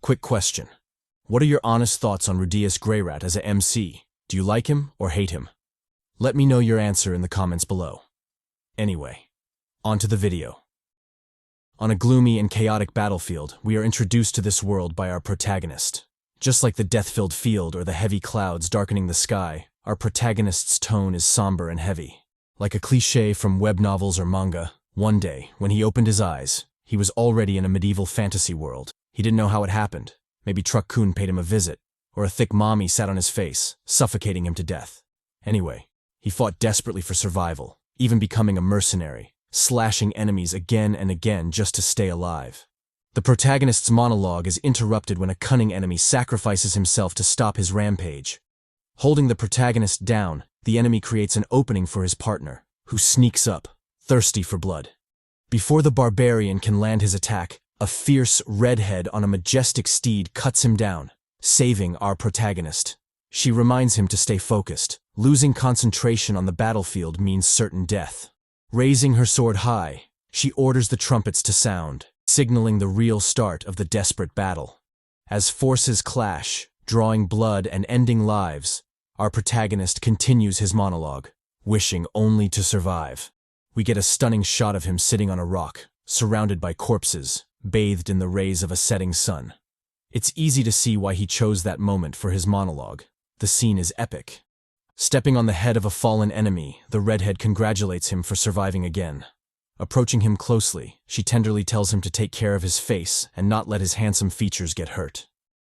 Quick question. What are your honest thoughts on Rudius Greyrat as a MC? Do you like him or hate him? Let me know your answer in the comments below. Anyway, on to the video. On a gloomy and chaotic battlefield, we are introduced to this world by our protagonist. Just like the death-filled field or the heavy clouds darkening the sky, our protagonist's tone is somber and heavy. Like a cliché from web novels or manga, one day, when he opened his eyes, he was already in a medieval fantasy world. He didn't know how it happened. Maybe Truck-kun paid him a visit, or a thick mommy sat on his face, suffocating him to death. Anyway, he fought desperately for survival, even becoming a mercenary, slashing enemies again and again just to stay alive. The protagonist's monologue is interrupted when a cunning enemy sacrifices himself to stop his rampage. Holding the protagonist down, the enemy creates an opening for his partner, who sneaks up, thirsty for blood. Before the barbarian can land his attack, a fierce redhead on a majestic steed cuts him down, saving our protagonist. She reminds him to stay focused. Losing concentration on the battlefield means certain death. Raising her sword high, she orders the trumpets to sound, signaling the real start of the desperate battle. As forces clash, drawing blood and ending lives, our protagonist continues his monologue, wishing only to survive. We get a stunning shot of him sitting on a rock, surrounded by corpses, bathed in the rays of a setting sun. It's easy to see why he chose that moment for his monologue. The scene is epic. Stepping on the head of a fallen enemy, the redhead congratulates him for surviving again. Approaching him closely, she tenderly tells him to take care of his face and not let his handsome features get hurt.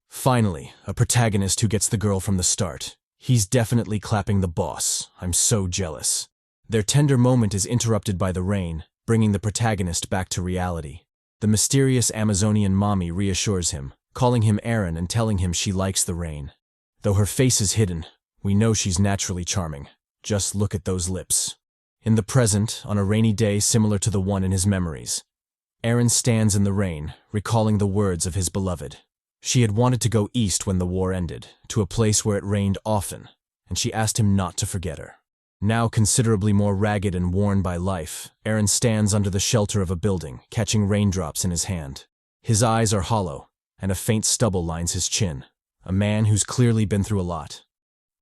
Finally, a protagonist who gets the girl from the start. He's definitely clapping the boss. I'm so jealous. Their tender moment is interrupted by the rain, bringing the protagonist back to reality. The mysterious Amazonian mommy reassures him, calling him Aaron and telling him she likes the rain. Though her face is hidden, we know she's naturally charming. Just look at those lips. In the present, on a rainy day similar to the one in his memories, Aaron stands in the rain, recalling the words of his beloved. She had wanted to go east when the war ended, to a place where it rained often, and she asked him not to forget her. Now considerably more ragged and worn by life, Aaron stands under the shelter of a building, catching raindrops in his hand. His eyes are hollow, and a faint stubble lines his chin. A man who's clearly been through a lot.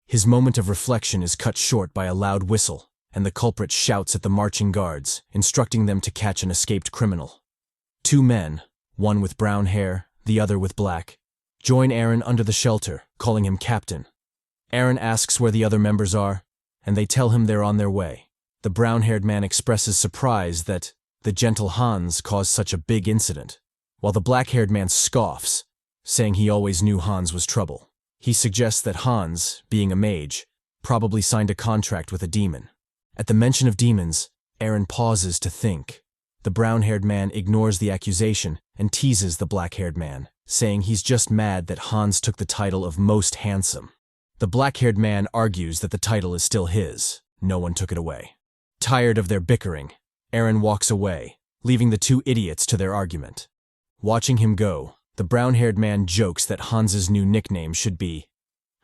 His moment of reflection is cut short by a loud whistle, and the culprit shouts at the marching guards, instructing them to catch an escaped criminal. Two men, one with brown hair, the other with black, join Aaron under the shelter, calling him captain. Aaron asks where the other members are, and they tell him they're on their way. The brown-haired man expresses surprise that the gentle Hans caused such a big incident, while the black-haired man scoffs, saying he always knew Hans was trouble. He suggests that Hans, being a mage, probably signed a contract with a demon. At the mention of demons, Aaron pauses to think. The brown-haired man ignores the accusation and teases the black-haired man, saying he's just mad that Hans took the title of most handsome. The black-haired man argues that the title is still his. No one took it away. Tired of their bickering, Aaron walks away, leaving the two idiots to their argument. Watching him go, the brown-haired man jokes that Hans's new nickname should be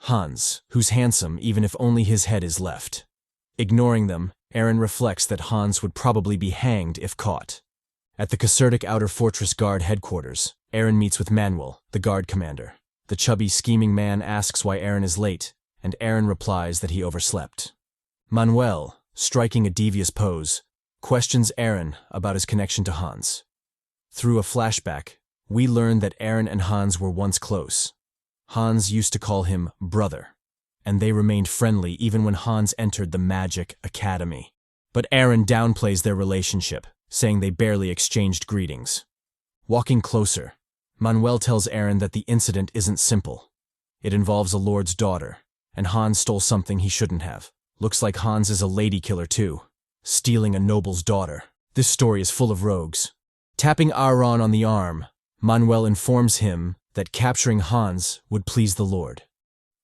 Hans, who's handsome even if only his head is left. Ignoring them, Aaron reflects that Hans would probably be hanged if caught. At the Casertic Outer Fortress Guard headquarters, Aaron meets with Manuel, the guard commander. The chubby, scheming man asks why Aaron is late, and Aaron replies that he overslept. Manuel, striking a devious pose, questions Aaron about his connection to Hans. Through a flashback, we learn that Aaron and Hans were once close. Hans used to call him brother, and they remained friendly even when Hans entered the Magic Academy. But Aaron downplays their relationship, saying they barely exchanged greetings. Walking closer, Manuel tells Aaron that the incident isn't simple. It involves a lord's daughter, and Hans stole something he shouldn't have. Looks like Hans is a lady killer too, stealing a noble's daughter. This story is full of rogues. Tapping Aaron on the arm, Manuel informs him that capturing Hans would please the Lord.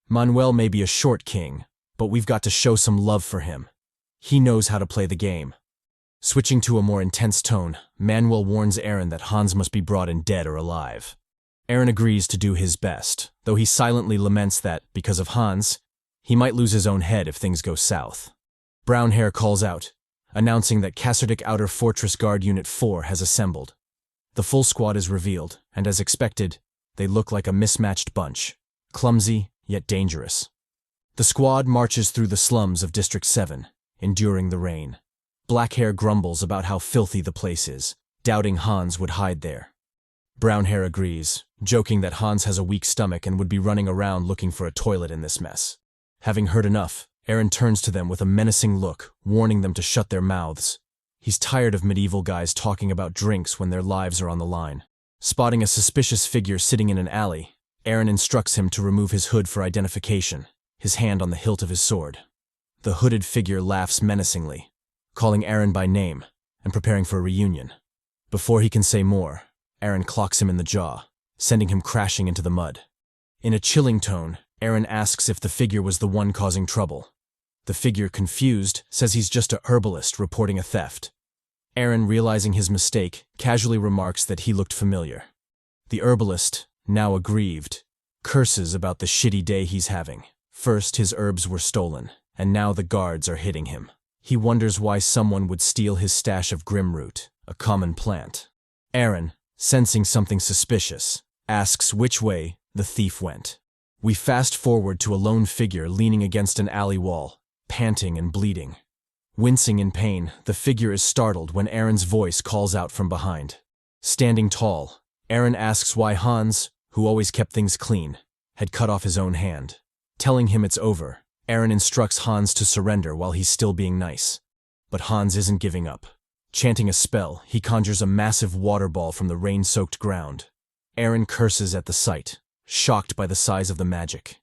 Manuel may be a short king, but we've got to show some love for him. He knows how to play the game. Switching to a more intense tone, Manuel warns Aaron that Hans must be brought in dead or alive. Aaron agrees to do his best, though he silently laments that, because of Hans, he might lose his own head if things go south. Brown Hair calls out, announcing that Casertic Outer Fortress Guard Unit 4 has assembled. The full squad is revealed, and as expected, They look like a mismatched bunch, clumsy yet dangerous. The squad marches through the slums of District 7, enduring the rain. Blackhair grumbles about how filthy the place is, doubting Hans would hide there. Brownhair agrees, joking that Hans has a weak stomach and would be running around looking for a toilet in this mess. Having heard enough, Aaron turns to them with a menacing look, warning them to shut their mouths. He's tired of medieval guys talking about drinks when their lives are on the line. Spotting a suspicious figure sitting in an alley, Aaron instructs him to remove his hood for identification, his hand on the hilt of his sword. The hooded figure laughs menacingly, calling Aaron by name and preparing for a reunion. Before he can say more, Aaron clocks him in the jaw, sending him crashing into the mud. In a chilling tone, Aaron asks if the figure was the one causing trouble. The figure, confused, says he's just a herbalist reporting a theft. Aaron, realizing his mistake, casually remarks that he looked familiar. The herbalist, now aggrieved, curses about the shitty day he's having. First, his herbs were stolen, and now the guards are hitting him. He wonders why someone would steal his stash of grimroot, a common plant. Aaron, sensing something suspicious, asks which way the thief went. We fast forward to a lone figure leaning against an alley wall, panting and bleeding. Wincing in pain, the figure is startled when Aaron's voice calls out from behind. Standing tall, Aaron asks why Hans, who always kept things clean, had cut off his own hand. Telling him it's over, Aaron instructs Hans to surrender while he's still being nice. But Hans isn't giving up. Chanting a spell, he conjures a massive water ball from the rain-soaked ground. Aaron curses at the sight, shocked by the size of the magic.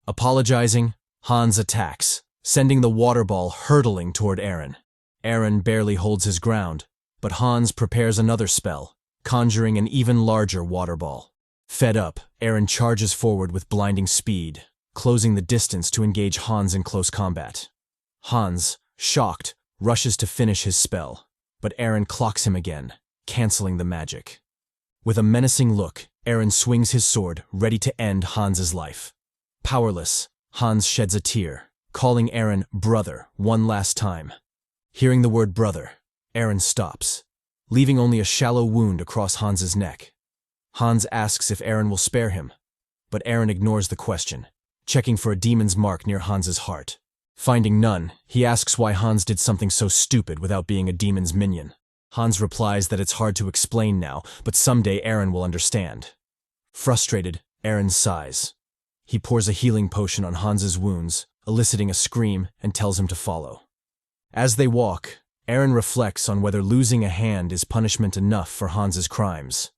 Apologizing, Hans attacks, sending the water ball hurtling toward Aaron. Aaron barely holds his ground, but Hans prepares another spell, conjuring an even larger water ball. Fed up, Aaron charges forward with blinding speed, closing the distance to engage Hans in close combat. Hans, shocked, rushes to finish his spell, but Aaron clocks him again, canceling the magic. With a menacing look, Aaron swings his sword, ready to end Hans's life. Powerless, Hans sheds a tear, calling Aaron brother one last time. Hearing the word brother, Aaron stops, leaving only a shallow wound across Hans's neck. Hans asks if Aaron will spare him, but Aaron ignores the question, checking for a demon's mark near Hans's heart. Finding none, he asks why Hans did something so stupid without being a demon's minion. Hans replies that it's hard to explain now, but someday Aaron will understand. Frustrated, Aaron sighs. He pours a healing potion on Hans's wounds, eliciting a scream, and tells him to follow. As they walk, Aaron reflects on whether losing a hand is punishment enough for Hans's crimes.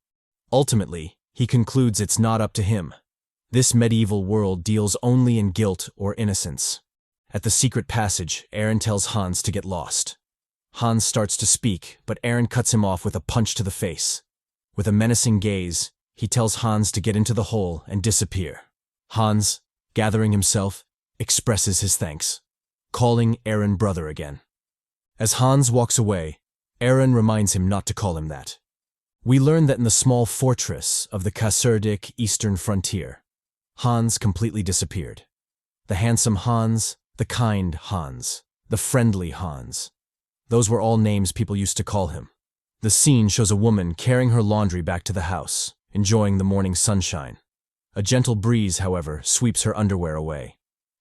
Ultimately, he concludes it's not up to him. This medieval world deals only in guilt or innocence. At the secret passage, Aaron tells Hans to get lost. Hans starts to speak, but Aaron cuts him off with a punch to the face. With a menacing gaze, he tells Hans to get into the hole and disappear. Hans, gathering himself, expresses his thanks, calling Aaron brother again. As Hans walks away, Aaron reminds him not to call him that. We learn that in the small fortress of the CHADY eastern frontier, Hans completely disappeared. The handsome Hans, the kind Hans, the friendly Hans. Those were all names people used to call him. The scene shows a woman carrying her laundry back to the house, enjoying the morning sunshine. A gentle breeze, however, sweeps her underwear away.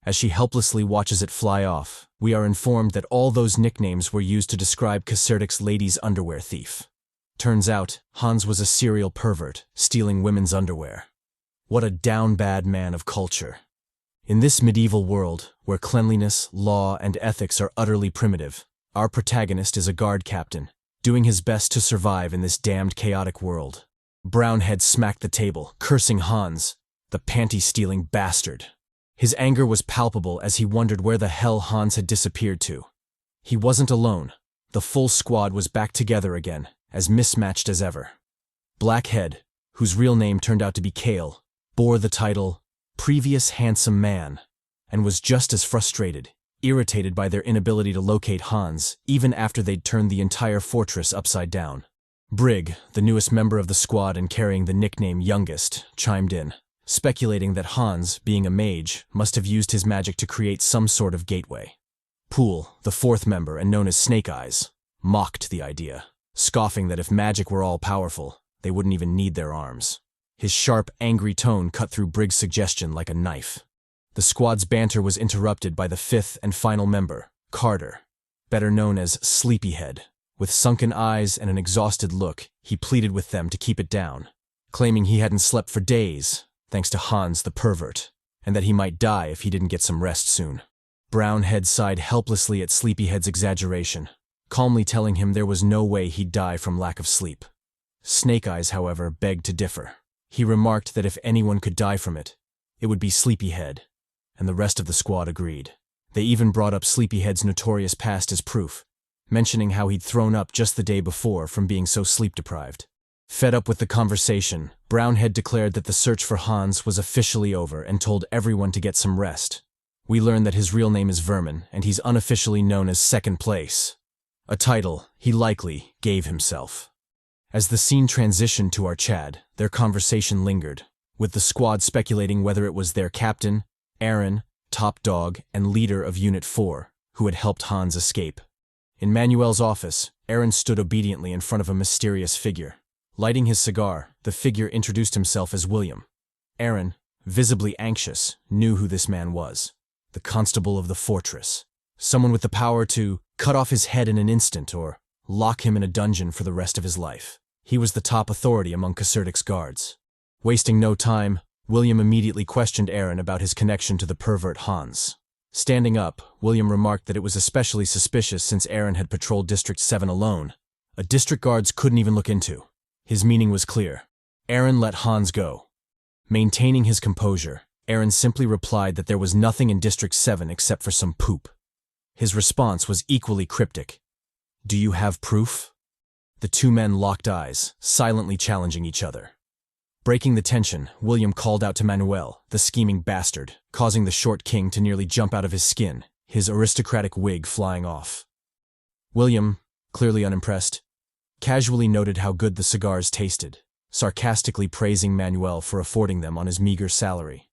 As she helplessly watches it fly off, we are informed that all those nicknames were used to describe CHADY's ladies' underwear thief. Turns out, Hans was a serial pervert, stealing women's underwear. What a down-bad man of culture. In this medieval world, where cleanliness, law, and ethics are utterly primitive, our protagonist is a guard captain, doing his best to survive in this damned chaotic world. Brownhead smacked the table, cursing Hans, the panty-stealing bastard. His anger was palpable as he wondered where the hell Hans had disappeared to. He wasn't alone. The full squad was back together again, as mismatched as ever. Blackhead, whose real name turned out to be Kale, bore the title Previous Handsome Man, and was just as frustrated, irritated by their inability to locate Hans, even after they'd turned the entire fortress upside down. Brig, the newest member of the squad and carrying the nickname Youngest, chimed in, speculating that Hans, being a mage, must have used his magic to create some sort of gateway. Poole, the fourth member and known as Snake Eyes, mocked the idea, scoffing that if magic were all-powerful, they wouldn't even need their arms. His sharp, angry tone cut through Briggs' suggestion like a knife. The squad's banter was interrupted by the fifth and final member, Carter, better known as Sleepyhead. With sunken eyes and an exhausted look, he pleaded with them to keep it down, claiming he hadn't slept for days, thanks to Hans the pervert, and that he might die if he didn't get some rest soon. Brownhead sighed helplessly at Sleepyhead's exaggeration, calmly telling him there was no way he'd die from lack of sleep. Snake Eyes, however, begged to differ. He remarked that if anyone could die from it, it would be Sleepyhead, and the rest of the squad agreed. They even brought up Sleepyhead's notorious past as proof, mentioning how he'd thrown up just the day before from being so sleep-deprived. Fed up with the conversation, Brownhead declared that the search for Hans was officially over and told everyone to get some rest. We learn that his real name is Vermin, and he's unofficially known as Second Place, a title he likely gave himself. As the scene transitioned to our Chad, their conversation lingered, with the squad speculating whether it was their captain, Aaron, top dog, and leader of Unit 4, who had helped Hans escape. In Manuel's office, Aaron stood obediently in front of a mysterious figure. Lighting his cigar, the figure introduced himself as William. Aaron, visibly anxious, knew who this man was. The constable of the fortress. Someone with the power to cut off his head in an instant or lock him in a dungeon for the rest of his life. He was the top authority among Kaserdik's guards. Wasting no time, William immediately questioned Aaron about his connection to the pervert Hans. Standing up, William remarked that it was especially suspicious since Aaron had patrolled District 7 alone, a district guards couldn't even look into. His meaning was clear. Aaron let Hans go. Maintaining his composure, Aaron simply replied that there was nothing in District 7 except for some poop. His response was equally cryptic. "Do you have proof?" The two men locked eyes, silently challenging each other. Breaking the tension, William called out to Manuel, the scheming bastard, causing the short king to nearly jump out of his skin, his aristocratic wig flying off. William, clearly unimpressed, casually noted how good the cigars tasted, sarcastically praising Manuel for affording them on his meager salary.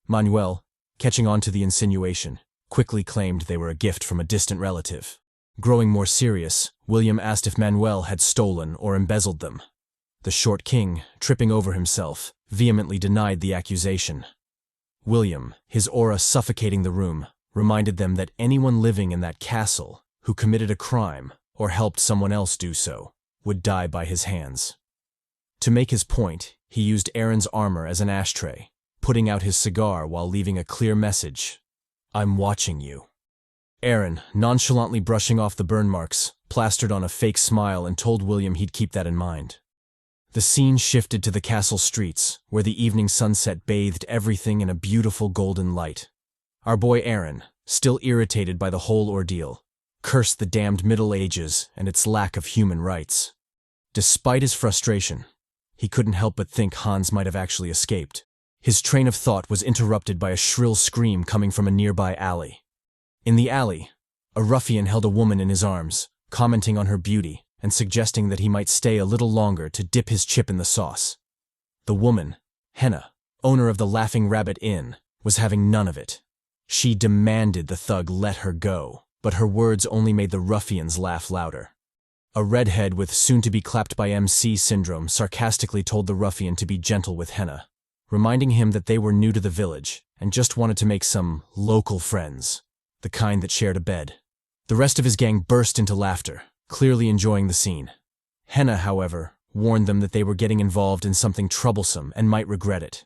Manuel, catching on to the insinuation, quickly claimed they were a gift from a distant relative. Growing more serious, William asked if Manuel had stolen or embezzled them. The short king, tripping over himself, vehemently denied the accusation. William, his aura suffocating the room, reminded them that anyone living in that castle who committed a crime or helped someone else do so would die by his hands. To make his point, he used Aaron's armor as an ashtray, putting out his cigar while leaving a clear message: "I'm watching you." Aaron, nonchalantly brushing off the burn marks, plastered on a fake smile and told William he'd keep that in mind. The scene shifted to the castle streets, where the evening sunset bathed everything in a beautiful golden light. Our boy Aaron, still irritated by the whole ordeal, cursed the damned Middle Ages and its lack of human rights. Despite his frustration, he couldn't help but think Hans might have actually escaped. His train of thought was interrupted by a shrill scream coming from a nearby alley. In the alley, a ruffian held a woman in his arms, commenting on her beauty and suggesting that he might stay a little longer to dip his chip in the sauce. The woman, Henna, owner of the Laughing Rabbit Inn, was having none of it. She demanded the thug let her go, but her words only made the ruffians laugh louder. A redhead with soon-to-be-clapped-by-MC syndrome sarcastically told the ruffian to be gentle with Henna, reminding him that they were new to the village and just wanted to make some local friends, the kind that shared a bed. The rest of his gang burst into laughter, clearly enjoying the scene. Henna, however, warned them that they were getting involved in something troublesome and might regret it.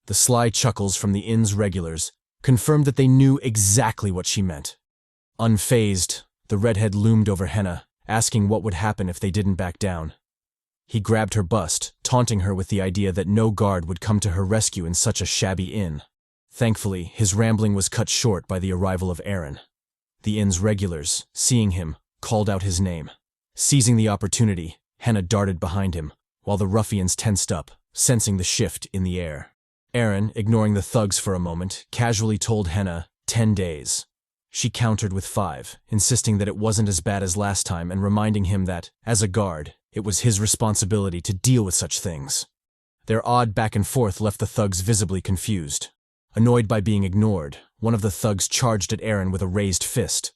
The sly chuckles from the inn's regulars confirmed that they knew exactly what she meant. Unfazed, the redhead loomed over Henna, asking what would happen if they didn't back down. He grabbed her bust, taunting her with the idea that no guard would come to her rescue in such a shabby inn. Thankfully, his rambling was cut short by the arrival of Aaron. The inn's regulars, seeing him, called out his name. Seizing the opportunity, Henna darted behind him, while the ruffians tensed up, sensing the shift in the air. Aaron, ignoring the thugs for a moment, casually told Henna 10 days. She countered with 5, insisting that it wasn't as bad as last time and reminding him that, as a guard, it was his responsibility to deal with such things. Their odd back and forth left the thugs visibly confused. Annoyed by being ignored, one of the thugs charged at Aaron with a raised fist.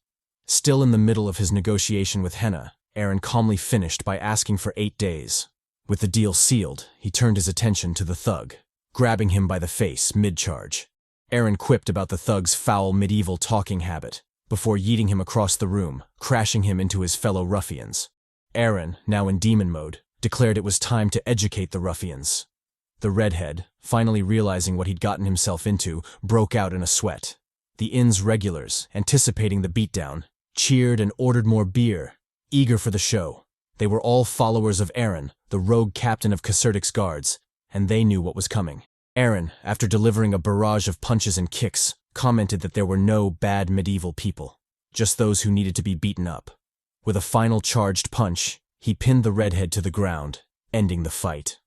Still in the middle of his negotiation with Henna, Aaron calmly finished by asking for 8 days. With the deal sealed, he turned his attention to the thug, grabbing him by the face mid-charge. Aaron quipped about the thug's foul medieval talking habit, before yeeting him across the room, crashing him into his fellow ruffians. Aaron, now in demon mode, declared it was time to educate the ruffians. The redhead, finally realizing what he'd gotten himself into, broke out in a sweat. The inn's regulars, anticipating the beatdown, cheered and ordered more beer, eager for the show. They were all followers of Aaron, the rogue captain of Casserdic's guards, and they knew what was coming. Aaron, after delivering a barrage of punches and kicks, commented that there were no bad medieval people, just those who needed to be beaten up. With a final charged punch, he pinned the redhead to the ground, ending the fight.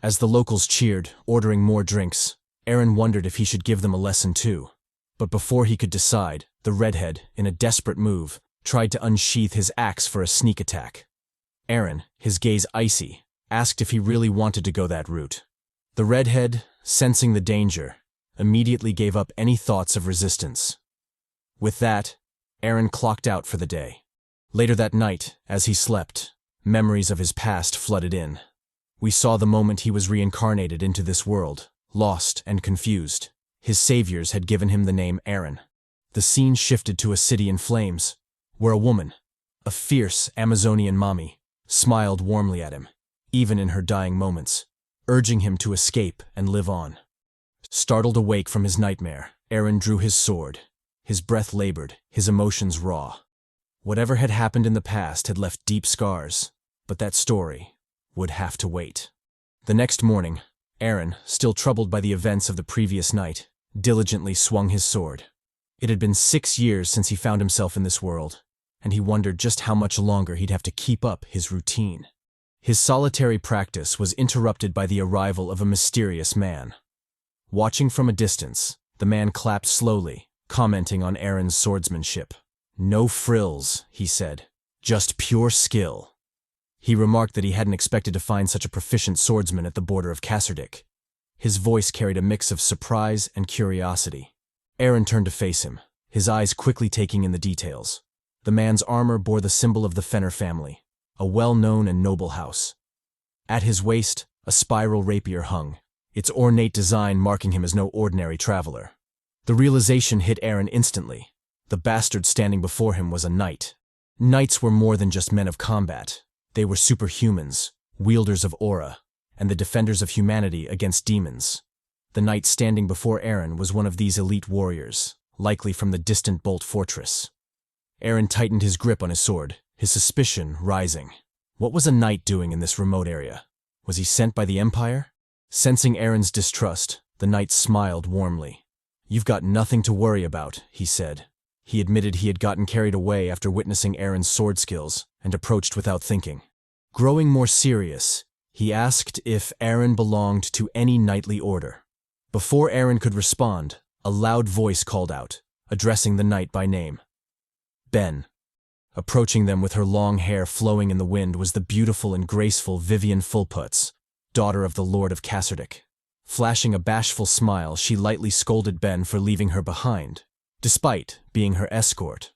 As the locals cheered, ordering more drinks, Aaron wondered if he should give them a lesson too. But before he could decide, the redhead, in a desperate move, tried to unsheath his axe for a sneak attack. Aaron, his gaze icy, asked if he really wanted to go that route. The redhead, sensing the danger, immediately gave up any thoughts of resistance. With that, Aaron clocked out for the day. Later that night, as he slept, memories of his past flooded in. We saw the moment he was reincarnated into this world, lost and confused. His saviors had given him the name Aaron. The scene shifted to a city in flames, where a woman, a fierce Amazonian mommy, smiled warmly at him, even in her dying moments, urging him to escape and live on. Startled awake from his nightmare, Aaron drew his sword. His breath labored, his emotions raw. Whatever had happened in the past had left deep scars, but that story would have to wait. The next morning, Aaron, still troubled by the events of the previous night, diligently swung his sword. It had been 6 years since he found himself in this world, and he wondered just how much longer he'd have to keep up his routine. His solitary practice was interrupted by the arrival of a mysterious man. Watching from a distance, the man clapped slowly, commenting on Aaron's swordsmanship. "No frills," he said, "just pure skill." He remarked that he hadn't expected to find such a proficient swordsman at the border of Casserdic. His voice carried a mix of surprise and curiosity. Aaron turned to face him, his eyes quickly taking in the details. The man's armor bore the symbol of the Fenner family, a well-known and noble house. At his waist, a spiral rapier hung, its ornate design marking him as no ordinary traveler. The realization hit Aaron instantly. The bastard standing before him was a knight. Knights were more than just men of combat. They were superhumans, wielders of aura, and the defenders of humanity against demons. The knight standing before Aaron was one of these elite warriors, likely from the distant Bolt Fortress. Aaron tightened his grip on his sword, his suspicion rising. What was a knight doing in this remote area? Was he sent by the Empire? Sensing Aaron's distrust, the knight smiled warmly. "You've got nothing to worry about," he said. He admitted he had gotten carried away after witnessing Aaron's sword skills and approached without thinking. Growing more serious, he asked if Aaron belonged to any knightly order. Before Aaron could respond, a loud voice called out, addressing the knight by name. "Ben." Approaching them with her long hair flowing in the wind was the beautiful and graceful Vivian Fulputz, daughter of the Lord of Casserdic. Flashing a bashful smile, she lightly scolded Ben for leaving her behind, despite being her escort.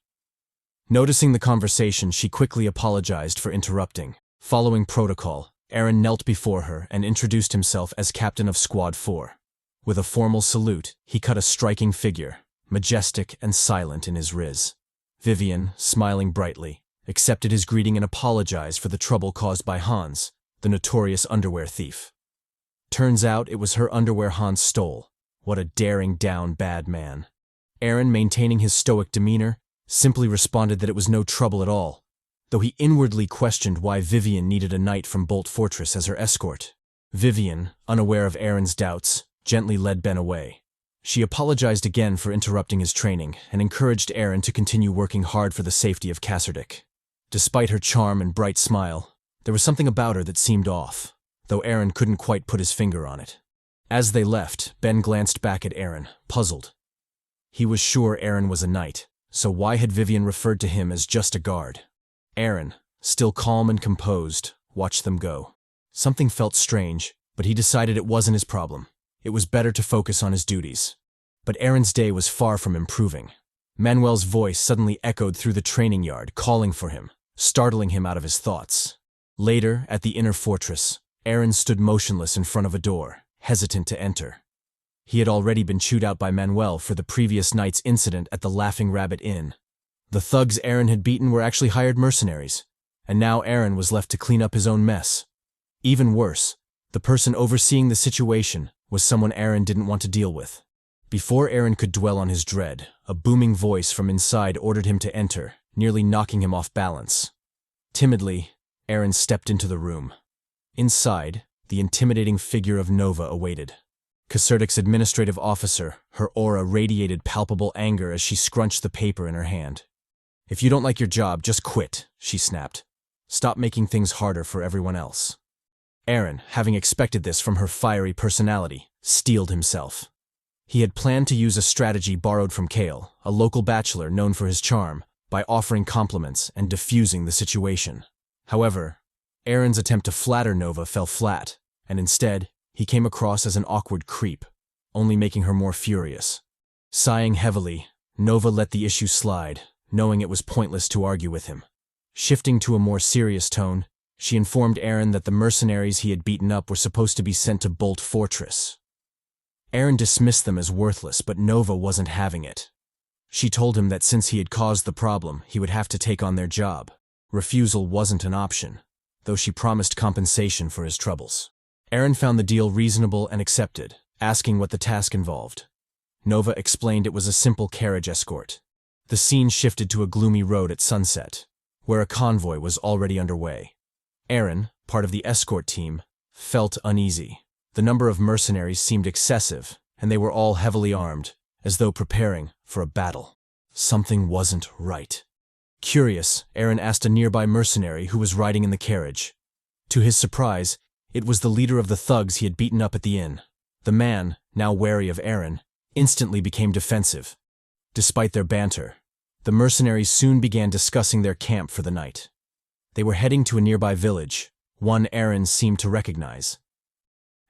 Noticing the conversation, she quickly apologized for interrupting. Following protocol, Aaron knelt before her and introduced himself as captain of Squad 4. With a formal salute, he cut a striking figure, majestic and silent in his riz. Vivian, smiling brightly, accepted his greeting and apologized for the trouble caused by Hans, the notorious underwear thief. Turns out it was her underwear Hans stole. What a daring down bad man. Aaron, maintaining his stoic demeanor, simply responded that it was no trouble at all, though he inwardly questioned why Vivian needed a knight from Bolt Fortress as her escort. Vivian, unaware of Aaron's doubts, gently led Ben away. She apologized again for interrupting his training and encouraged Aaron to continue working hard for the safety of Casserdic. Despite her charm and bright smile, there was something about her that seemed off, though Aaron couldn't quite put his finger on it. As they left, Ben glanced back at Aaron, puzzled. He was sure Aaron was a knight, so why had Vivian referred to him as just a guard? Aaron, still calm and composed, watched them go. Something felt strange, but he decided it wasn't his problem. It was better to focus on his duties. But Aaron's day was far from improving. Manuel's voice suddenly echoed through the training yard, calling for him, startling him out of his thoughts. Later, at the inner fortress, Aaron stood motionless in front of a door, hesitant to enter. He had already been chewed out by Manuel for the previous night's incident at the Laughing Rabbit Inn. The thugs Aaron had beaten were actually hired mercenaries, and now Aaron was left to clean up his own mess. Even worse, the person overseeing the situation was someone Aaron didn't want to deal with. Before Aaron could dwell on his dread, a booming voice from inside ordered him to enter, nearly knocking him off balance. Timidly, Aaron stepped into the room. Inside, the intimidating figure of Nova awaited. Casertic's administrative officer, her aura radiated palpable anger as she scrunched the paper in her hand. "If you don't like your job, just quit," she snapped. "Stop making things harder for everyone else." Aaron, having expected this from her fiery personality, steeled himself. He had planned to use a strategy borrowed from Kale, a local bachelor known for his charm, by offering compliments and diffusing the situation. However, Aaron's attempt to flatter Nova fell flat, and instead, he came across as an awkward creep, only making her more furious. Sighing heavily, Nova let the issue slide, knowing it was pointless to argue with him. Shifting to a more serious tone, she informed Aaron that the mercenaries he had beaten up were supposed to be sent to Bolt Fortress. Aaron dismissed them as worthless, but Nova wasn't having it. She told him that since he had caused the problem, he would have to take on their job. Refusal wasn't an option, though she promised compensation for his troubles. Aaron found the deal reasonable and accepted, asking what the task involved. Nova explained it was a simple carriage escort. The scene shifted to a gloomy road at sunset, where a convoy was already underway. Aaron, part of the escort team, felt uneasy. The number of mercenaries seemed excessive, and they were all heavily armed, as though preparing for a battle. Something wasn't right. Curious, Aaron asked a nearby mercenary who was riding in the carriage. To his surprise, it was the leader of the thugs he had beaten up at the inn. The man, now wary of Aaron, instantly became defensive. Despite their banter, the mercenaries soon began discussing their camp for the night. They were heading to a nearby village, one Aaron seemed to recognize.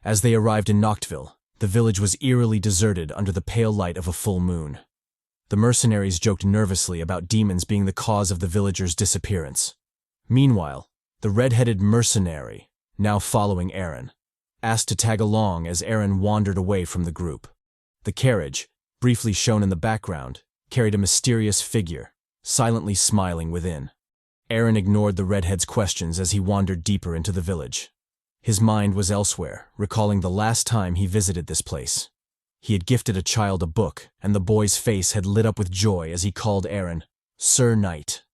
As they arrived in Noctville, the village was eerily deserted under the pale light of a full moon. The mercenaries joked nervously about demons being the cause of the villagers' disappearance. Meanwhile, the red-headed mercenary, now following Aaron, asked to tag along as Aaron wandered away from the group. The carriage, briefly shown in the background, carried a mysterious figure, silently smiling within. Aaron ignored the redhead's questions as he wandered deeper into the village. His mind was elsewhere, recalling the last time he visited this place. He had gifted a child a book, and the boy's face had lit up with joy as he called Aaron Sir Knight.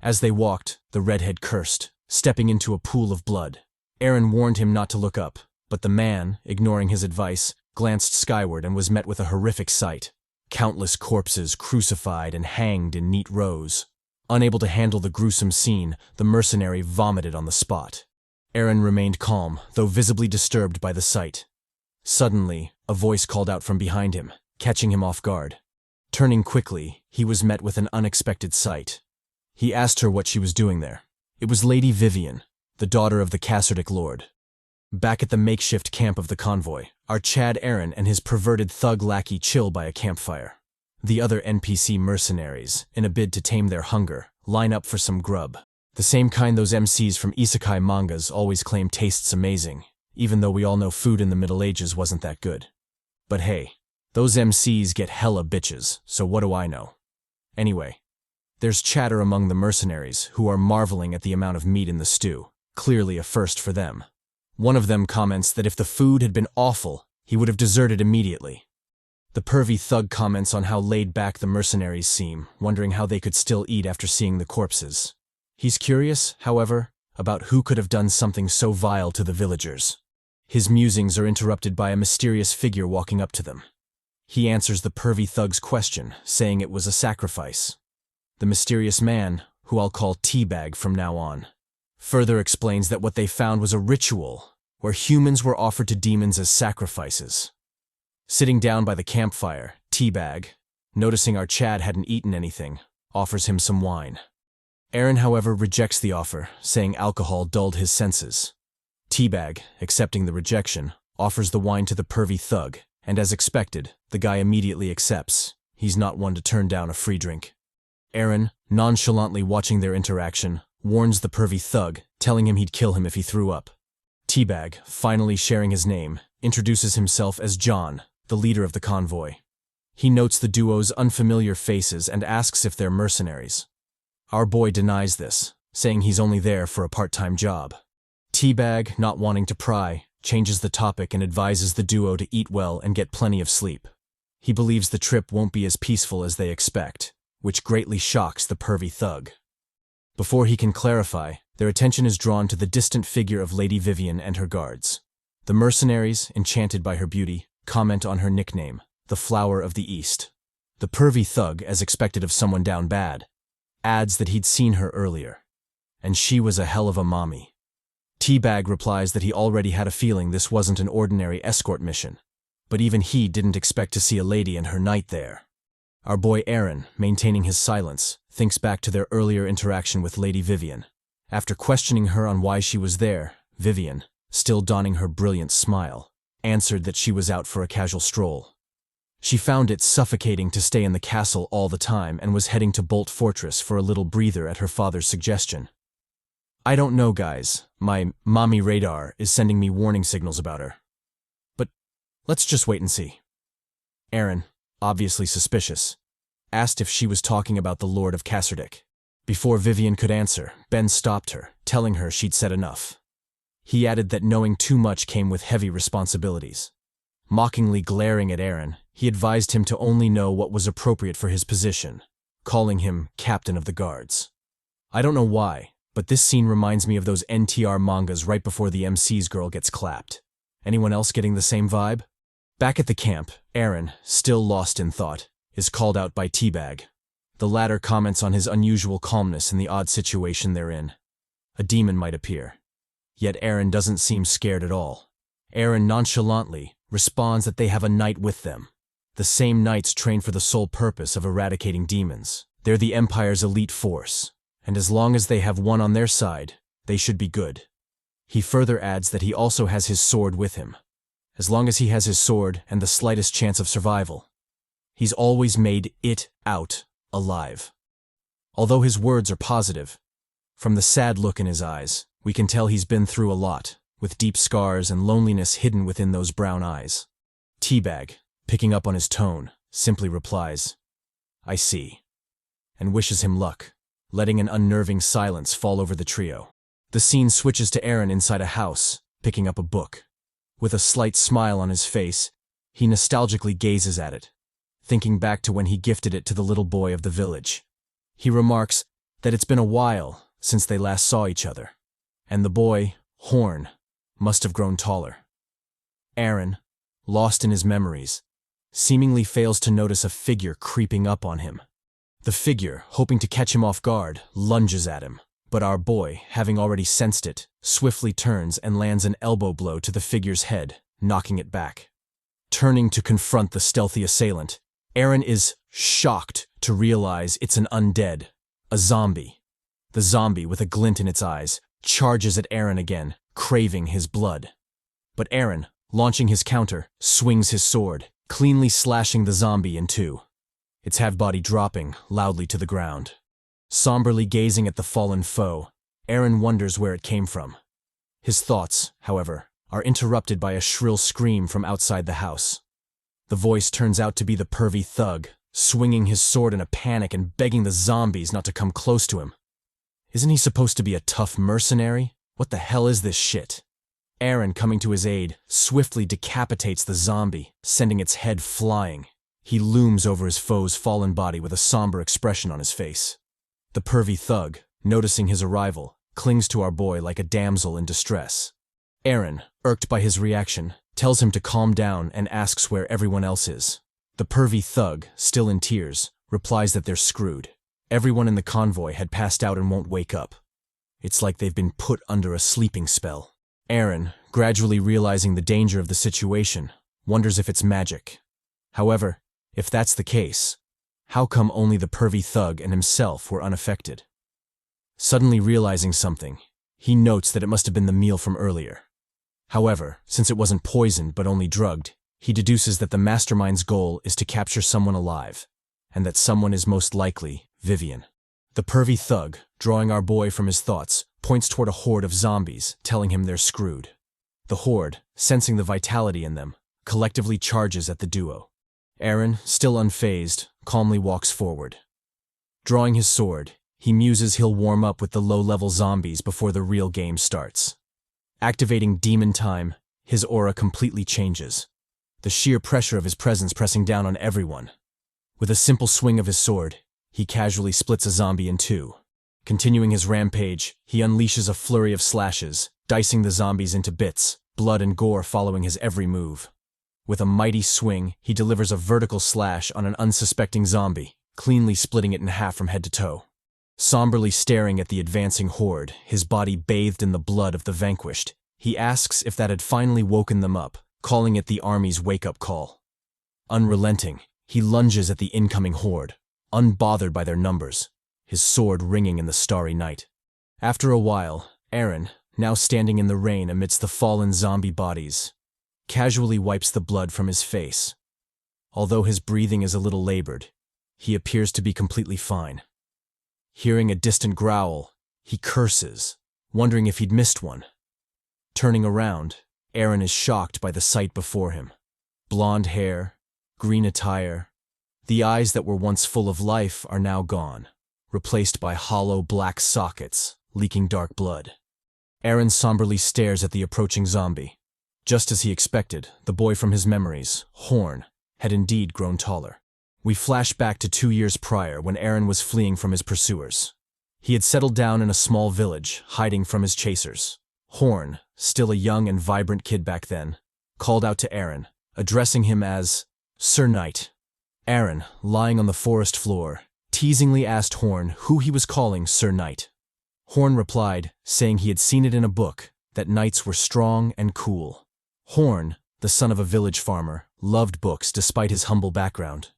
As they walked, the redhead cursed, stepping into a pool of blood. Aaron warned him not to look up, but the man, ignoring his advice, glanced skyward and was met with a horrific sight. Countless corpses crucified and hanged in neat rows. Unable to handle the gruesome scene, the mercenary vomited on the spot. Aaron remained calm, though visibly disturbed by the sight. Suddenly, a voice called out from behind him, catching him off guard. Turning quickly, he was met with an unexpected sight. He asked her what she was doing there. It was Lady Vivian, the daughter of the Casertic Lord. Back at the makeshift camp of the convoy, are Chad Aaron and his perverted thug lackey chill by a campfire. The other NPC mercenaries, in a bid to tame their hunger, line up for some grub. The same kind those MCs from isekai mangas always claim tastes amazing, even though we all know food in the Middle Ages wasn't that good. But hey, those MCs get hella bitches, so what do I know? Anyway, there's chatter among the mercenaries who are marveling at the amount of meat in the stew, clearly a first for them. One of them comments that if the food had been awful, he would have deserted immediately. The pervy thug comments on how laid back the mercenaries seem, wondering how they could still eat after seeing the corpses. He's curious, however, about who could have done something so vile to the villagers. His musings are interrupted by a mysterious figure walking up to them. He answers the pervy thug's question, saying it was a sacrifice. The mysterious man, who I'll call Teabag from now on, further explains that what they found was a ritual where humans were offered to demons as sacrifices. Sitting down by the campfire, Teabag, noticing our Chad hadn't eaten anything, offers him some wine. Aaron, however, rejects the offer, saying alcohol dulled his senses. Teabag, accepting the rejection, offers the wine to the pervy thug, and as expected, the guy immediately accepts. He's not one to turn down a free drink. Aaron, nonchalantly watching their interaction, warns the pervy thug, telling him he'd kill him if he threw up. Teabag, finally sharing his name, introduces himself as John, the leader of the convoy. He notes the duo's unfamiliar faces and asks if they're mercenaries. Our boy denies this, saying he's only there for a part-time job. Teabag, not wanting to pry, changes the topic and advises the duo to eat well and get plenty of sleep. He believes the trip won't be as peaceful as they expect, which greatly shocks the pervy thug. Before he can clarify, their attention is drawn to the distant figure of Lady Vivian and her guards. The mercenaries, enchanted by her beauty, comment on her nickname, the Flower of the East. The pervy thug, as expected of someone down bad, adds that he'd seen her earlier, and she was a hell of a mommy. Teabag replies that he already had a feeling this wasn't an ordinary escort mission, but even he didn't expect to see a lady and her knight there. Our boy Aaron, maintaining his silence, thinks back to their earlier interaction with Lady Vivian. After questioning her on why she was there, Vivian, still donning her brilliant smile, answered that she was out for a casual stroll. She found it suffocating to stay in the castle all the time and was heading to Bolt Fortress for a little breather at her father's suggestion. I don't know, guys. My mommy radar is sending me warning signals about her. But let's just wait and see. Aaron, obviously suspicious, asked if she was talking about the Lord of Casserdick. Before Vivian could answer, Ben stopped her, telling her she'd said enough. He added that knowing too much came with heavy responsibilities. Mockingly glaring at Aaron, he advised him to only know what was appropriate for his position, calling him Captain of the Guards. I don't know why, but this scene reminds me of those NTR mangas right before the MC's girl gets clapped. Anyone else getting the same vibe? Back at the camp, Aaron, still lost in thought, is called out by Teabag. The latter comments on his unusual calmness in the odd situation they're in. A demon might appear. Yet Aaron doesn't seem scared at all. Aaron nonchalantly responds that they have a knight with them. The same knights trained for the sole purpose of eradicating demons. They're the Empire's elite force, and as long as they have one on their side, they should be good. He further adds that he also has his sword with him. As long as he has his sword and the slightest chance of survival, he's always made it out alive. Although his words are positive, from the sad look in his eyes, we can tell he's been through a lot, with deep scars and loneliness hidden within those brown eyes. Teabag, picking up on his tone, simply replies, "I see," and wishes him luck, letting an unnerving silence fall over the trio. The scene switches to Aaron inside a house, picking up a book. With a slight smile on his face, he nostalgically gazes at it, thinking back to when he gifted it to the little boy of the village. He remarks that it's been a while since they last saw each other, and the boy, Horn, must have grown taller. Aaron, lost in his memories, seemingly fails to notice a figure creeping up on him. The figure, hoping to catch him off guard, lunges at him, but our boy, having already sensed it, swiftly turns and lands an elbow blow to the figure's head, knocking it back. Turning to confront the stealthy assailant, Aaron is shocked to realize it's an undead, a zombie. The zombie, with a glint in its eyes, charges at Aaron again, craving his blood. But Aaron, launching his counter, swings his sword, cleanly slashing the zombie in two, its half-body dropping loudly to the ground. Somberly gazing at the fallen foe, Aaron wonders where it came from. His thoughts, however, are interrupted by a shrill scream from outside the house. The voice turns out to be the pervy thug, swinging his sword in a panic and begging the zombies not to come close to him. Isn't he supposed to be a tough mercenary? What the hell is this shit? Aaron, coming to his aid, swiftly decapitates the zombie, sending its head flying. He looms over his foe's fallen body with a somber expression on his face. The pervy thug, noticing his arrival, clings to our boy like a damsel in distress. Aaron, irked by his reaction, tells him to calm down and asks where everyone else is. The pervy thug, still in tears, replies that they're screwed. Everyone in the convoy had passed out and won't wake up. It's like they've been put under a sleeping spell. Aaron, gradually realizing the danger of the situation, wonders if it's magic. However, if that's the case, how come only the pervy thug and himself were unaffected? Suddenly realizing something, he notes that it must have been the meal from earlier. However, since it wasn't poisoned but only drugged, he deduces that the mastermind's goal is to capture someone alive, and that someone is most likely Vivian. The pervy thug, drawing our boy from his thoughts, points toward a horde of zombies, telling him they're screwed. The horde, sensing the vitality in them, collectively charges at the duo. Aaron, still unfazed, calmly walks forward. Drawing his sword, he muses he'll warm up with the low-level zombies before the real game starts. Activating Demon Time, his aura completely changes, the sheer pressure of his presence pressing down on everyone. With a simple swing of his sword, he casually splits a zombie in two. Continuing his rampage, he unleashes a flurry of slashes, dicing the zombies into bits, blood and gore following his every move. With a mighty swing, he delivers a vertical slash on an unsuspecting zombie, cleanly splitting it in half from head to toe. Somberly staring at the advancing horde, his body bathed in the blood of the vanquished, he asks if that had finally woken them up, calling it the army's wake-up call. Unrelenting, he lunges at the incoming horde, unbothered by their numbers, his sword ringing in the starry night. After a while, Aaron, now standing in the rain amidst the fallen zombie bodies, casually wipes the blood from his face. Although his breathing is a little labored, he appears to be completely fine. Hearing a distant growl, he curses, wondering if he'd missed one. Turning around, Aaron is shocked by the sight before him. Blonde hair, green attire, the eyes that were once full of life are now gone, replaced by hollow black sockets, leaking dark blood. Aaron somberly stares at the approaching zombie. Just as he expected, the boy from his memories, Horn, had indeed grown taller. We flash back to 2 years prior when Aaron was fleeing from his pursuers. He had settled down in a small village, hiding from his chasers. Horn, still a young and vibrant kid back then, called out to Aaron, addressing him as Sir Knight. Aaron, lying on the forest floor, teasingly asked Horn who he was calling Sir Knight. Horn replied, saying he had seen it in a book, that knights were strong and cool. Horn, the son of a village farmer, loved books despite his humble background.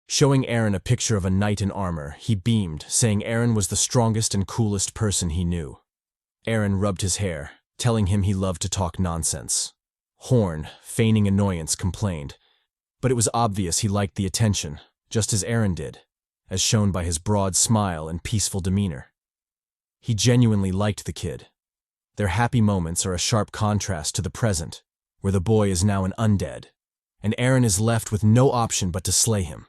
Showing Aaron a picture of a knight in armor, he beamed, saying Aaron was the strongest and coolest person he knew. Aaron rubbed his hair, telling him he loved to talk nonsense. Horn, feigning annoyance, complained, but it was obvious he liked the attention, just as Aaron did, as shown by his broad smile and peaceful demeanor. He genuinely liked the kid. Their happy moments are a sharp contrast to the present, where the boy is now an undead, and Aaron is left with no option but to slay him.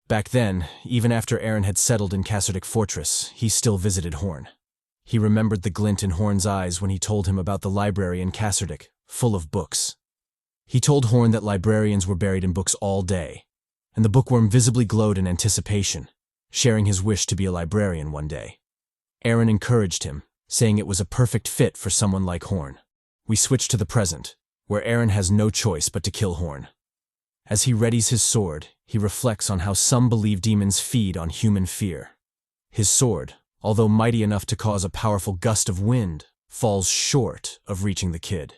Back then, even after Aaron had settled in Kasserdic Fortress, he still visited Horn. He remembered the glint in Horn's eyes when he told him about the library in Kasserdic, full of books. He told Horn that librarians were buried in books all day, and the bookworm visibly glowed in anticipation, sharing his wish to be a librarian one day. Aaron encouraged him, saying it was a perfect fit for someone like Horn. We switch to the present, where Aaron has no choice but to kill Horn. As he readies his sword, he reflects on how some believe demons feed on human fear. His sword, although mighty enough to cause a powerful gust of wind, falls short of reaching the kid.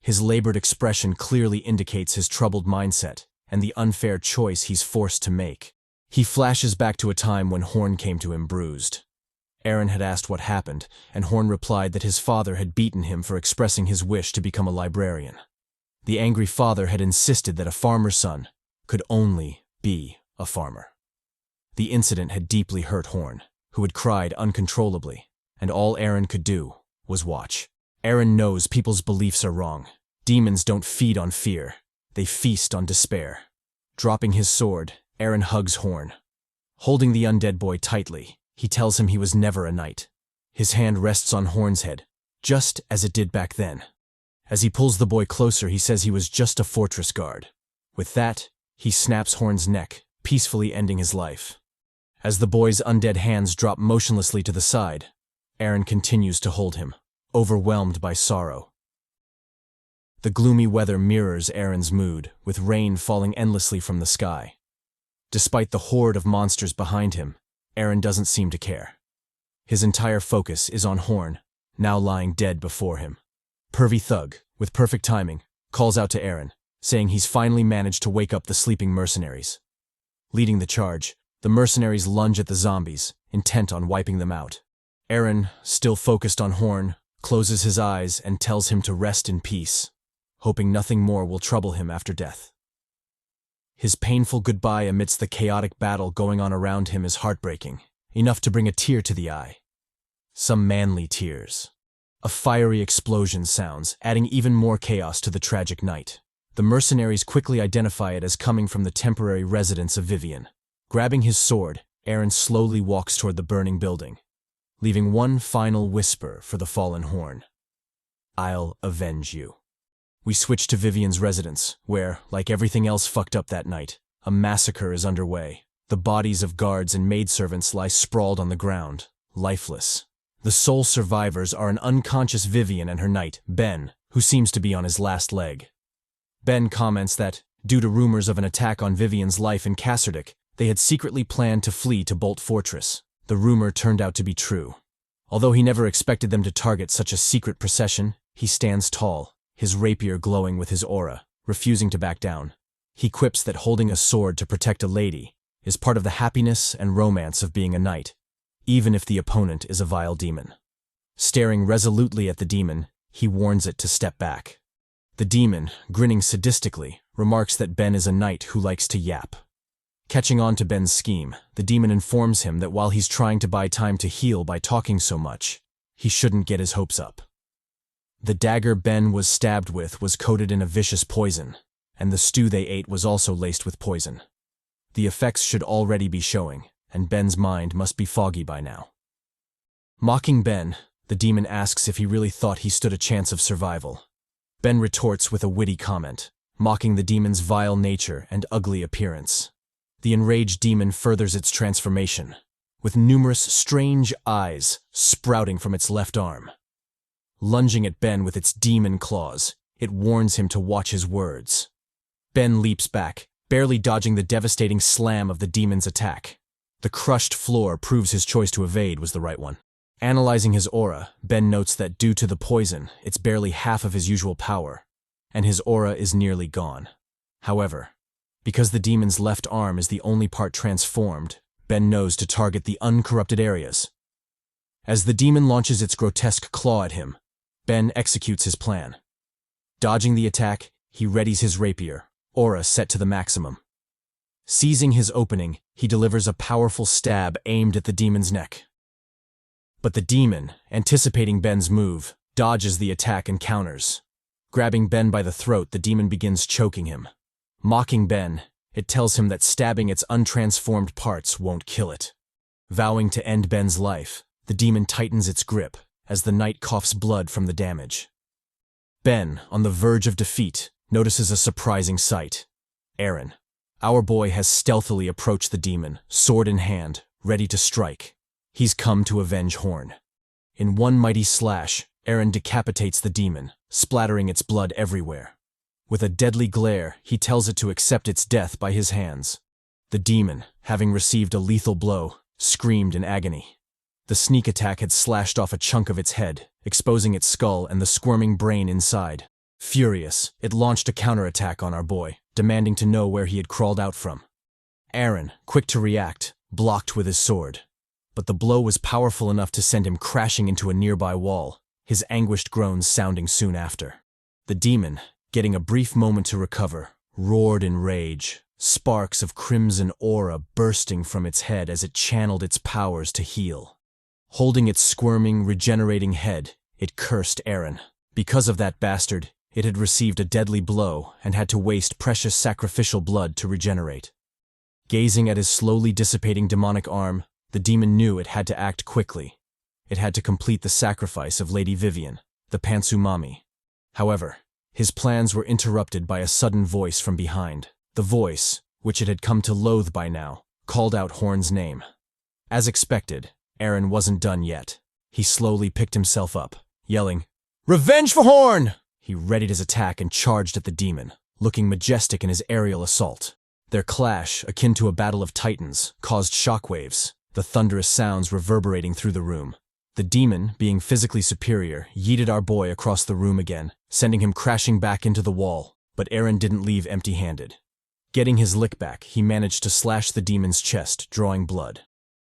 His labored expression clearly indicates his troubled mindset and the unfair choice he's forced to make. He flashes back to a time when Horn came to him bruised. Aaron had asked what happened, and Horn replied that his father had beaten him for expressing his wish to become a librarian. The angry father had insisted that a farmer's son could only be a farmer. The incident had deeply hurt Horn, who had cried uncontrollably, and all Aaron could do was watch. Aaron knows people's beliefs are wrong. Demons don't feed on fear, they feast on despair. Dropping his sword, Aaron hugs Horn. Holding the undead boy tightly, he tells him he was never a knight. His hand rests on Horn's head, just as it did back then. As he pulls the boy closer, he says he was just a fortress guard. With that, he snaps Horn's neck, peacefully ending his life. As the boy's undead hands drop motionlessly to the side, Aaron continues to hold him, overwhelmed by sorrow. The gloomy weather mirrors Aaron's mood, with rain falling endlessly from the sky. Despite the horde of monsters behind him, Aaron doesn't seem to care. His entire focus is on Horn, now lying dead before him. Pervy Thug, with perfect timing, calls out to Aaron, saying he's finally managed to wake up the sleeping mercenaries. Leading the charge, the mercenaries lunge at the zombies, intent on wiping them out. Aaron, still focused on Horn, closes his eyes and tells him to rest in peace, hoping nothing more will trouble him after death. His painful goodbye amidst the chaotic battle going on around him is heartbreaking, enough to bring a tear to the eye. Some manly tears. A fiery explosion sounds, adding even more chaos to the tragic night. The mercenaries quickly identify it as coming from the temporary residence of Vivian. Grabbing his sword, Aaron slowly walks toward the burning building, leaving one final whisper for the fallen horn. "I'll avenge you." We switch to Vivian's residence, where, like everything else fucked up that night, a massacre is underway. The bodies of guards and maidservants lie sprawled on the ground, lifeless. The sole survivors are an unconscious Vivian and her knight, Ben, who seems to be on his last leg. Ben comments that, due to rumors of an attack on Vivian's life in Cassardec, they had secretly planned to flee to Bolt Fortress. The rumor turned out to be true. Although he never expected them to target such a secret procession, he stands tall, his rapier glowing with his aura, refusing to back down. He quips that holding a sword to protect a lady is part of the happiness and romance of being a knight, even if the opponent is a vile demon. Staring resolutely at the demon, he warns it to step back. The demon, grinning sadistically, remarks that Ben is a knight who likes to yap. Catching on to Ben's scheme, the demon informs him that while he's trying to buy time to heal by talking so much, he shouldn't get his hopes up. The dagger Ben was stabbed with was coated in a vicious poison, and the stew they ate was also laced with poison. The effects should already be showing, and Ben's mind must be foggy by now. Mocking Ben, the demon asks if he really thought he stood a chance of survival. Ben retorts with a witty comment, mocking the demon's vile nature and ugly appearance. The enraged demon furthers its transformation, with numerous strange eyes sprouting from its left arm. Lunging at Ben with its demon claws, it warns him to watch his words. Ben leaps back, barely dodging the devastating slam of the demon's attack. The crushed floor proves his choice to evade was the right one. Analyzing his aura, Ben notes that due to the poison, it's barely half of his usual power, and his aura is nearly gone. However, because the demon's left arm is the only part transformed, Ben knows to target the uncorrupted areas. As the demon launches its grotesque claw at him, Ben executes his plan. Dodging the attack, he readies his rapier, aura set to the maximum. Seizing his opening, he delivers a powerful stab aimed at the demon's neck. But the demon, anticipating Ben's move, dodges the attack and counters. Grabbing Ben by the throat, the demon begins choking him. Mocking Ben, it tells him that stabbing its untransformed parts won't kill it. Vowing to end Ben's life, the demon tightens its grip as the knight coughs blood from the damage. Ben, on the verge of defeat, notices a surprising sight. Aaron, our boy, has stealthily approached the demon, sword in hand, ready to strike. He's come to avenge Horn. In one mighty slash, Aaron decapitates the demon, splattering its blood everywhere. With a deadly glare, he tells it to accept its death by his hands. The demon, having received a lethal blow, screamed in agony. The sneak attack had slashed off a chunk of its head, exposing its skull and the squirming brain inside. Furious, it launched a counterattack on our boy, demanding to know where he had crawled out from. Aaron, quick to react, blocked with his sword. But the blow was powerful enough to send him crashing into a nearby wall, his anguished groans sounding soon after. The demon, getting a brief moment to recover, roared in rage, sparks of crimson aura bursting from its head as it channeled its powers to heal. Holding its squirming, regenerating head, it cursed Aaron. Because of that bastard, it had received a deadly blow and had to waste precious sacrificial blood to regenerate. Gazing at his slowly dissipating demonic arm, the demon knew it had to act quickly. It had to complete the sacrifice of Lady Vivian, the Pantsu Mami. However, his plans were interrupted by a sudden voice from behind. The voice, which it had come to loathe by now, called out Horn's name. As expected, Aaron wasn't done yet. He slowly picked himself up, yelling, "Revenge for Horn!" He readied his attack and charged at the demon, looking majestic in his aerial assault. Their clash, akin to a battle of titans, caused shockwaves, the thunderous sounds reverberating through the room. The demon, being physically superior, yeeted our boy across the room again, sending him crashing back into the wall, but Aaron didn't leave empty-handed. Getting his lick back, he managed to slash the demon's chest, drawing blood.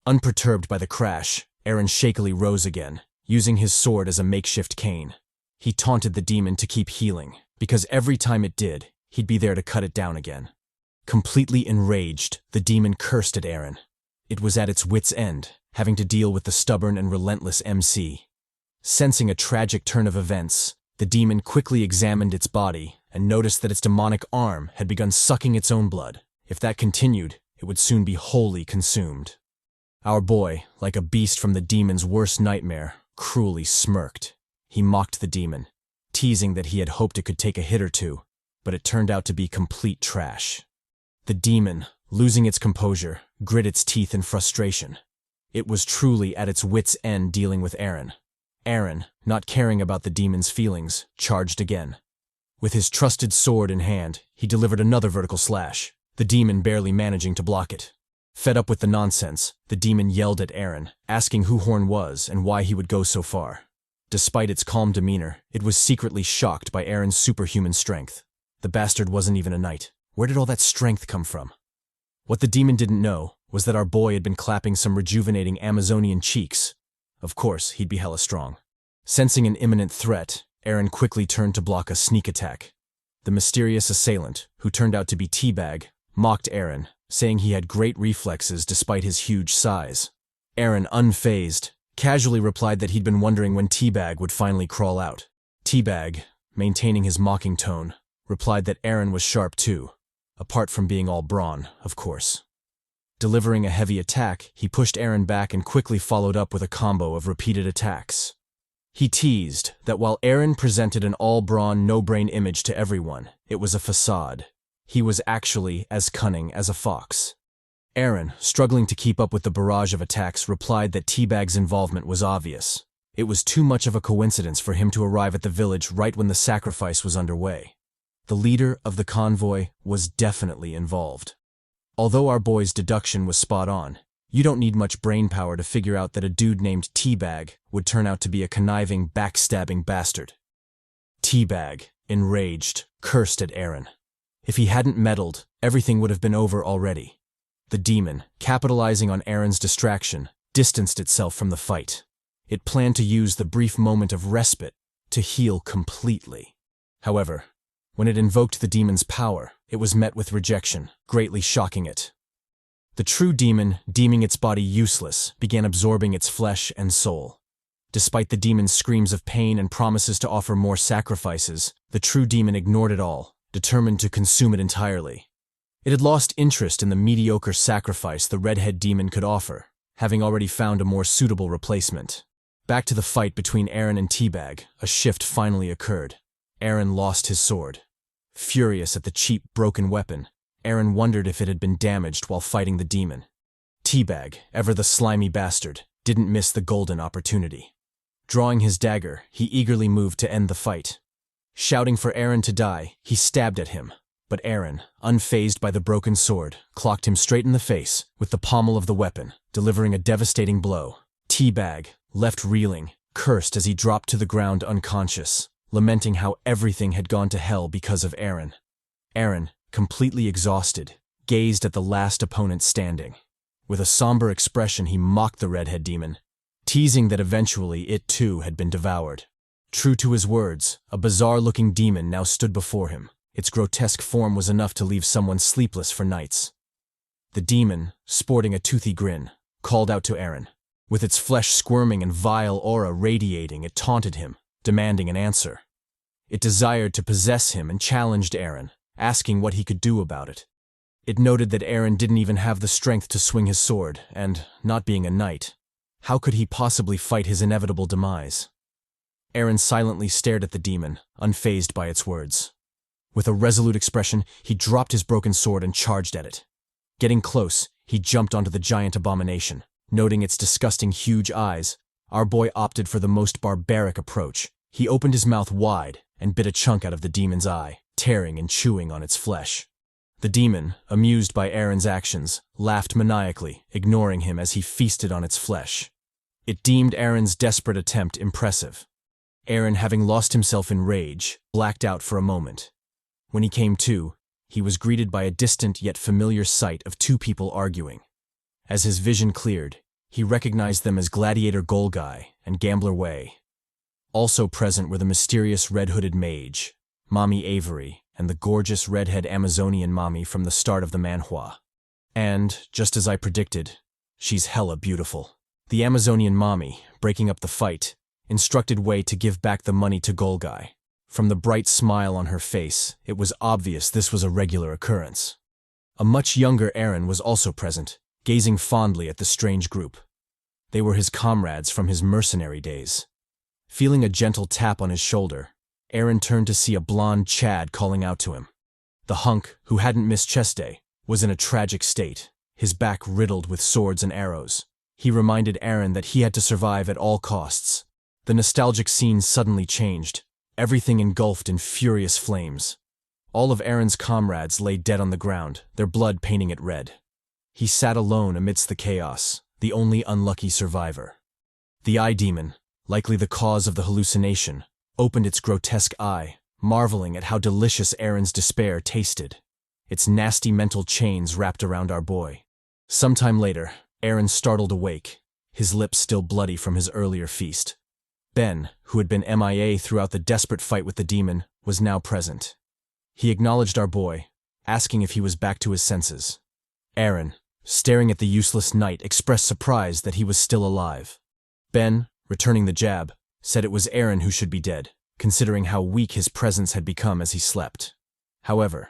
Unperturbed by the crash, Aaron shakily rose again, using his sword as a makeshift cane. He taunted the demon to keep healing, because every time it did, he'd be there to cut it down again. Completely enraged, the demon cursed at Aaron. It was at its wit's end, having to deal with the stubborn and relentless MC. Sensing a tragic turn of events, the demon quickly examined its body and noticed that its demonic arm had begun sucking its own blood. If that continued, it would soon be wholly consumed. Our boy, like a beast from the demon's worst nightmare, cruelly smirked. He mocked the demon, teasing that he had hoped it could take a hit or two, but it turned out to be complete trash. The demon, losing its composure, grit its teeth in frustration. It was truly at its wit's end dealing with Aaron. Aaron, not caring about the demon's feelings, charged again. With his trusted sword in hand, he delivered another vertical slash, the demon barely managing to block it. Fed up with the nonsense, the demon yelled at Aaron, asking who Horn was and why he would go so far. Despite its calm demeanor, it was secretly shocked by Aaron's superhuman strength. The bastard wasn't even a knight. Where did all that strength come from? What the demon didn't know was that our boy had been clapping some rejuvenating Amazonian cheeks. Of course, he'd be hella strong. Sensing an imminent threat, Aaron quickly turned to block a sneak attack. The mysterious assailant, who turned out to be Teabag, mocked Aaron, saying he had great reflexes despite his huge size. Aaron, unfazed, casually replied that he'd been wondering when Teabag would finally crawl out. Teabag, maintaining his mocking tone, replied that Aaron was sharp too, apart from being all brawn, of course. Delivering a heavy attack, he pushed Aaron back and quickly followed up with a combo of repeated attacks. He teased that while Aaron presented an all-brawn, no-brain image to everyone, it was a facade. He was actually as cunning as a fox. Aaron, struggling to keep up with the barrage of attacks, replied that Teabag's involvement was obvious. It was too much of a coincidence for him to arrive at the village right when the sacrifice was underway. The leader of the convoy was definitely involved. Although our boy's deduction was spot on, you don't need much brainpower to figure out that a dude named Teabag would turn out to be a conniving, backstabbing bastard. Teabag, enraged, cursed at Aaron. If he hadn't meddled, everything would have been over already. The demon, capitalizing on Aaron's distraction, distanced itself from the fight. It planned to use the brief moment of respite to heal completely. However, when it invoked the demon's power, it was met with rejection, greatly shocking it. The true demon, deeming its body useless, began absorbing its flesh and soul. Despite the demon's screams of pain and promises to offer more sacrifices, the true demon ignored it all, determined to consume it entirely. It had lost interest in the mediocre sacrifice the redhead demon could offer, having already found a more suitable replacement. Back to the fight between Aaron and Teabag, a shift finally occurred. Aaron lost his sword. Furious at the cheap, broken weapon, Aaron wondered if it had been damaged while fighting the demon. Teabag, ever the slimy bastard, didn't miss the golden opportunity. Drawing his dagger, he eagerly moved to end the fight. Shouting for Aaron to die, he stabbed at him, but Aaron, unfazed by the broken sword, clocked him straight in the face with the pommel of the weapon, delivering a devastating blow. Teabag, left reeling, cursed as he dropped to the ground unconscious, lamenting how everything had gone to hell because of Aaron. Aaron, completely exhausted, gazed at the last opponent standing. With a somber expression, he mocked the redhead demon, teasing that eventually it too had been devoured. True to his words, a bizarre-looking demon now stood before him. Its grotesque form was enough to leave someone sleepless for nights. The demon, sporting a toothy grin, called out to Aaron. With its flesh squirming and vile aura radiating, it taunted him, demanding an answer. It desired to possess him and challenged Aaron, asking what he could do about it. It noted that Aaron didn't even have the strength to swing his sword, and, not being a knight, how could he possibly fight his inevitable demise? Aaron silently stared at the demon, unfazed by its words. With a resolute expression, he dropped his broken sword and charged at it. Getting close, he jumped onto the giant abomination. Noting its disgusting huge eyes, our boy opted for the most barbaric approach. He opened his mouth wide and bit a chunk out of the demon's eye, tearing and chewing on its flesh. The demon, amused by Aaron's actions, laughed maniacally, ignoring him as he feasted on its flesh. It deemed Aaron's desperate attempt impressive. Aaron, having lost himself in rage, blacked out for a moment. When he came to, he was greeted by a distant yet familiar sight of two people arguing. As his vision cleared, he recognized them as Gladiator Golgai and Gambler Wei. Also present were the mysterious red-hooded mage, Mommy Avery, and the gorgeous redhead Amazonian mommy from the start of the manhwa. And, just as I predicted, she's hella beautiful. The Amazonian mommy, breaking up the fight, instructed Wei to give back the money to Golgai. From the bright smile on her face, it was obvious this was a regular occurrence. A much younger Aaron was also present, gazing fondly at the strange group. They were his comrades from his mercenary days. Feeling a gentle tap on his shoulder, Aaron turned to see a blonde Chad calling out to him. The hunk, who hadn't missed chess day, was in a tragic state, his back riddled with swords and arrows. He reminded Aaron that he had to survive at all costs. The nostalgic scene suddenly changed, everything engulfed in furious flames. All of Aaron's comrades lay dead on the ground, their blood painting it red. He sat alone amidst the chaos, the only unlucky survivor. The eye demon, likely the cause of the hallucination, opened its grotesque eye, marveling at how delicious Aaron's despair tasted. Its nasty mental chains wrapped around our boy. Sometime later, Aaron startled awake, his lips still bloody from his earlier feast. Ben, who had been MIA throughout the desperate fight with the demon, was now present. He acknowledged our boy, asking if he was back to his senses. Aaron, staring at the useless knight, expressed surprise that he was still alive. Ben, returning the jab, said it was Aaron who should be dead, considering how weak his presence had become as he slept. However,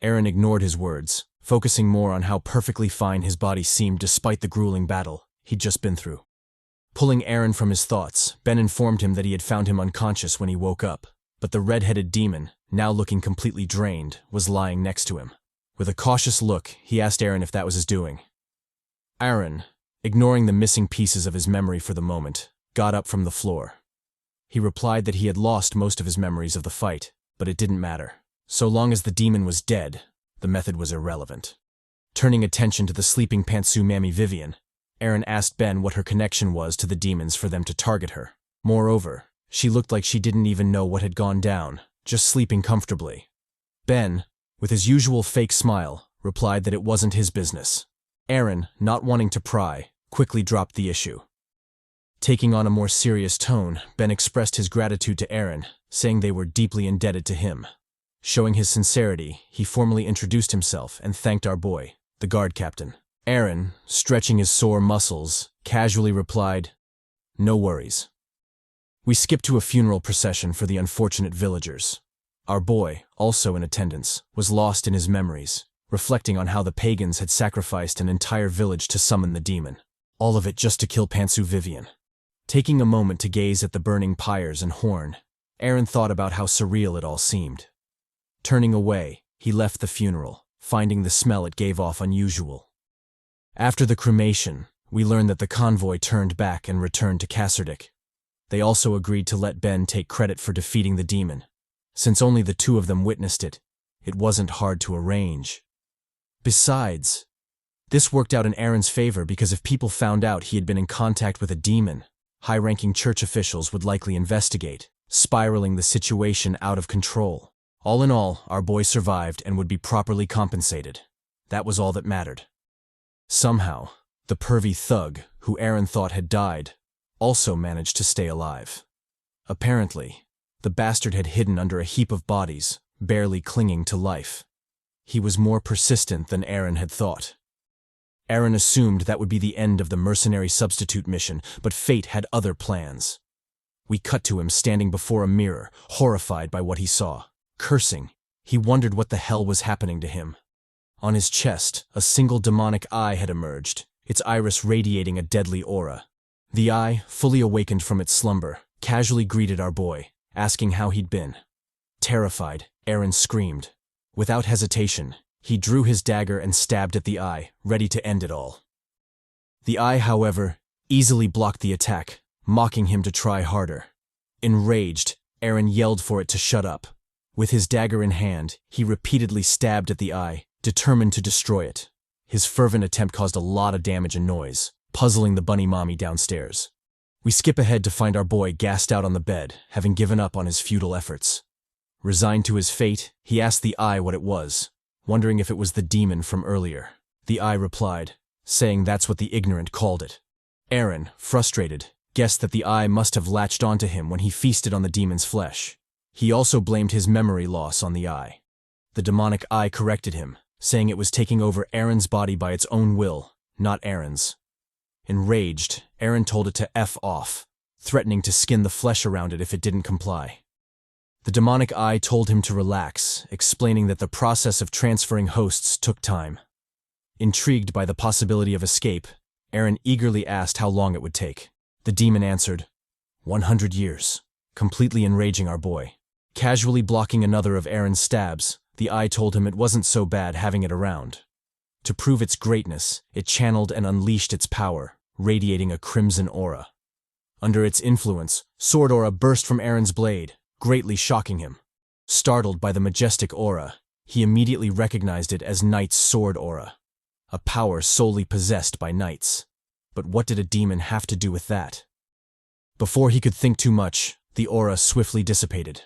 Aaron ignored his words, focusing more on how perfectly fine his body seemed despite the grueling battle he'd just been through. Pulling Aaron from his thoughts, Ben informed him that he had found him unconscious when he woke up, but the red-headed demon, now looking completely drained, was lying next to him. With a cautious look, he asked Aaron if that was his doing. Aaron, ignoring the missing pieces of his memory for the moment, got up from the floor. He replied that he had lost most of his memories of the fight, but it didn't matter. So long as the demon was dead, the method was irrelevant. Turning attention to the sleeping pantsu Mammy Vivian, Aaron asked Ben what her connection was to the demons for them to target her. Moreover, she looked like she didn't even know what had gone down, just sleeping comfortably. Ben, with his usual fake smile, replied that it wasn't his business. Aaron, not wanting to pry, quickly dropped the issue. Taking on a more serious tone, Ben expressed his gratitude to Aaron, saying they were deeply indebted to him. Showing his sincerity, he formally introduced himself and thanked our boy, the guard captain. Aaron, stretching his sore muscles, casually replied, "No worries." We skipped to a funeral procession for the unfortunate villagers. Our boy, also in attendance, was lost in his memories, reflecting on how the pagans had sacrificed an entire village to summon the demon. All of it just to kill Pantsu Vivian. Taking a moment to gaze at the burning pyres and horn, Aaron thought about how surreal it all seemed. Turning away, he left the funeral, finding the smell it gave off unusual. After the cremation, we learned that the convoy turned back and returned to Kasserdik. They also agreed to let Ben take credit for defeating the demon. Since only the two of them witnessed it, it wasn't hard to arrange. Besides, this worked out in Aaron's favor because if people found out he had been in contact with a demon, high-ranking church officials would likely investigate, spiraling the situation out of control. All in all, our boy survived and would be properly compensated. That was all that mattered. Somehow, the pervy thug, who Aaron thought had died, also managed to stay alive. Apparently, the bastard had hidden under a heap of bodies, barely clinging to life. He was more persistent than Aaron had thought. Aaron assumed that would be the end of the mercenary substitute mission, but fate had other plans. We cut to him standing before a mirror, horrified by what he saw. Cursing, he wondered what the hell was happening to him. On his chest, a single demonic eye had emerged, its iris radiating a deadly aura. The eye, fully awakened from its slumber, casually greeted our boy, asking how he'd been. Terrified, Aaron screamed. Without hesitation, he drew his dagger and stabbed at the eye, ready to end it all. The eye, however, easily blocked the attack, mocking him to try harder. Enraged, Aaron yelled for it to shut up. With his dagger in hand, he repeatedly stabbed at the eye, determined to destroy it. His fervent attempt caused a lot of damage and noise, puzzling the bunny mommy downstairs. We skip ahead to find our boy gassed out on the bed, having given up on his futile efforts. Resigned to his fate, he asked the eye what it was, wondering if it was the demon from earlier. The eye replied, saying that's what the ignorant called it. Aaron, frustrated, guessed that the eye must have latched onto him when he feasted on the demon's flesh. He also blamed his memory loss on the eye. The demonic eye corrected him, saying it was taking over Aaron's body by its own will, not Aaron's. Enraged, Aaron told it to F off. threatening to skin the flesh around it if it didn't comply. The demonic eye told him to relax, explaining that the process of transferring hosts took time. Intrigued by the possibility of escape, Aaron eagerly asked how long it would take. The demon answered, 100 years, completely enraging our boy. Casually blocking another of Aaron's stabs, the eye told him it wasn't so bad having it around. To prove its greatness, it channeled and unleashed its power, radiating a crimson aura. Under its influence, sword aura burst from Aaron's blade, greatly shocking him. Startled by the majestic aura, he immediately recognized it as Knight's sword aura, a power solely possessed by knights. But what did a demon have to do with that? Before he could think too much, the aura swiftly dissipated.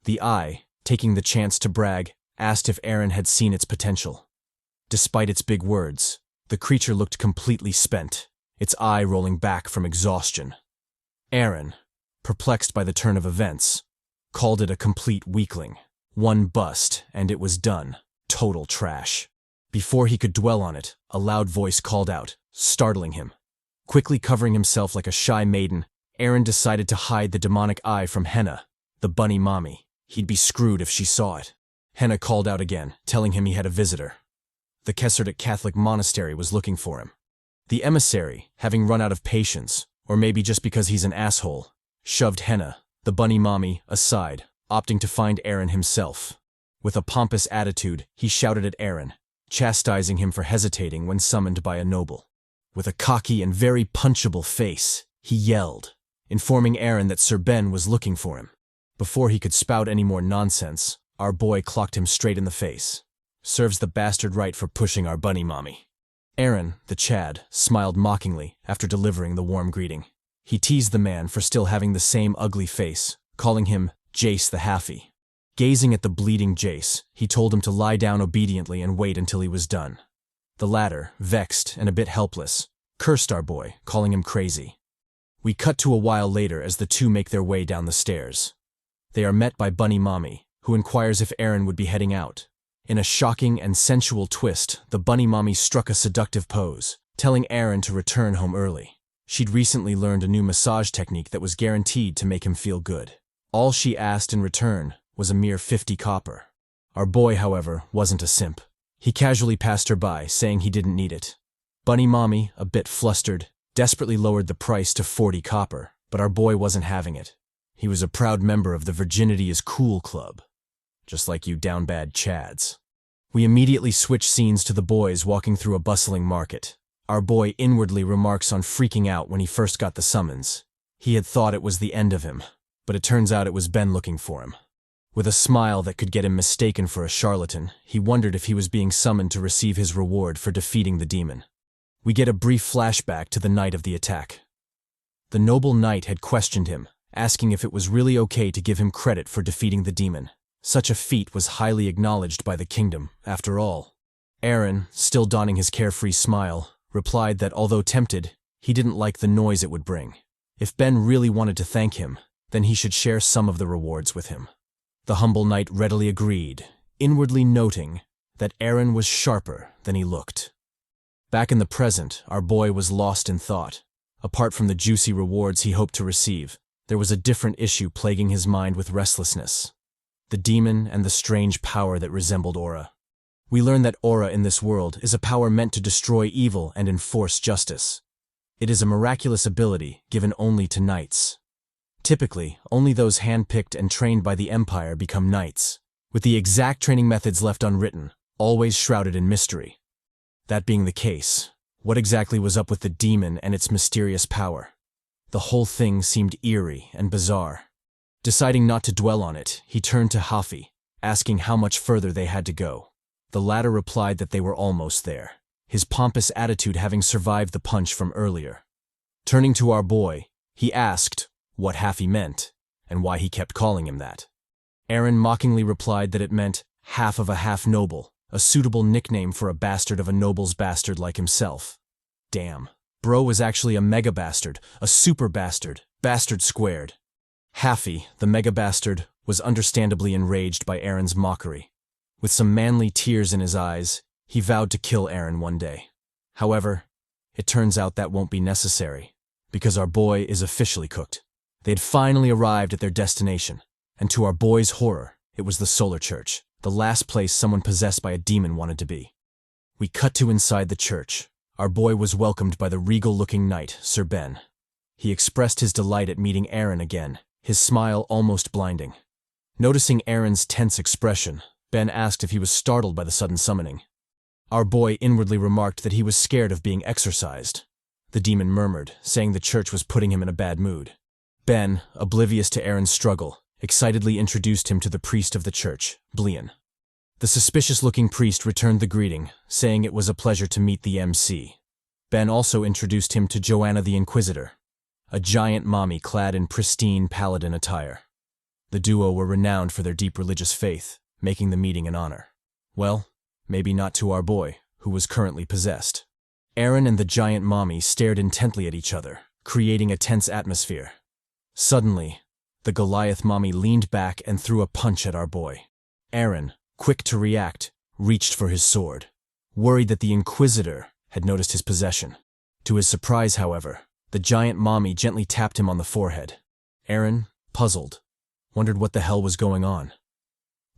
The eye, taking the chance to brag, asked if Aaron had seen its potential. Despite its big words, the creature looked completely spent, its eye rolling back from exhaustion. Aaron, perplexed by the turn of events, called it a complete weakling. One bust, and it was done. Total trash. Before he could dwell on it, a loud voice called out, startling him. Quickly covering himself like a shy maiden, Aaron decided to hide the demonic eye from Henna, the bunny mommy. He'd be screwed if she saw it. Henna called out again, telling him he had a visitor. The Kesserdic Catholic monastery was looking for him. The emissary, having run out of patience, or maybe just because he's an asshole, shoved Henna, the bunny mommy, aside, opting to find Aaron himself. With a pompous attitude, he shouted at Aaron, chastising him for hesitating when summoned by a noble. With a cocky and very punchable face, he yelled, informing Aaron that Sir Ben was looking for him. Before he could spout any more nonsense, our boy clocked him straight in the face. Serves the bastard right for pushing our bunny mommy. Aaron, the Chad, smiled mockingly after delivering the warm greeting. He teased the man for still having the same ugly face, calling him Jace the Halfie. Gazing at the bleeding Jace, he told him to lie down obediently and wait until he was done. The latter, vexed and a bit helpless, cursed our boy, calling him crazy. We cut to a while later as the two make their way down the stairs. They are met by Bunny Mommy, who inquires if Aaron would be heading out. In a shocking and sensual twist, the Bunny Mommy struck a seductive pose, telling Aaron to return home early. She'd recently learned a new massage technique that was guaranteed to make him feel good. All she asked in return was a mere 50 copper. Our boy, however, wasn't a simp. He casually passed her by, saying he didn't need it. Bunny Mommy, a bit flustered, desperately lowered the price to 40 copper, but our boy wasn't having it. He was a proud member of the Virginity is Cool Club. Just like you down bad Chads. We immediately switch scenes to the boys walking through a bustling market. Our boy inwardly remarks on freaking out when he first got the summons. He had thought it was the end of him, but it turns out it was Ben looking for him. With a smile that could get him mistaken for a charlatan, he wondered if he was being summoned to receive his reward for defeating the demon. We get a brief flashback to the night of the attack. The noble knight had questioned him, asking if it was really okay to give him credit for defeating the demon. Such a feat was highly acknowledged by the kingdom, after all. Aaron, still donning his carefree smile, replied that although tempted, he didn't like the noise it would bring. If Ben really wanted to thank him, then he should share some of the rewards with him. The humble knight readily agreed, inwardly noting that Aaron was sharper than he looked. Back in the present, our boy was lost in thought. Apart from the juicy rewards he hoped to receive, there was a different issue plaguing his mind with restlessness. The demon and the strange power that resembled aura. We learn that aura in this world is a power meant to destroy evil and enforce justice. It is a miraculous ability given only to knights. Typically, only those handpicked and trained by the Empire become knights, with the exact training methods left unwritten, always shrouded in mystery. That being the case, what exactly was up with the demon and its mysterious power? The whole thing seemed eerie and bizarre. Deciding not to dwell on it, he turned to Hafi, asking how much further they had to go. The latter replied that they were almost there, his pompous attitude having survived the punch from earlier. Turning to our boy, he asked what Hafi meant, and why he kept calling him that. Aaron mockingly replied that it meant half of a half-noble, a suitable nickname for a bastard of a noble's bastard like himself. Damn, bro was actually a mega-bastard, a super-bastard, bastard squared. Hafi, the mega-bastard, was understandably enraged by Aaron's mockery. With some manly tears in his eyes, he vowed to kill Aaron one day. However, it turns out that won't be necessary, because our boy is officially cooked. They had finally arrived at their destination, and to our boy's horror, it was the Solar Church, the last place someone possessed by a demon wanted to be. We cut to inside the church. Our boy was welcomed by the regal-looking knight, Sir Ben. He expressed his delight at meeting Aaron again, his smile almost blinding. Noticing Aaron's tense expression, Ben asked if he was startled by the sudden summoning. Our boy inwardly remarked that he was scared of being exorcised. The demon murmured, saying the church was putting him in a bad mood. Ben, oblivious to Aaron's struggle, excitedly introduced him to the priest of the church, Blean. The suspicious-looking priest returned the greeting, saying it was a pleasure to meet the MC. Ben also introduced him to Joanna the Inquisitor, a giant mommy clad in pristine paladin attire. The duo were renowned for their deep religious faith, making the meeting an honor. Well, maybe not to our boy, who was currently possessed. Aaron and the giant mommy stared intently at each other, creating a tense atmosphere. Suddenly, the Goliath mommy leaned back and threw a punch at our boy. Aaron, quick to react, reached for his sword, worried that the Inquisitor had noticed his possession. To his surprise, however, the giant mommy gently tapped him on the forehead. Aaron, puzzled, wondered what the hell was going on.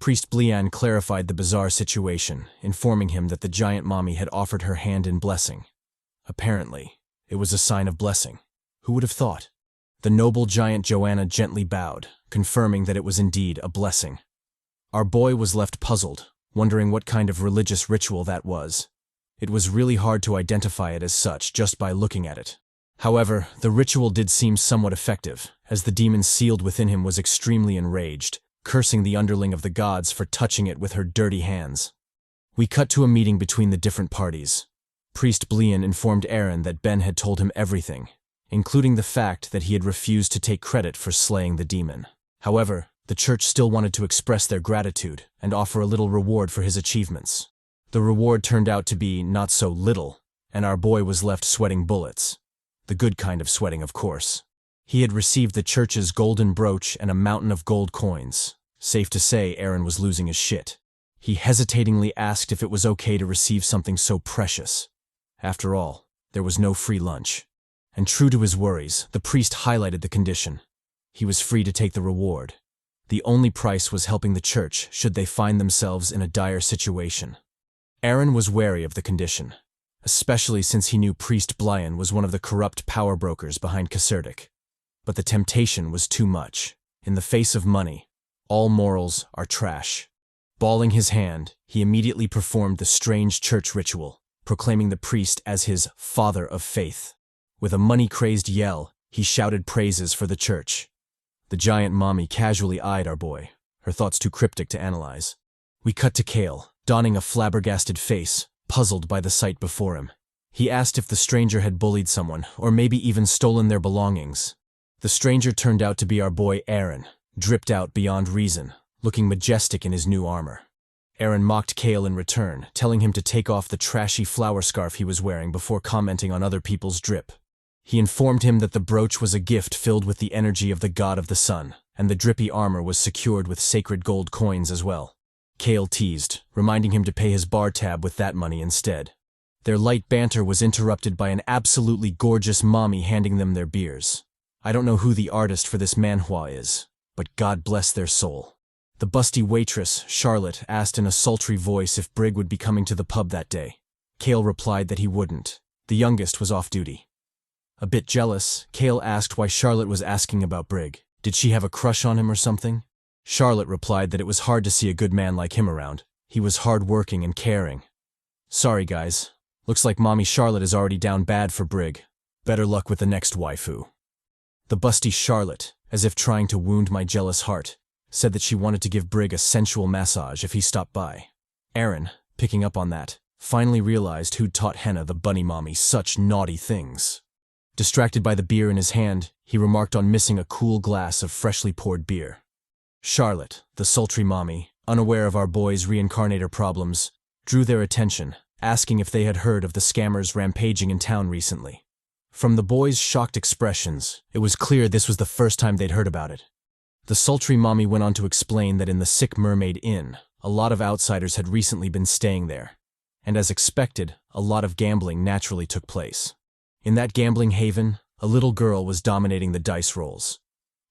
Priest Blean clarified the bizarre situation, informing him that the giant mommy had offered her hand in blessing. Apparently, it was a sign of blessing. Who would have thought? The noble giant Joanna gently bowed, confirming that it was indeed a blessing. Our boy was left puzzled, wondering what kind of religious ritual that was. It was really hard to identify it as such just by looking at it. However, the ritual did seem somewhat effective, as the demon sealed within him was extremely enraged, cursing the underling of the gods for touching it with her dirty hands. We cut to a meeting between the different parties. Priest Blean informed Aaron that Ben had told him everything, including the fact that he had refused to take credit for slaying the demon. However, the church still wanted to express their gratitude and offer a little reward for his achievements. The reward turned out to be not so little, and our boy was left sweating bullets. The good kind of sweating, of course. He had received the church's golden brooch and a mountain of gold coins. Safe to say, Aaron was losing his shit. He hesitatingly asked if it was okay to receive something so precious. After all, there was no free lunch. And true to his worries, the priest highlighted the condition. He was free to take the reward. The only price was helping the church should they find themselves in a dire situation. Aaron was wary of the condition, especially since he knew Priest Blean was one of the corrupt power brokers behind Caserdic. But the temptation was too much. In the face of money, all morals are trash. Balling his hand, he immediately performed the strange church ritual, proclaiming the priest as his father of faith. With a money-crazed yell, he shouted praises for the church. The giant mommy casually eyed our boy, her thoughts too cryptic to analyze. We cut to Kale, donning a flabbergasted face, puzzled by the sight before him. He asked if the stranger had bullied someone, or maybe even stolen their belongings. The stranger turned out to be our boy Aaron, dripped out beyond reason, looking majestic in his new armor. Aaron mocked Kale in return, telling him to take off the trashy flower scarf he was wearing before commenting on other people's drip. He informed him that the brooch was a gift filled with the energy of the god of the sun, and the drippy armor was secured with sacred gold coins as well. Kale teased, reminding him to pay his bar tab with that money instead. Their light banter was interrupted by an absolutely gorgeous mommy handing them their beers. I don't know who the artist for this manhwa is, but God bless their soul. The busty waitress, Charlotte, asked in a sultry voice if Brig would be coming to the pub that day. Kale replied that he wouldn't. The youngest was off duty. A bit jealous, Kale asked why Charlotte was asking about Brig. Did she have a crush on him or something? Charlotte replied that it was hard to see a good man like him around. He was hard-working and caring. Sorry guys, looks like Mommy Charlotte is already down bad for Brig. Better luck with the next waifu. The busty Charlotte, as if trying to wound my jealous heart, said that she wanted to give Brig a sensual massage if he stopped by. Aaron, picking up on that, finally realized who'd taught Henna the bunny mommy such naughty things. Distracted by the beer in his hand, he remarked on missing a cool glass of freshly poured beer. Charlotte, the sultry mommy, unaware of our boy's Reincarnator problems, drew their attention, asking if they had heard of the scammers rampaging in town recently. From the boys' shocked expressions, it was clear this was the first time they'd heard about it. The sultry mommy went on to explain that in the Sick Mermaid Inn, a lot of outsiders had recently been staying there, and as expected, a lot of gambling naturally took place. In that gambling haven, a little girl was dominating the dice rolls.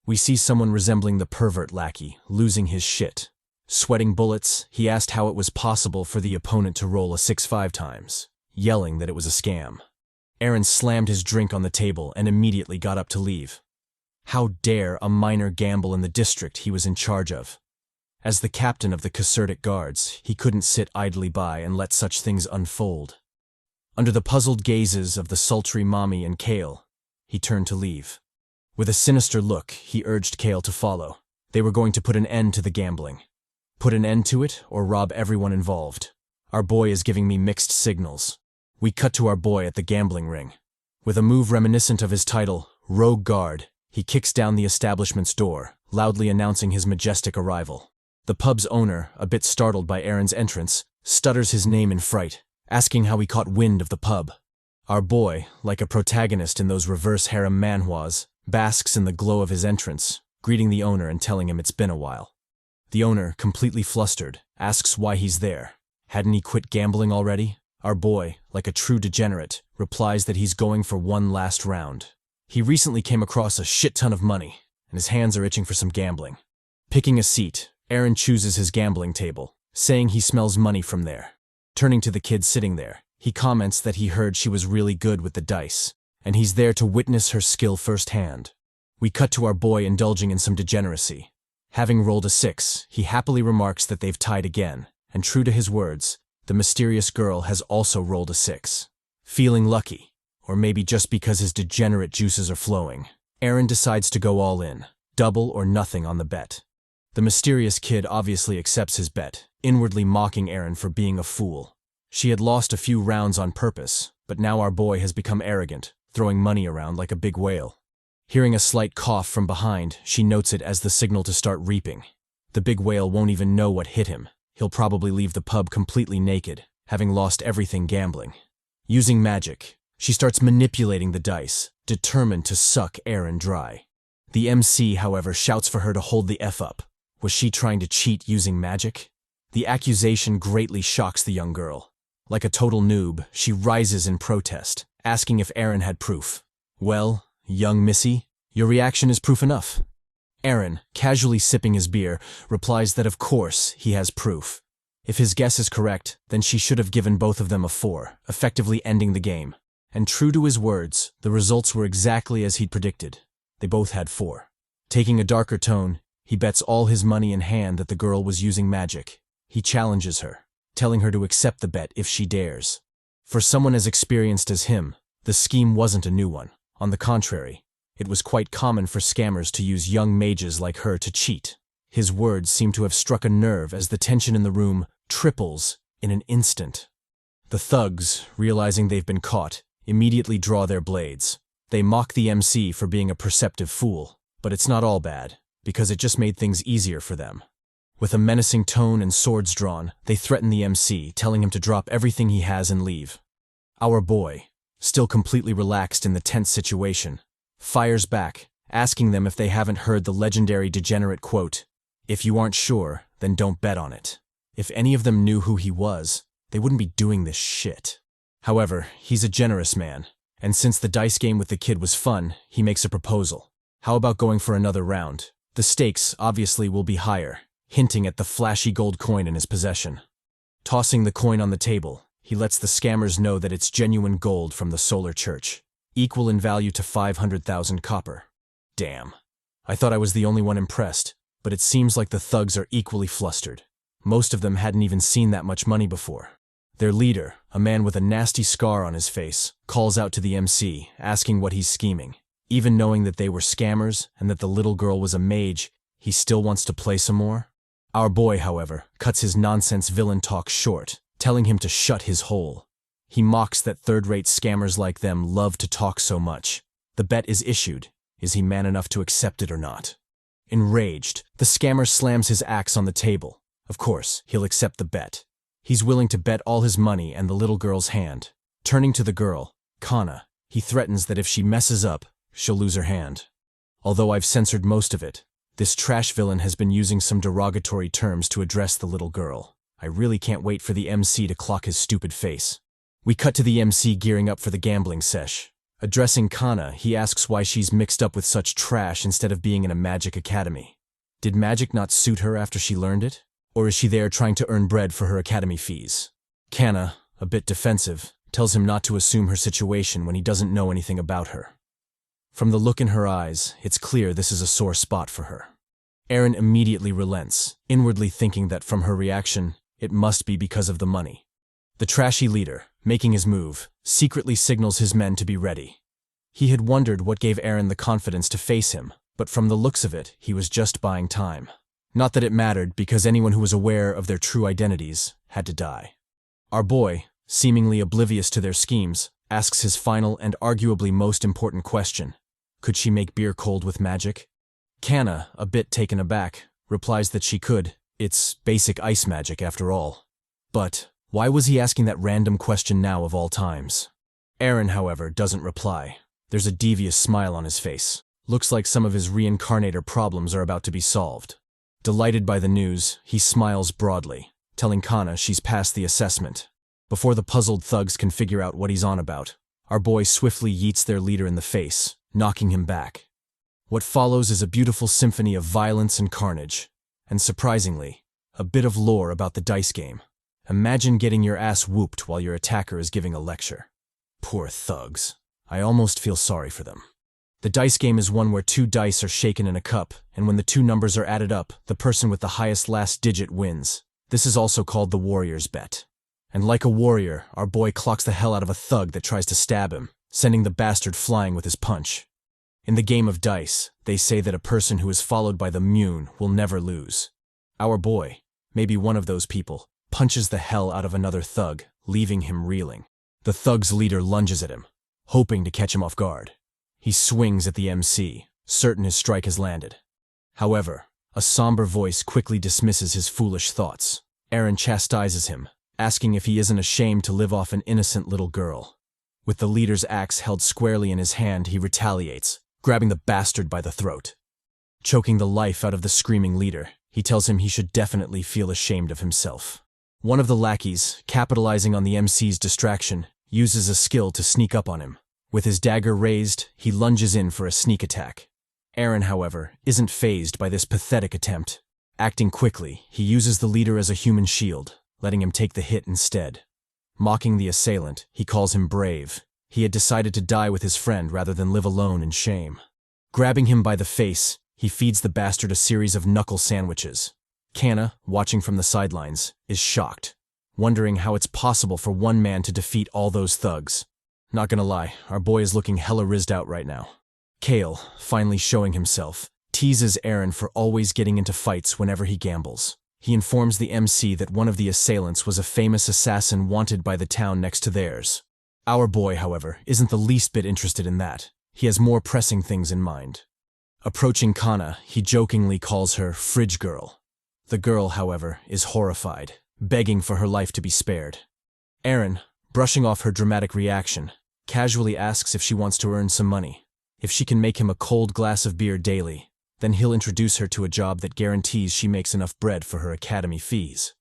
We see someone resembling the pervert lackey, losing his shit. Sweating bullets, he asked how it was possible for the opponent to roll a 6 5 times, yelling that it was a scam. Aaron slammed his drink on the table and immediately got up to leave. How dare a minor gamble in the district he was in charge of? As the captain of the Casertic Guards, he couldn't sit idly by and let such things unfold. Under the puzzled gazes of the sultry Mommy and Kale, he turned to leave. With a sinister look, he urged Kale to follow. They were going to put an end to the gambling. Put an end to it or rob everyone involved. Our boy is giving me mixed signals. We cut to our boy at the gambling ring. With a move reminiscent of his title, Rogue Guard, he kicks down the establishment's door, loudly announcing his majestic arrival. The pub's owner, a bit startled by Aaron's entrance, stutters his name in fright, asking how he caught wind of the pub. Our boy, like a protagonist in those reverse harem manhwas, basks in the glow of his entrance, greeting the owner and telling him it's been a while. The owner, completely flustered, asks why he's there. Hadn't he quit gambling already? Our boy, like a true degenerate, replies that he's going for one last round. He recently came across a shit ton of money, and his hands are itching for some gambling. Picking a seat, Aaron chooses his gambling table, saying he smells money from there. Turning to the kid sitting there, he comments that he heard she was really good with the dice, and he's there to witness her skill firsthand. We cut to our boy indulging in some degeneracy. Having rolled a 6, he happily remarks that they've tied again, and true to his words, the mysterious girl has also rolled a 6. Feeling lucky, or maybe just because his degenerate juices are flowing, Aaron decides to go all in, double or nothing on the bet. The mysterious kid obviously accepts his bet, inwardly mocking Aaron for being a fool. She had lost a few rounds on purpose, but now our boy has become arrogant, throwing money around like a big whale. Hearing a slight cough from behind, she notes it as the signal to start reaping. The big whale won't even know what hit him. He'll probably leave the pub completely naked, having lost everything gambling. Using magic, she starts manipulating the dice, determined to suck Aaron dry. The MC, however, shouts for her to hold the F up. Was she trying to cheat using magic? The accusation greatly shocks the young girl. Like a total noob, she rises in protest, asking if Aaron had proof. Well, young missy, your reaction is proof enough. Aaron, casually sipping his beer, replies that of course he has proof. If his guess is correct, then she should have given both of them a 4, effectively ending the game. And true to his words, the results were exactly as he'd predicted. They both had 4. Taking a darker tone, he bets all his money in hand that the girl was using magic. He challenges her, telling her to accept the bet if she dares. For someone as experienced as him, the scheme wasn't a new one. On the contrary, it was quite common for scammers to use young mages like her to cheat. His words seem to have struck a nerve as the tension in the room triples in an instant. The thugs, realizing they've been caught, immediately draw their blades. They mock the MC for being a perceptive fool, but it's not all bad, because it just made things easier for them. With a menacing tone and swords drawn, they threaten the MC, telling him to drop everything he has and leave. Our boy, still completely relaxed in the tense situation, fires back, asking them if they haven't heard the legendary degenerate quote, "If you aren't sure, then don't bet on it." If any of them knew who he was, they wouldn't be doing this shit. However, he's a generous man, and since the dice game with the kid was fun, he makes a proposal. How about going for another round? The stakes, obviously, will be higher, hinting at the flashy gold coin in his possession. Tossing the coin on the table, he lets the scammers know that it's genuine gold from the Solar Church, equal in value to 500,000 copper. Damn. I thought I was the only one impressed, but it seems like the thugs are equally flustered. Most of them hadn't even seen that much money before. Their leader, a man with a nasty scar on his face, calls out to the MC, asking what he's scheming. Even knowing that they were scammers and that the little girl was a mage, he still wants to play some more. Our boy, however, cuts his nonsense villain talk short, telling him to shut his hole. He mocks that third-rate scammers like them love to talk so much. The bet is issued. Is he man enough to accept it or not? Enraged, the scammer slams his axe on the table. Of course, he'll accept the bet. He's willing to bet all his money and the little girl's hand. Turning to the girl, Kana, he threatens that if she messes up, she'll lose her hand. Although I've censored most of it, this trash villain has been using some derogatory terms to address the little girl. I really can't wait for the MC to clock his stupid face. We cut to the MC gearing up for the gambling sesh. Addressing Kana, he asks why she's mixed up with such trash instead of being in a magic academy. Did magic not suit her after she learned it? Or is she there trying to earn bread for her academy fees? Kana, a bit defensive, tells him not to assume her situation when he doesn't know anything about her. From the look in her eyes, it's clear this is a sore spot for her. Eren immediately relents, inwardly thinking that from her reaction, it must be because of the money. The trashy leader, making his move, secretly signals his men to be ready. He had wondered what gave Eren the confidence to face him, but from the looks of it, he was just buying time. Not that it mattered, because anyone who was aware of their true identities had to die. Our boy, seemingly oblivious to their schemes, asks his final and arguably most important question. Could she make beer cold with magic? Kana, a bit taken aback, replies that she could. It's basic ice magic after all. But why was he asking that random question now of all times? Eren, however, doesn't reply. There's a devious smile on his face. Looks like some of his Reincarnator problems are about to be solved. Delighted by the news, he smiles broadly, telling Kana she's passed the assessment. Before the puzzled thugs can figure out what he's on about, our boy swiftly yeets their leader in the face, knocking him back. What follows is a beautiful symphony of violence and carnage, and surprisingly, a bit of lore about the dice game. Imagine getting your ass whooped while your attacker is giving a lecture. Poor thugs. I almost feel sorry for them. The dice game is one where 2 dice are shaken in a cup, and when the 2 numbers are added up, the person with the highest last digit wins. This is also called the warrior's bet. And like a warrior, our boy clocks the hell out of a thug that tries to stab him, sending the bastard flying with his punch. In the game of dice, they say that a person who is followed by the moon will never lose. Our boy, maybe one of those people, punches the hell out of another thug, leaving him reeling. The thug's leader lunges at him, hoping to catch him off guard. He swings at the MC, certain his strike has landed. However, a somber voice quickly dismisses his foolish thoughts. Eren chastises him, asking if he isn't ashamed to live off an innocent little girl. With the leader's axe held squarely in his hand, he retaliates, grabbing the bastard by the throat. Choking the life out of the screaming leader, he tells him he should definitely feel ashamed of himself. One of the lackeys, capitalizing on the MC's distraction, uses a skill to sneak up on him. With his dagger raised, he lunges in for a sneak attack. Eren, however, isn't fazed by this pathetic attempt. Acting quickly, he uses the leader as a human shield, letting him take the hit instead. Mocking the assailant, he calls him brave. He had decided to die with his friend rather than live alone in shame. Grabbing him by the face, he feeds the bastard a series of knuckle sandwiches. Kana, watching from the sidelines, is shocked, wondering how it's possible for one man to defeat all those thugs. Not gonna lie, our boy is looking hella rizzed out right now. Kale, finally showing himself, teases Eren for always getting into fights whenever he gambles. He informs the MC that one of the assailants was a famous assassin wanted by the town next to theirs. Our boy, however, isn't the least bit interested in that. He has more pressing things in mind. Approaching Kana, he jokingly calls her Fridge Girl. The girl, however, is horrified, begging for her life to be spared. Eren, brushing off her dramatic reaction, casually asks if she wants to earn some money. If she can make him a cold glass of beer daily, then he'll introduce her to a job that guarantees she makes enough bread for her academy fees.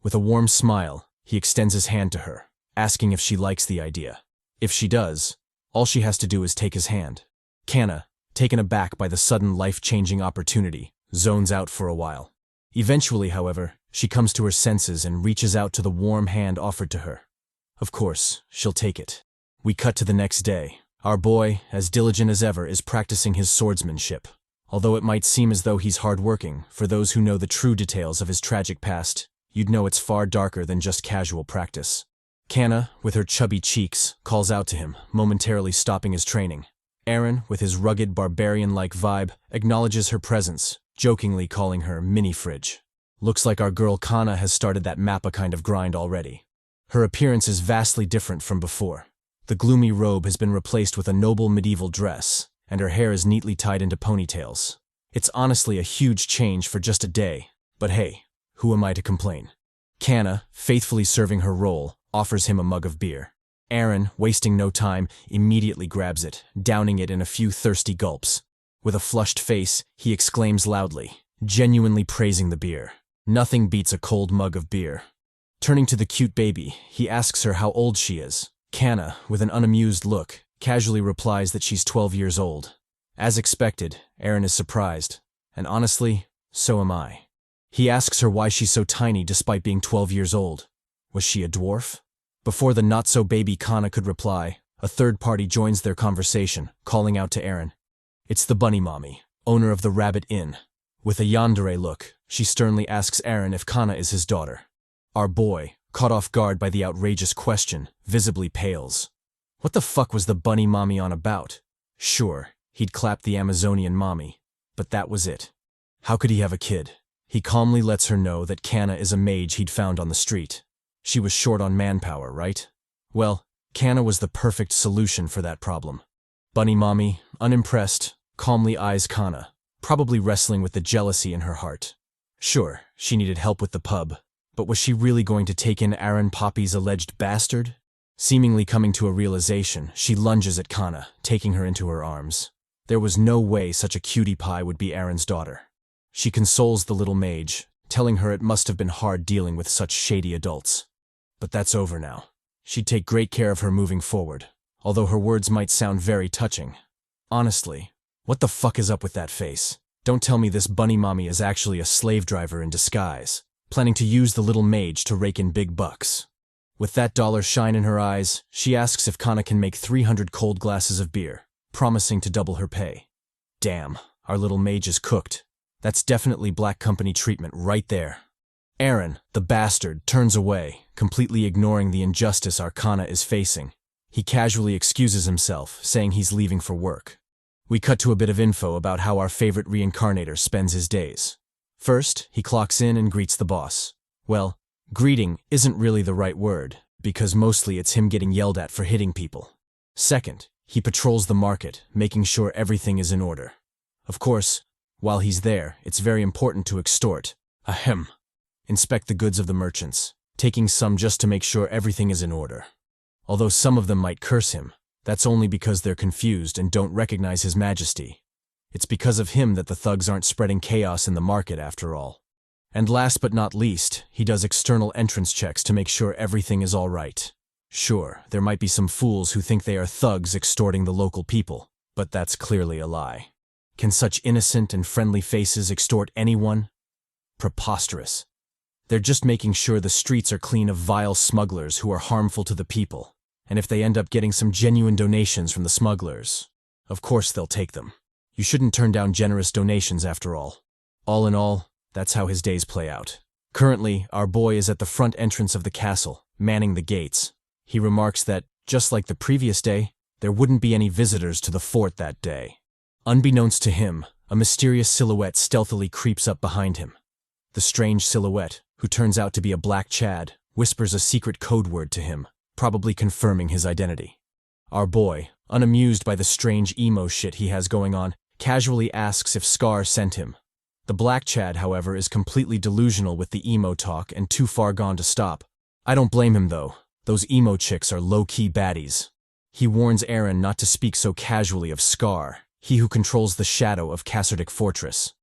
With a warm smile, he extends his hand to her, asking if she likes the idea. If she does, all she has to do is take his hand. Kana, taken aback by the sudden life-changing opportunity, zones out for a while. Eventually, however, she comes to her senses and reaches out to the warm hand offered to her. Of course, she'll take it. We cut to the next day. Our boy, as diligent as ever, is practicing his swordsmanship. Although it might seem as though he's hardworking, for those who know the true details of his tragic past, you'd know it's far darker than just casual practice. Kana, with her chubby cheeks, calls out to him, momentarily stopping his training. Eren, with his rugged barbarian-like vibe, acknowledges her presence, jokingly calling her Mini-Fridge. Looks like our girl Kana has started that Mappa kind of grind already. Her appearance is vastly different from before. The gloomy robe has been replaced with a noble medieval dress, and her hair is neatly tied into ponytails. It's honestly a huge change for just a day, but hey, who am I to complain? Kana, faithfully serving her role, offers him a mug of beer. Eren, wasting no time, immediately grabs it, downing it in a few thirsty gulps. With a flushed face, he exclaims loudly, genuinely praising the beer. Nothing beats a cold mug of beer. Turning to the cute baby, he asks her how old she is. Kana, with an unamused look, casually replies that she's 12 years old. As expected, Aaron is surprised, and honestly, so am I. He asks her why she's so tiny despite being 12 years old. Was she a dwarf? Before the not-so-baby Kana could reply, a third party joins their conversation, calling out to Aaron. It's the bunny mommy, owner of the Rabbit Inn. With a yandere look, she sternly asks Aaron if Kana is his daughter. Our boy, caught off guard by the outrageous question, visibly pales. What the fuck was the bunny mommy on about? Sure, he'd clapped the Amazonian mommy, but that was it. How could he have a kid? He calmly lets her know that Kana is a mage he'd found on the street. She was short on manpower, right? Well, Kana was the perfect solution for that problem. Bunny mommy, unimpressed, calmly eyes Kana, probably wrestling with the jealousy in her heart. Sure, she needed help with the pub, but was she really going to take in Aaron Poppy's alleged bastard? Seemingly coming to a realization, she lunges at Kana, taking her into her arms. There was no way such a cutie pie would be Aaron's daughter. She consoles the little mage, telling her it must have been hard dealing with such shady adults. But that's over now. She'd take great care of her moving forward, although her words might sound very touching. Honestly, what the fuck is up with that face? Don't tell me this bunny mommy is actually a slave driver in disguise, planning to use the little mage to rake in big bucks. With that dollar shine in her eyes, she asks if Kana can make 300 cold glasses of beer, promising to double her pay. Damn, our little mage is cooked. That's definitely black company treatment right there. Aaron, the bastard, turns away, completely ignoring the injustice our Kana is facing. He casually excuses himself, saying he's leaving for work. We cut to a bit of info about how our favorite Reincarnator spends his days. First, he clocks in and greets the boss. Well, greeting isn't really the right word, because mostly it's him getting yelled at for hitting people. Second, he patrols the market, making sure everything is in order. Of course, while he's there, it's very important to inspect the goods of the merchants, taking some just to make sure everything is in order. Although some of them might curse him, that's only because they're confused and don't recognize his majesty. It's because of him that the thugs aren't spreading chaos in the market after all. And last but not least, he does external entrance checks to make sure everything is all right. Sure, there might be some fools who think they are thugs extorting the local people, but that's clearly a lie. Can such innocent and friendly faces extort anyone? Preposterous. They're just making sure the streets are clean of vile smugglers who are harmful to the people, and if they end up getting some genuine donations from the smugglers, of course they'll take them. You shouldn't turn down generous donations after all. All in all, that's how his days play out. Currently, our boy is at the front entrance of the castle, manning the gates. He remarks that, just like the previous day, there wouldn't be any visitors to the fort that day. Unbeknownst to him, a mysterious silhouette stealthily creeps up behind him. The strange silhouette, who turns out to be a black Chad, whispers a secret code word to him, probably confirming his identity. Our boy, unamused by the strange emo shit he has going on, casually asks if Scar sent him. The black Chad, however, is completely delusional with the emo talk and too far gone to stop. I don't blame him though. Those emo chicks are low-key baddies. He warns Aaron not to speak so casually of Scar, he who controls the shadow of Kasserdic Fortress.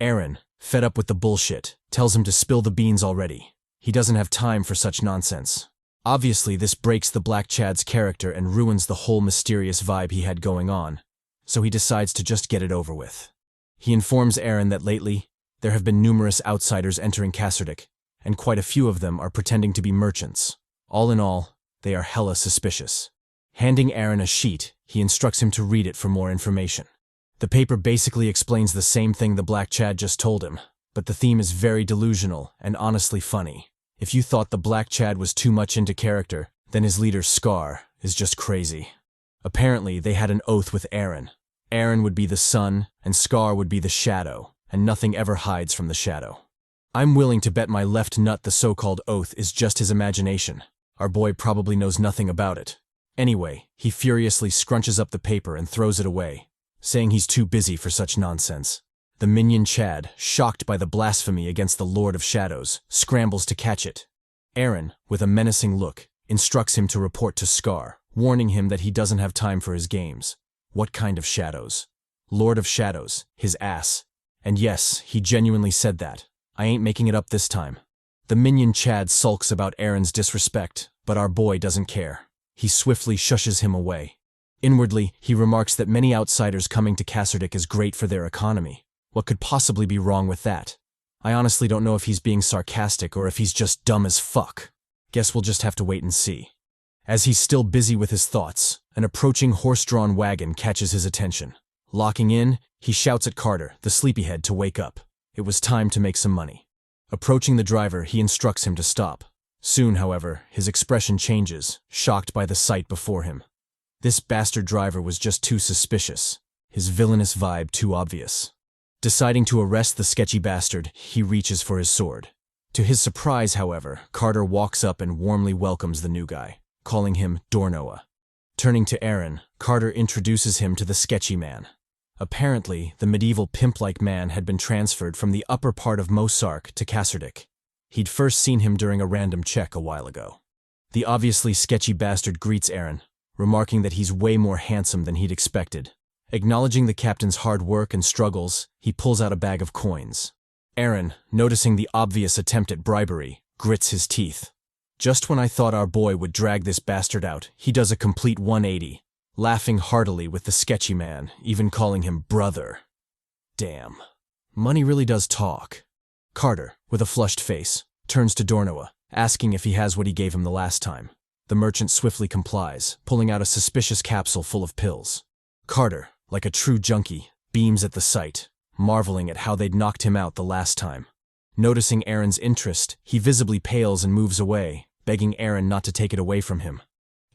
Aaron, fed up with the bullshit, tells him to spill the beans already. He doesn't have time for such nonsense. Obviously, this breaks the Black Chad's character and ruins the whole mysterious vibe he had going on, so he decides to just get it over with. He informs Aaron that lately, there have been numerous outsiders entering Kasserdic, and quite a few of them are pretending to be merchants. All in all, they are hella suspicious. Handing Aaron a sheet, he instructs him to read it for more information. The paper basically explains the same thing the Black Chad just told him, but the theme is very delusional and honestly funny. If you thought the Black Chad was too much into character, then his leader Scar is just crazy. Apparently, they had an oath with Aaron. Aaron would be the sun, and Scar would be the shadow, and nothing ever hides from the shadow. I'm willing to bet my left nut the so-called oath is just his imagination. Our boy probably knows nothing about it. Anyway, he furiously scrunches up the paper and throws it away, saying he's too busy for such nonsense. The minion Chad, shocked by the blasphemy against the Lord of Shadows, scrambles to catch it. Aaron, with a menacing look, instructs him to report to Scar, warning him that he doesn't have time for his games. What kind of shadows? Lord of Shadows, his ass. And yes, he genuinely said that. I ain't making it up this time. The minion Chad sulks about Aaron's disrespect, but our boy doesn't care. He swiftly shushes him away. Inwardly, he remarks that many outsiders coming to CHADY is great for their economy. What could possibly be wrong with that? I honestly don't know if he's being sarcastic or if he's just dumb as fuck. Guess we'll just have to wait and see. As he's still busy with his thoughts, an approaching horse-drawn wagon catches his attention. Locking in, he shouts at Carter, the sleepyhead, to wake up. It was time to make some money. Approaching the driver, he instructs him to stop. Soon, however, his expression changes, shocked by the sight before him. This bastard driver was just too suspicious, his villainous vibe too obvious. Deciding to arrest the sketchy bastard, he reaches for his sword. To his surprise, however, Carter walks up and warmly welcomes the new guy, calling him Dornoa. Turning to Aaron, Carter introduces him to the sketchy man. Apparently, the medieval pimp-like man had been transferred from the upper part of Mosark to CHADY. He'd first seen him during a random check a while ago. The obviously sketchy bastard greets Aaron, remarking that he's way more handsome than he'd expected. Acknowledging the captain's hard work and struggles, he pulls out a bag of coins. Aaron, noticing the obvious attempt at bribery, grits his teeth. Just when I thought our boy would drag this bastard out, he does a complete 180, laughing heartily with the sketchy man, even calling him brother. Damn. Money really does talk. Carter, with a flushed face, turns to Dornoa, asking if he has what he gave him the last time. The merchant swiftly complies, pulling out a suspicious capsule full of pills. Carter, like a true junkie, beams at the sight, marveling at how they'd knocked him out the last time. Noticing Aaron's interest, he visibly pales and moves away, begging Aaron not to take it away from him.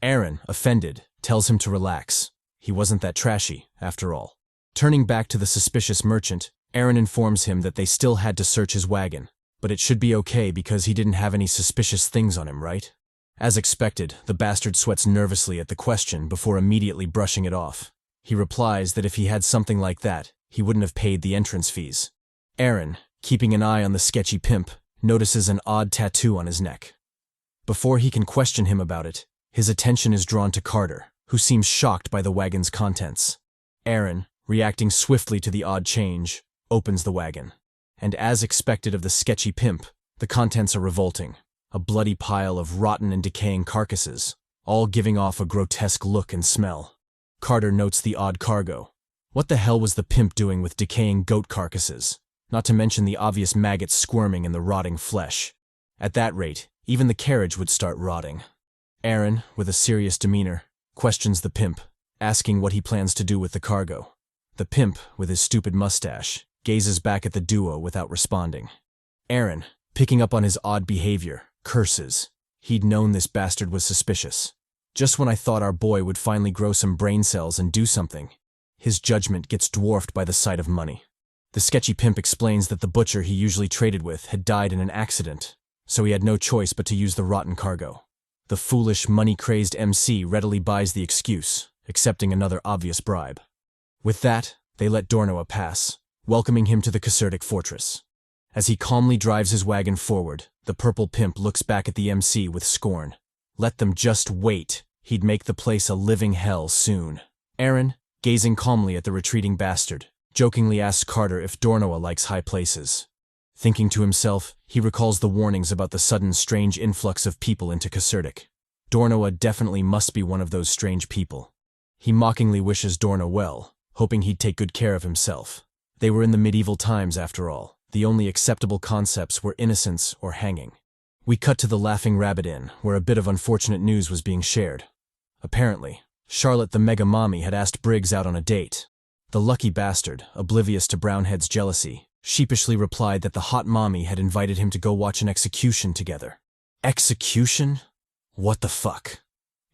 Aaron, offended, tells him to relax. He wasn't that trashy, after all. Turning back to the suspicious merchant, Aaron informs him that they still had to search his wagon, but it should be okay because he didn't have any suspicious things on him, right? As expected, the bastard sweats nervously at the question before immediately brushing it off. He replies that if he had something like that, he wouldn't have paid the entrance fees. Aaron, keeping an eye on the sketchy pimp, notices an odd tattoo on his neck. Before he can question him about it, his attention is drawn to Carter, who seems shocked by the wagon's contents. Aaron, reacting swiftly to the odd change, opens the wagon. And as expected of the sketchy pimp, the contents are revolting. A bloody pile of rotten and decaying carcasses, all giving off a grotesque look and smell. Carter notes the odd cargo. What the hell was the pimp doing with decaying goat carcasses? Not to mention the obvious maggots squirming in the rotting flesh. At that rate, even the carriage would start rotting. Aaron, with a serious demeanor, questions the pimp, asking what he plans to do with the cargo. The pimp, with his stupid mustache, gazes back at the duo without responding. Aaron, picking up on his odd behavior, curses. He'd known this bastard was suspicious. Just when I thought our boy would finally grow some brain cells and do something, his judgment gets dwarfed by the sight of money. The sketchy pimp explains that the butcher he usually traded with had died in an accident, so he had no choice but to use the rotten cargo. The foolish, money-crazed MC readily buys the excuse, accepting another obvious bribe. With that, they let Dornoa pass, welcoming him to the CHADY fortress. As he calmly drives his wagon forward, the purple pimp looks back at the MC with scorn. Let them just wait. He'd make the place a living hell soon. Aaron, gazing calmly at the retreating bastard, jokingly asks Carter if Dornoa likes high places. Thinking to himself, he recalls the warnings about the sudden strange influx of people into CHADY. Dornoa definitely must be one of those strange people. He mockingly wishes Dornoa well, hoping he'd take good care of himself. They were in the medieval times, after all. The only acceptable concepts were innocence or hanging. We cut to the Laughing Rabbit Inn, where a bit of unfortunate news was being shared. Apparently, Charlotte the mega mommy had asked Briggs out on a date. The lucky bastard, oblivious to Brownhead's jealousy, sheepishly replied that the hot mommy had invited him to go watch an execution together. Execution? What the fuck?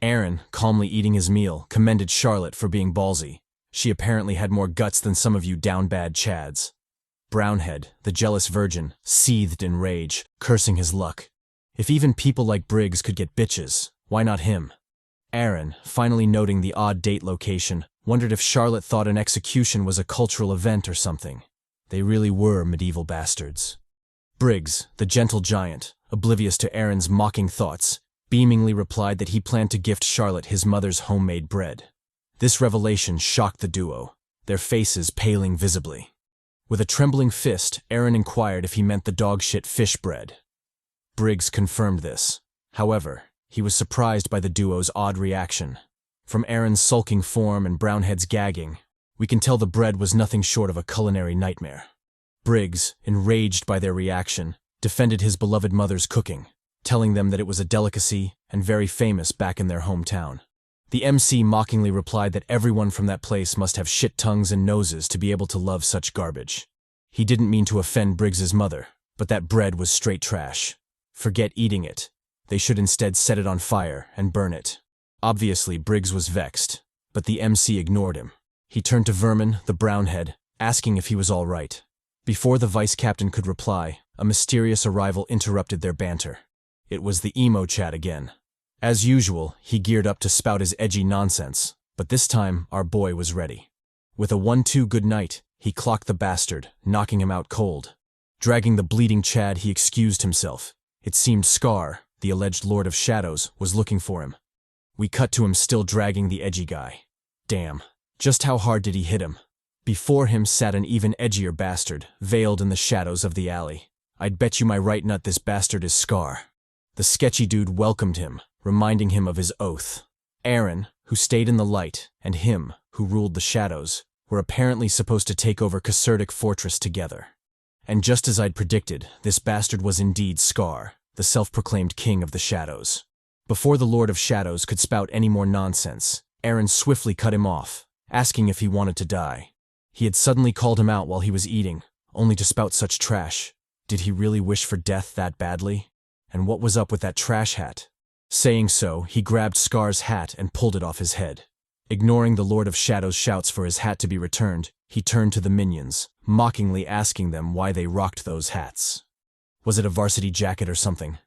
Aaron, calmly eating his meal, commended Charlotte for being ballsy. She apparently had more guts than some of you down-bad chads. Brownhead, the jealous virgin, seethed in rage, cursing his luck. If even people like Briggs could get bitches, why not him? Aaron, finally noting the odd date location, wondered if Charlotte thought an execution was a cultural event or something. They really were medieval bastards. Briggs, the gentle giant, oblivious to Aaron's mocking thoughts, beamingly replied that he planned to gift Charlotte his mother's homemade bread. This revelation shocked the duo, their faces paling visibly. With a trembling fist, Aaron inquired if he meant the dog-shit fish bread. Briggs confirmed this. However, he was surprised by the duo's odd reaction. From Aaron's sulking form and Brownhead's gagging, we can tell the bread was nothing short of a culinary nightmare. Briggs, enraged by their reaction, defended his beloved mother's cooking, telling them that it was a delicacy and very famous back in their hometown. The MC mockingly replied that everyone from that place must have shit tongues and noses to be able to love such garbage. He didn't mean to offend Briggs's mother, but that bread was straight trash. Forget eating it. They should instead set it on fire and burn it. Obviously, Briggs was vexed, but the MC ignored him. He turned to Vermin, the brownhead, asking if he was all right. Before the vice captain could reply, a mysterious arrival interrupted their banter. It was the emo Chad again. As usual, he geared up to spout his edgy nonsense, but this time our boy was ready. With a 1-2 good night, he clocked the bastard, knocking him out cold. Dragging the bleeding Chad, he excused himself. It seemed Scar, the alleged Lord of Shadows, was looking for him. We cut to him still dragging the edgy guy. Damn, just how hard did he hit him? Before him sat an even edgier bastard, veiled in the shadows of the alley. I'd bet you my right nut this bastard is Scar. The sketchy dude welcomed him, reminding him of his oath. Aaron, who stayed in the light, and him, who ruled the shadows, were apparently supposed to take over Casertic Fortress together. And just as I'd predicted, this bastard was indeed Scar, the self-proclaimed king of the shadows. Before the Lord of Shadows could spout any more nonsense, Aaron swiftly cut him off, asking if he wanted to die. He had suddenly called him out while he was eating, only to spout such trash. Did he really wish for death that badly? And what was up with that trash hat? Saying so, he grabbed Scar's hat and pulled it off his head. Ignoring the Lord of Shadows' shouts for his hat to be returned, he turned to the minions, mockingly asking them why they rocked those hats. Was it a varsity jacket or something?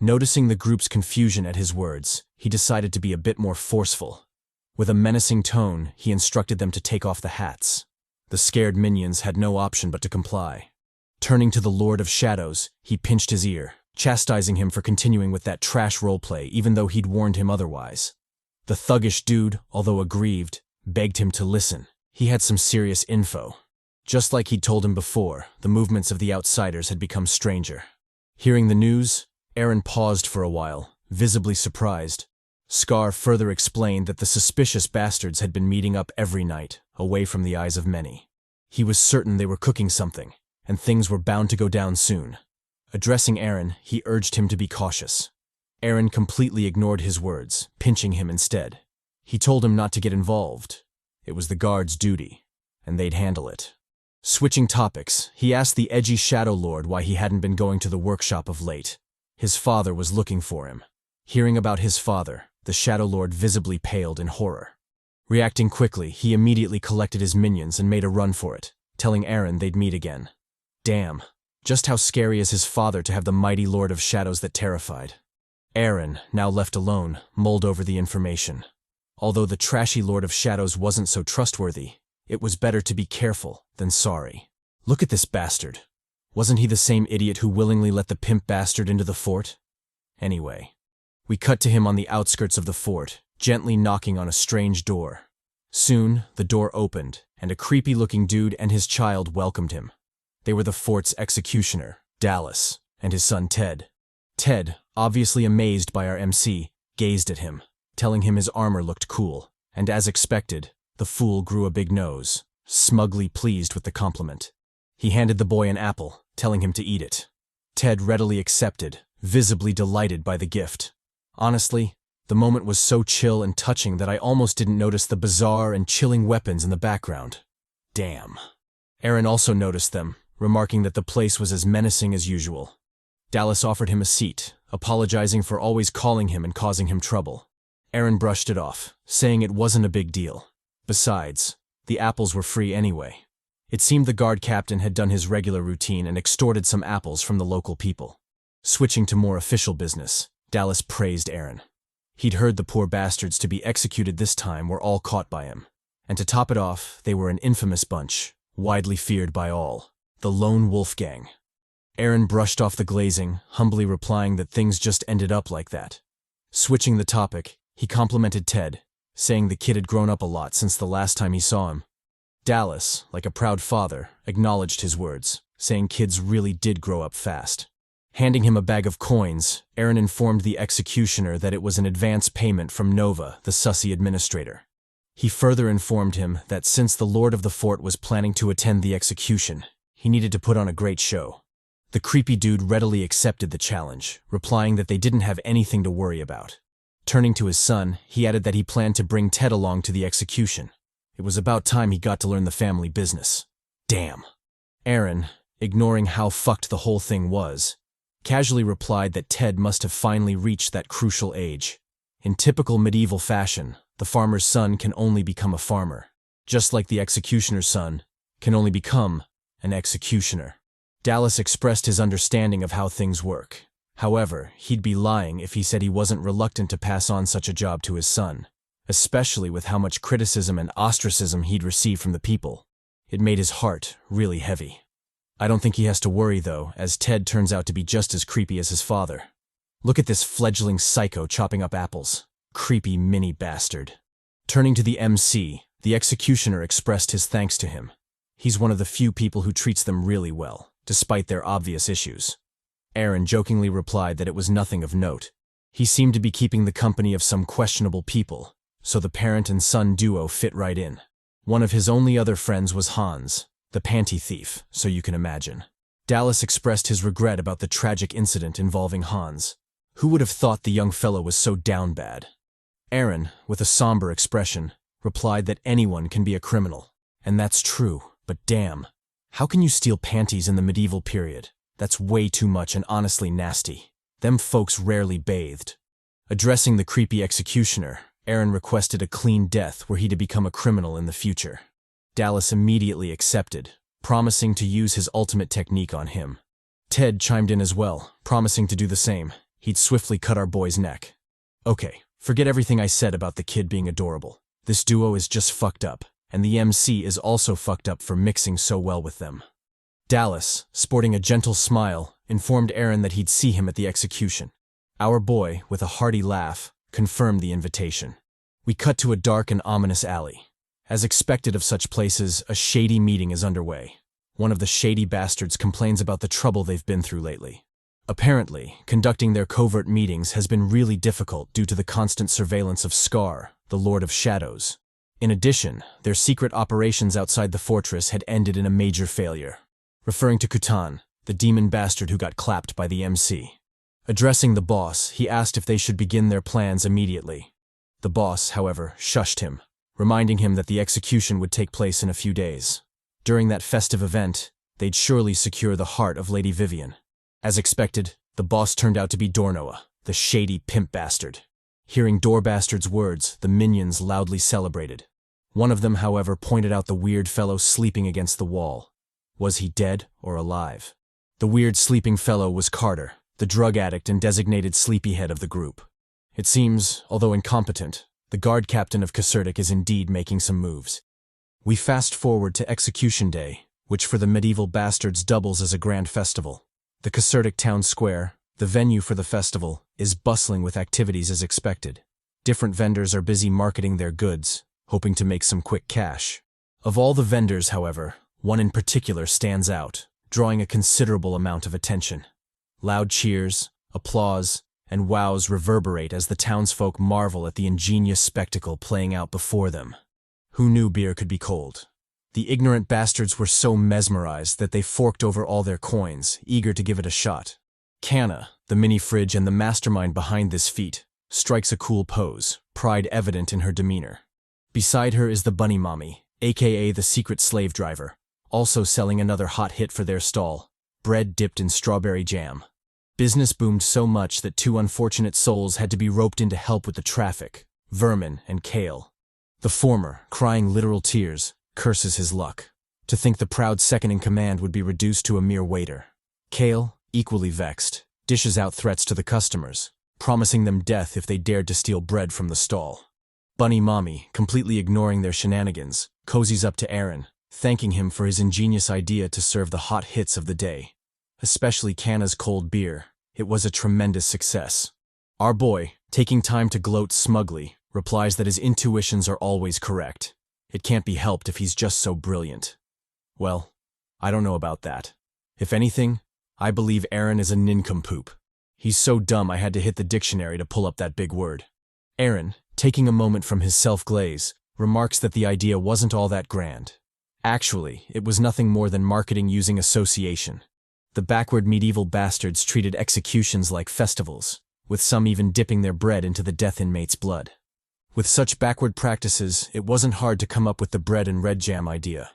Noticing the group's confusion at his words, he decided to be a bit more forceful. With a menacing tone, he instructed them to take off the hats. The scared minions had no option but to comply. Turning to the Lord of Shadows, he pinched his ear, chastising him for continuing with that trash roleplay even though he'd warned him otherwise. The thuggish dude, although aggrieved, begged him to listen. He had some serious info. Just like he'd told him before, the movements of the outsiders had become stranger. Hearing the news, Aaron paused for a while, visibly surprised. Scar further explained that the suspicious bastards had been meeting up every night, away from the eyes of many. He was certain they were cooking something, and things were bound to go down soon. Addressing Aaron, he urged him to be cautious. Aaron completely ignored his words, pinching him instead. He told him not to get involved. It was the guard's duty, and they'd handle it. Switching topics, he asked the edgy Shadow Lord why he hadn't been going to the workshop of late. His father was looking for him. Hearing about his father, the Shadow Lord visibly paled in horror. Reacting quickly, he immediately collected his minions and made a run for it, telling Aaron they'd meet again. Damn, just how scary is his father to have the mighty Lord of Shadows that terrified. Aaron, now left alone, mulled over the information. Although the trashy Lord of Shadows wasn't so trustworthy, it was better to be careful than sorry. Look at this bastard. Wasn't he the same idiot who willingly let the pimp bastard into the fort? Anyway, we cut to him on the outskirts of the fort, gently knocking on a strange door. Soon, the door opened, and a creepy-looking dude and his child welcomed him. They were the fort's executioner, Dallas, and his son Ted. Ted, obviously amazed by our MC, gazed at him, telling him his armor looked cool, and as expected, the fool grew a big nose, smugly pleased with the compliment. He handed the boy an apple, telling him to eat it. Ted readily accepted, visibly delighted by the gift. Honestly, the moment was so chill and touching that I almost didn't notice the bizarre and chilling weapons in the background. Damn. Aaron also noticed them, remarking that the place was as menacing as usual. Dallas offered him a seat, apologizing for always calling him and causing him trouble. Aaron brushed it off, saying it wasn't a big deal. Besides, the apples were free anyway. It seemed the guard captain had done his regular routine and extorted some apples from the local people. Switching to more official business, Dallas praised Aaron. He'd heard the poor bastards to be executed this time were all caught by him. And to top it off, they were an infamous bunch, widely feared by all, the Lone Wolf Gang. Aaron brushed off the glazing, humbly replying that things just ended up like that. Switching the topic, he complimented Ted, saying the kid had grown up a lot since the last time he saw him. Dallas, like a proud father, acknowledged his words, saying kids really did grow up fast. Handing him a bag of coins, Aaron informed the executioner that it was an advance payment from Nova, the sussy administrator. He further informed him that since the lord of the fort was planning to attend the execution, he needed to put on a great show. The creepy dude readily accepted the challenge, replying that they didn't have anything to worry about. Turning to his son, he added that he planned to bring Ted along to the execution. It was about time he got to learn the family business. Damn. Aaron, ignoring how fucked the whole thing was, casually replied that Ted must have finally reached that crucial age. In typical medieval fashion, the farmer's son can only become a farmer, just like the executioner's son can only become an executioner. Dallas expressed his understanding of how things work. However, he'd be lying if he said he wasn't reluctant to pass on such a job to his son, especially with how much criticism and ostracism he'd received from the people. It made his heart really heavy. I don't think he has to worry, though, as Ted turns out to be just as creepy as his father. Look at this fledgling psycho chopping up apples. Creepy mini bastard. Turning to the MC, the executioner expressed his thanks to him. He's one of the few people who treats them really well, despite their obvious issues. Aaron jokingly replied that it was nothing of note. He seemed to be keeping the company of some questionable people, so the parent and son duo fit right in. One of his only other friends was Hans, the panty thief, so you can imagine. Dallas expressed his regret about the tragic incident involving Hans. Who would have thought the young fellow was so down bad? Aaron, with a somber expression, replied that anyone can be a criminal. And that's true, but damn. How can you steal panties in the medieval period? That's way too much and honestly nasty. Them folks rarely bathed. Addressing the creepy executioner, Aaron requested a clean death were he to become a criminal in the future. Dallas immediately accepted, promising to use his ultimate technique on him. Ted chimed in as well, promising to do the same. He'd swiftly cut our boy's neck. Okay, forget everything I said about the kid being adorable. This duo is just fucked up, and the MC is also fucked up for mixing so well with them. Dallas, sporting a gentle smile, informed Aaron that he'd see him at the execution. Our boy, with a hearty laugh, confirmed the invitation. We cut to a dark and ominous alley. As expected of such places, a shady meeting is underway. One of the shady bastards complains about the trouble they've been through lately. Apparently, conducting their covert meetings has been really difficult due to the constant surveillance of Scar, the Lord of Shadows. In addition, their secret operations outside the fortress had ended in a major failure. Referring to Kutan, the demon bastard who got clapped by the MC. Addressing the boss, he asked if they should begin their plans immediately. The boss, however, shushed him, reminding him that the execution would take place in a few days. During that festive event, they'd surely secure the heart of Lady Vivian. As expected, the boss turned out to be Dornoa, the shady pimp bastard. Hearing Door Bastard's words, the minions loudly celebrated. One of them, however, pointed out the weird fellow sleeping against the wall. Was he dead or alive? The weird sleeping fellow was Carter, the drug addict and designated sleepyhead of the group. It seems, although incompetent, the guard captain of Casertic is indeed making some moves. We fast forward to Execution Day, which for the medieval bastards doubles as a grand festival. The Casertic town square, the venue for the festival, is bustling with activities as expected. Different vendors are busy marketing their goods, hoping to make some quick cash. Of all the vendors, however, one in particular stands out, drawing a considerable amount of attention. Loud cheers, applause, and wows reverberate as the townsfolk marvel at the ingenious spectacle playing out before them. Who knew beer could be cold? The ignorant bastards were so mesmerized that they forked over all their coins, eager to give it a shot. Canna, the mini-fridge and the mastermind behind this feat, strikes a cool pose, pride evident in her demeanor. Beside her is the Bunny Mommy, aka the secret slave driver, also selling another hot hit for their stall, bread dipped in strawberry jam. Business boomed so much that two unfortunate souls had to be roped in to help with the traffic, Vermin and Kale. The former, crying literal tears, curses his luck. To think the proud second-in-command would be reduced to a mere waiter. Kale, equally vexed, dishes out threats to the customers, promising them death if they dared to steal bread from the stall. Bunny Mommy, completely ignoring their shenanigans, cozies up to Aaron, thanking him for his ingenious idea to serve the hot hits of the day. Especially Canna's cold beer. It was a tremendous success. Our boy, taking time to gloat smugly, replies that his intuitions are always correct. It can't be helped if he's just so brilliant. Well, I don't know about that. If anything, I believe Aaron is a nincompoop. He's so dumb I had to hit the dictionary to pull up that big word. Aaron, taking a moment from his self-glaze, remarks that the idea wasn't all that grand. Actually, it was nothing more than marketing using association. The backward medieval bastards treated executions like festivals, with some even dipping their bread into the death inmate's blood. With such backward practices, it wasn't hard to come up with the bread and red jam idea.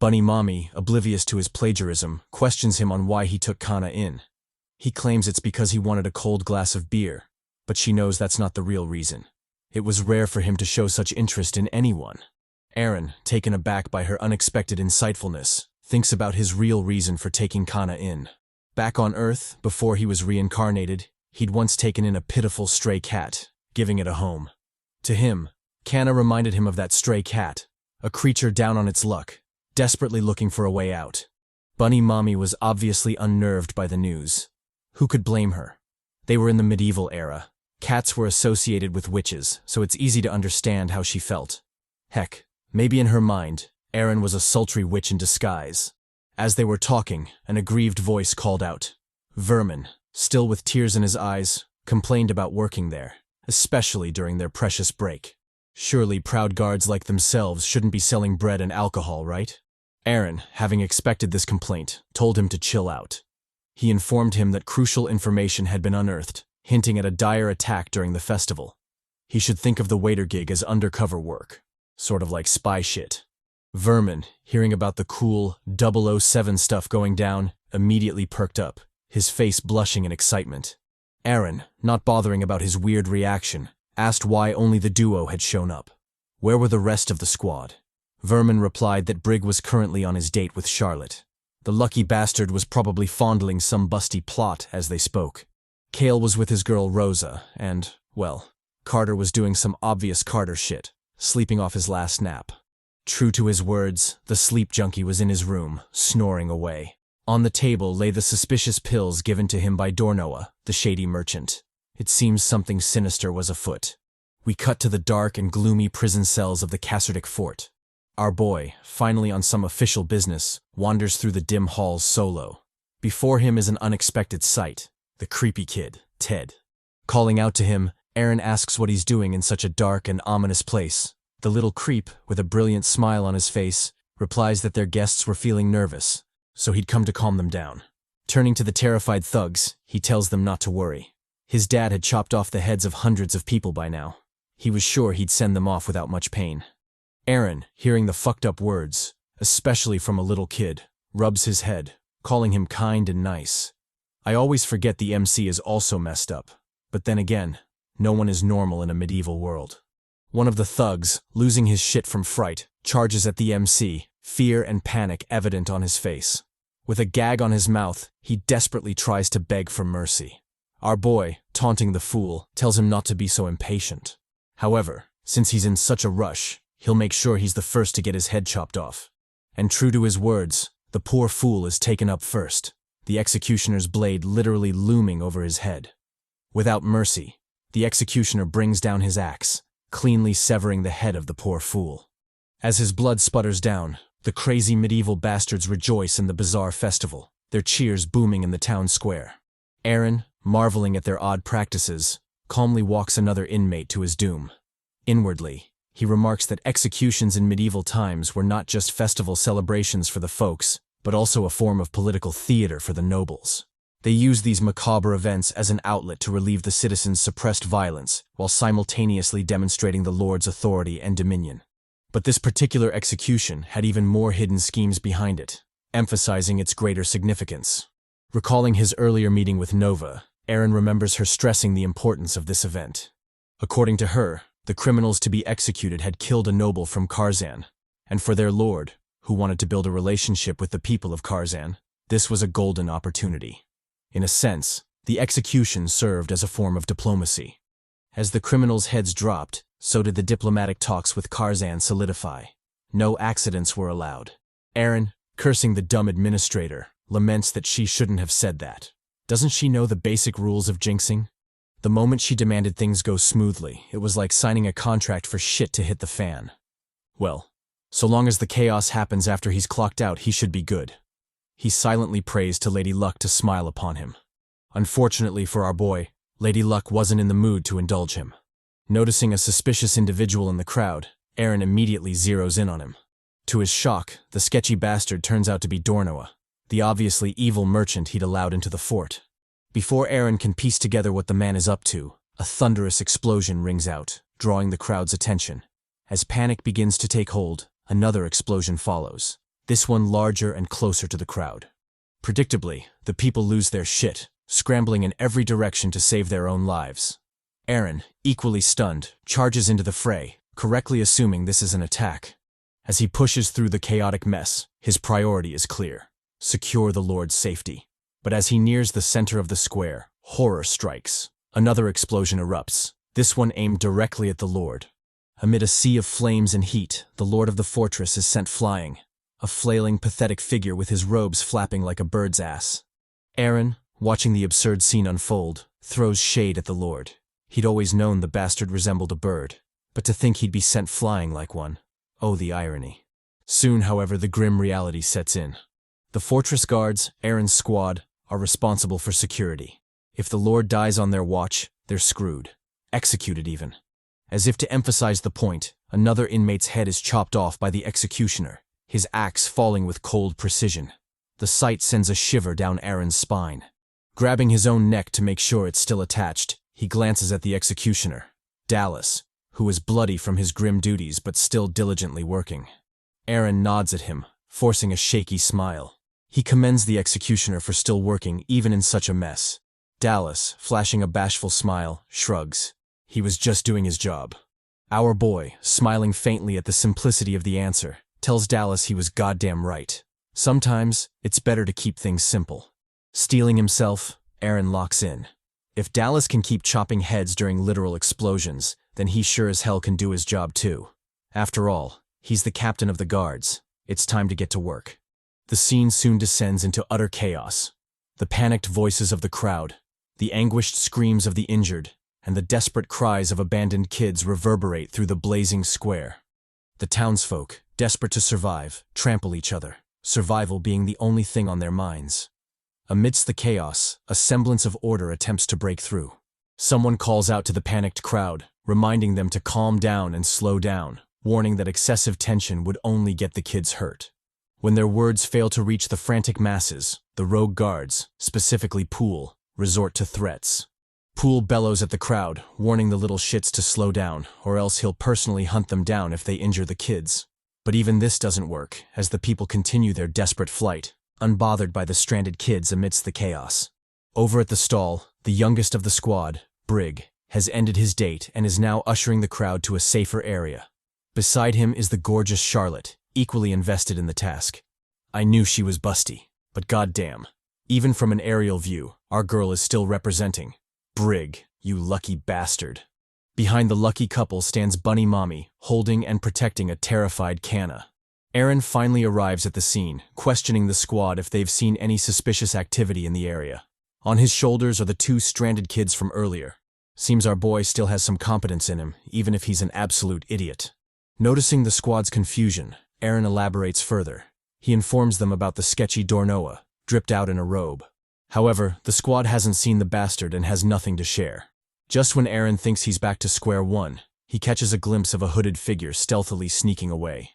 Bunny Mommy, oblivious to his plagiarism, questions him on why he took Kana in. He claims it's because he wanted a cold glass of beer, but she knows that's not the real reason. It was rare for him to show such interest in anyone. Aaron, taken aback by her unexpected insightfulness, thinks about his real reason for taking Kana in. Back on Earth, before he was reincarnated, he'd once taken in a pitiful stray cat, giving it a home. To him, Kana reminded him of that stray cat, a creature down on its luck, desperately looking for a way out. Bunny Mommy was obviously unnerved by the news. Who could blame her? They were in the medieval era. Cats were associated with witches, so it's easy to understand how she felt. Heck, maybe in her mind, Aaron was a sultry witch in disguise. As they were talking, an aggrieved voice called out. Vermin, still with tears in his eyes, complained about working there, especially during their precious break. Surely proud guards like themselves shouldn't be selling bread and alcohol, right? Aaron, having expected this complaint, told him to chill out. He informed him that crucial information had been unearthed, hinting at a dire attack during the festival. He should think of the waiter gig as undercover work, sort of like spy shit. Vermin, hearing about the cool 007 stuff going down, immediately perked up, his face blushing in excitement. Aaron, not bothering about his weird reaction, asked why only the duo had shown up. Where were the rest of the squad? Vermin replied that Brig was currently on his date with Charlotte. The lucky bastard was probably fondling some busty plot as they spoke. Cale was with his girl Rosa, and, well, Carter was doing some obvious Carter shit, sleeping off his last nap. True to his words, the sleep junkie was in his room, snoring away. On the table lay the suspicious pills given to him by Dornoa, the shady merchant. It seems something sinister was afoot. We cut to the dark and gloomy prison cells of the Kasserdic fort. Our boy, finally on some official business, wanders through the dim halls solo. Before him is an unexpected sight, the creepy kid, Ted. Calling out to him, Aaron asks what he's doing in such a dark and ominous place. The little creep, with a brilliant smile on his face, replies that their guests were feeling nervous, so he'd come to calm them down. Turning to the terrified thugs, he tells them not to worry. His dad had chopped off the heads of hundreds of people by now. He was sure he'd send them off without much pain. Aaron, hearing the fucked up words, especially from a little kid, rubs his head, calling him kind and nice. I always forget the MC is also messed up, but then again, no one is normal in a medieval world. One of the thugs, losing his shit from fright, charges at the MC, fear and panic evident on his face. With a gag on his mouth, he desperately tries to beg for mercy. Our boy, taunting the fool, tells him not to be so impatient. However, since he's in such a rush, he'll make sure he's the first to get his head chopped off. And true to his words, the poor fool is taken up first, the executioner's blade literally looming over his head. Without mercy, the executioner brings down his axe, cleanly severing the head of the poor fool. As his blood sputters down, the crazy medieval bastards rejoice in the bizarre festival, their cheers booming in the town square. Aaron, marveling at their odd practices, calmly walks another inmate to his doom. Inwardly, he remarks that executions in medieval times were not just festival celebrations for the folks, but also a form of political theater for the nobles. They used these macabre events as an outlet to relieve the citizens' suppressed violence, while simultaneously demonstrating the Lord's authority and dominion. But this particular execution had even more hidden schemes behind it, emphasizing its greater significance. Recalling his earlier meeting with Nova, Aaron remembers her stressing the importance of this event. According to her, the criminals to be executed had killed a noble from Karzan, and for their lord, who wanted to build a relationship with the people of Karzan, this was a golden opportunity. In a sense, the execution served as a form of diplomacy. As the criminals' heads dropped, so did the diplomatic talks with Karzan solidify. No accidents were allowed. Aaron, cursing the dumb administrator, laments that she shouldn't have said that. Doesn't she know the basic rules of jinxing? The moment she demanded things go smoothly, it was like signing a contract for shit to hit the fan. Well, so long as the chaos happens after he's clocked out, he should be good. He silently prays to Lady Luck to smile upon him. Unfortunately for our boy, Lady Luck wasn't in the mood to indulge him. Noticing a suspicious individual in the crowd, Aaron immediately zeroes in on him. To his shock, the sketchy bastard turns out to be Dornoa, the obviously evil merchant he'd allowed into the fort. Before Aaron can piece together what the man is up to, a thunderous explosion rings out, drawing the crowd's attention. As panic begins to take hold, another explosion follows, this one larger and closer to the crowd. Predictably, the people lose their shit, scrambling in every direction to save their own lives. Aaron, equally stunned, charges into the fray, correctly assuming this is an attack. As he pushes through the chaotic mess, his priority is clear: secure the Lord's safety. But as he nears the center of the square, horror strikes. Another explosion erupts, this one aimed directly at the Lord. Amid a sea of flames and heat, the Lord of the fortress is sent flying, a flailing, pathetic figure with his robes flapping like a bird's ass. Aaron, watching the absurd scene unfold, throws shade at the Lord. He'd always known the bastard resembled a bird, but to think he'd be sent flying like one. Oh, the irony. Soon, however, the grim reality sets in. The fortress guards, Aaron's squad, are responsible for security. If the Lord dies on their watch, they're screwed. Executed even. As if to emphasize the point, another inmate's head is chopped off by the executioner, his axe falling with cold precision. The sight sends a shiver down Aaron's spine. Grabbing his own neck to make sure it's still attached, he glances at the executioner, Dallas, who is bloody from his grim duties but still diligently working. Aaron nods at him, forcing a shaky smile. He commends the executioner for still working even in such a mess. Dallas, flashing a bashful smile, shrugs. He was just doing his job. Our boy, smiling faintly at the simplicity of the answer, tells Dallas he was goddamn right. Sometimes, it's better to keep things simple. Steeling himself, Aaron locks in. If Dallas can keep chopping heads during literal explosions, then he sure as hell can do his job too. After all, he's the captain of the guards. It's time to get to work. The scene soon descends into utter chaos. The panicked voices of the crowd, the anguished screams of the injured, and the desperate cries of abandoned kids reverberate through the blazing square. The townsfolk, desperate to survive, trample each other, survival being the only thing on their minds. Amidst the chaos, a semblance of order attempts to break through. Someone calls out to the panicked crowd, reminding them to calm down and slow down, warning that excessive tension would only get the kids hurt. When their words fail to reach the frantic masses, the rogue guards, specifically Poole, resort to threats. Poole bellows at the crowd, warning the little shits to slow down, or else he'll personally hunt them down if they injure the kids. But even this doesn't work, as the people continue their desperate flight, unbothered by the stranded kids amidst the chaos. Over at the stall, the youngest of the squad, Brig, has ended his date and is now ushering the crowd to a safer area. Beside him is the gorgeous Charlotte, equally invested in the task. I knew she was busty, but goddamn. Even from an aerial view, our girl is still representing. Brig, you lucky bastard. Behind the lucky couple stands Bunny Mommy, holding and protecting a terrified Canna. Aaron finally arrives at the scene, questioning the squad if they've seen any suspicious activity in the area. On his shoulders are the two stranded kids from earlier. Seems our boy still has some competence in him, even if he's an absolute idiot. Noticing the squad's confusion, Aaron elaborates further. He informs them about the sketchy Dornoa, dripped out in a robe. However, the squad hasn't seen the bastard and has nothing to share. Just when Aaron thinks he's back to square one, he catches a glimpse of a hooded figure stealthily sneaking away.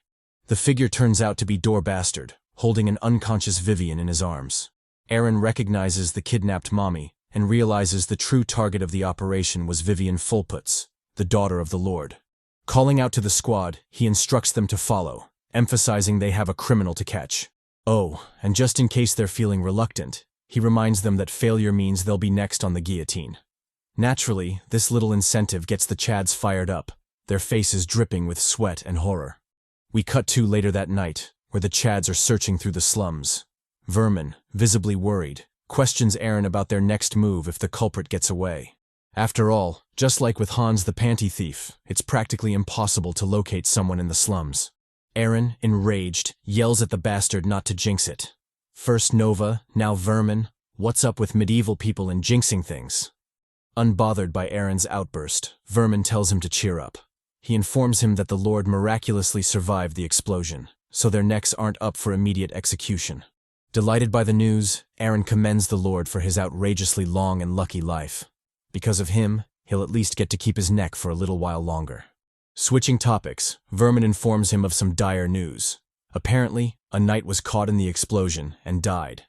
The figure turns out to be Dor Bastard, holding an unconscious Vivian in his arms. Aaron recognizes the kidnapped mommy and realizes the true target of the operation was Vivian Fullputs, the daughter of the Lord. Calling out to the squad, he instructs them to follow, emphasizing they have a criminal to catch. Oh, and just in case they're feeling reluctant, he reminds them that failure means they'll be next on the guillotine. Naturally, this little incentive gets the Chads fired up, their faces dripping with sweat and horror. We cut to later that night, where the Chads are searching through the slums. Vermin, visibly worried, questions Aaron about their next move if the culprit gets away. After all, just like with Hans the panty thief, it's practically impossible to locate someone in the slums. Aaron, enraged, yells at the bastard not to jinx it. First Nova, now Vermin, what's up with medieval people and jinxing things? Unbothered by Aaron's outburst, Vermin tells him to cheer up. He informs him that the Lord miraculously survived the explosion, so their necks aren't up for immediate execution. Delighted by the news, Aaron commends the Lord for his outrageously long and lucky life. Because of him, he'll at least get to keep his neck for a little while longer. Switching topics, Vermin informs him of some dire news. Apparently, a knight was caught in the explosion and died.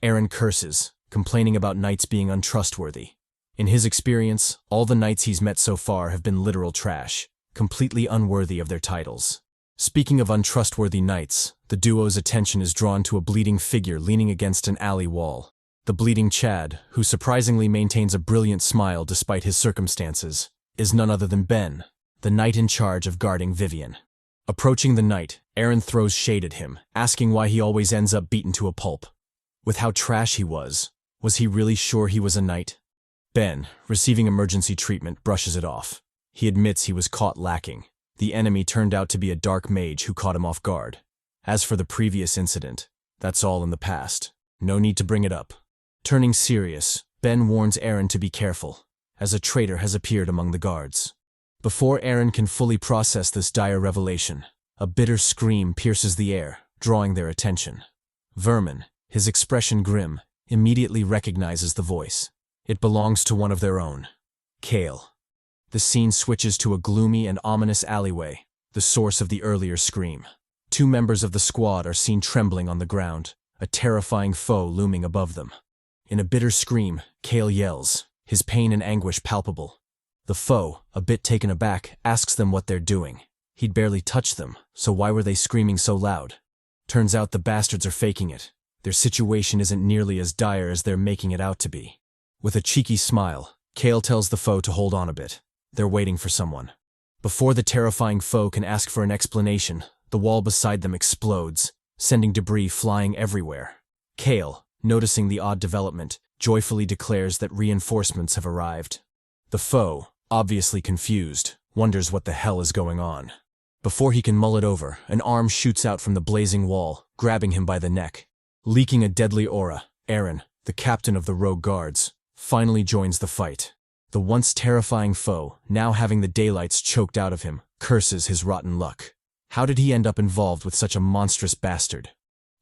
Aaron curses, complaining about knights being untrustworthy. In his experience, all the knights he's met so far have been literal trash, completely unworthy of their titles. Speaking of untrustworthy knights, the duo's attention is drawn to a bleeding figure leaning against an alley wall. The bleeding Chad, who surprisingly maintains a brilliant smile despite his circumstances, is none other than Ben, the knight in charge of guarding Vivian. Approaching the knight, Aaron throws shade at him, asking why he always ends up beaten to a pulp. With how trash he was he really sure he was a knight? Ben, receiving emergency treatment, brushes it off. He admits he was caught lacking. The enemy turned out to be a dark mage who caught him off guard. As for the previous incident, that's all in the past. No need to bring it up. Turning serious, Ben warns Aaron to be careful, as a traitor has appeared among the guards. Before Aaron can fully process this dire revelation, a bitter scream pierces the air, drawing their attention. Vermin, his expression grim, immediately recognizes the voice. It belongs to one of their own. Kale. The scene switches to a gloomy and ominous alleyway, the source of the earlier scream. Two members of the squad are seen trembling on the ground, a terrifying foe looming above them. In a bitter scream, Kale yells, his pain and anguish palpable. The foe, a bit taken aback, asks them what they're doing. He'd barely touched them, so why were they screaming so loud? Turns out the bastards are faking it. Their situation isn't nearly as dire as they're making it out to be. With a cheeky smile, Kale tells the foe to hold on a bit. They're waiting for someone. Before the terrifying foe can ask for an explanation, the wall beside them explodes, sending debris flying everywhere. Kale, noticing the odd development, joyfully declares that reinforcements have arrived. The foe, obviously confused, wonders what the hell is going on. Before he can mull it over, an arm shoots out from the blazing wall, grabbing him by the neck. Leaking a deadly aura, Aaron, the captain of the rogue guards, finally joins the fight. The once terrifying foe, now having the daylights choked out of him, curses his rotten luck. How did he end up involved with such a monstrous bastard?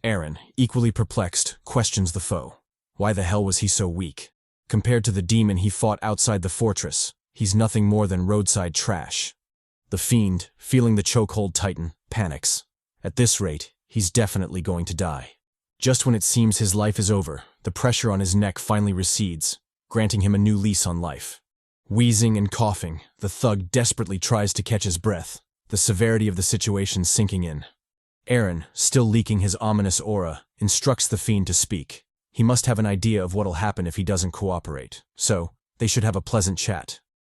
Aaron, equally perplexed, questions the foe. Why the hell was he so weak? Compared to the demon he fought outside the fortress, he's nothing more than roadside trash. The fiend, feeling the chokehold tighten, panics. At this rate, he's definitely going to die. Just when it seems his life is over, the pressure on his neck finally recedes, granting him a new lease on life. Wheezing and coughing, the thug desperately tries to catch his breath, the severity of the situation sinking in. Aaron, still leaking his ominous aura, instructs the fiend to speak. He must have an idea of what'll happen if he doesn't cooperate, so they should have a pleasant chat.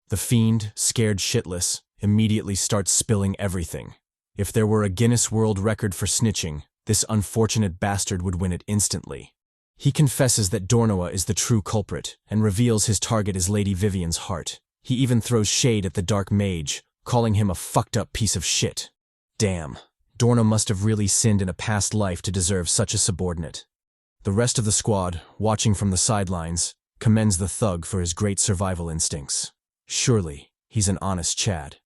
The fiend, scared shitless, immediately starts spilling everything. If there were a Guinness World Record for snitching, this unfortunate bastard would win it instantly. He confesses that Dornoa is the true culprit and reveals his target is Lady Vivian's heart. He even throws shade at the dark mage, calling him a fucked up piece of shit. Damn, Dornoa must have really sinned in a past life to deserve such a subordinate. The rest of the squad, watching from the sidelines, commends the thug for his great survival instincts. Surely, he's an honest Chad.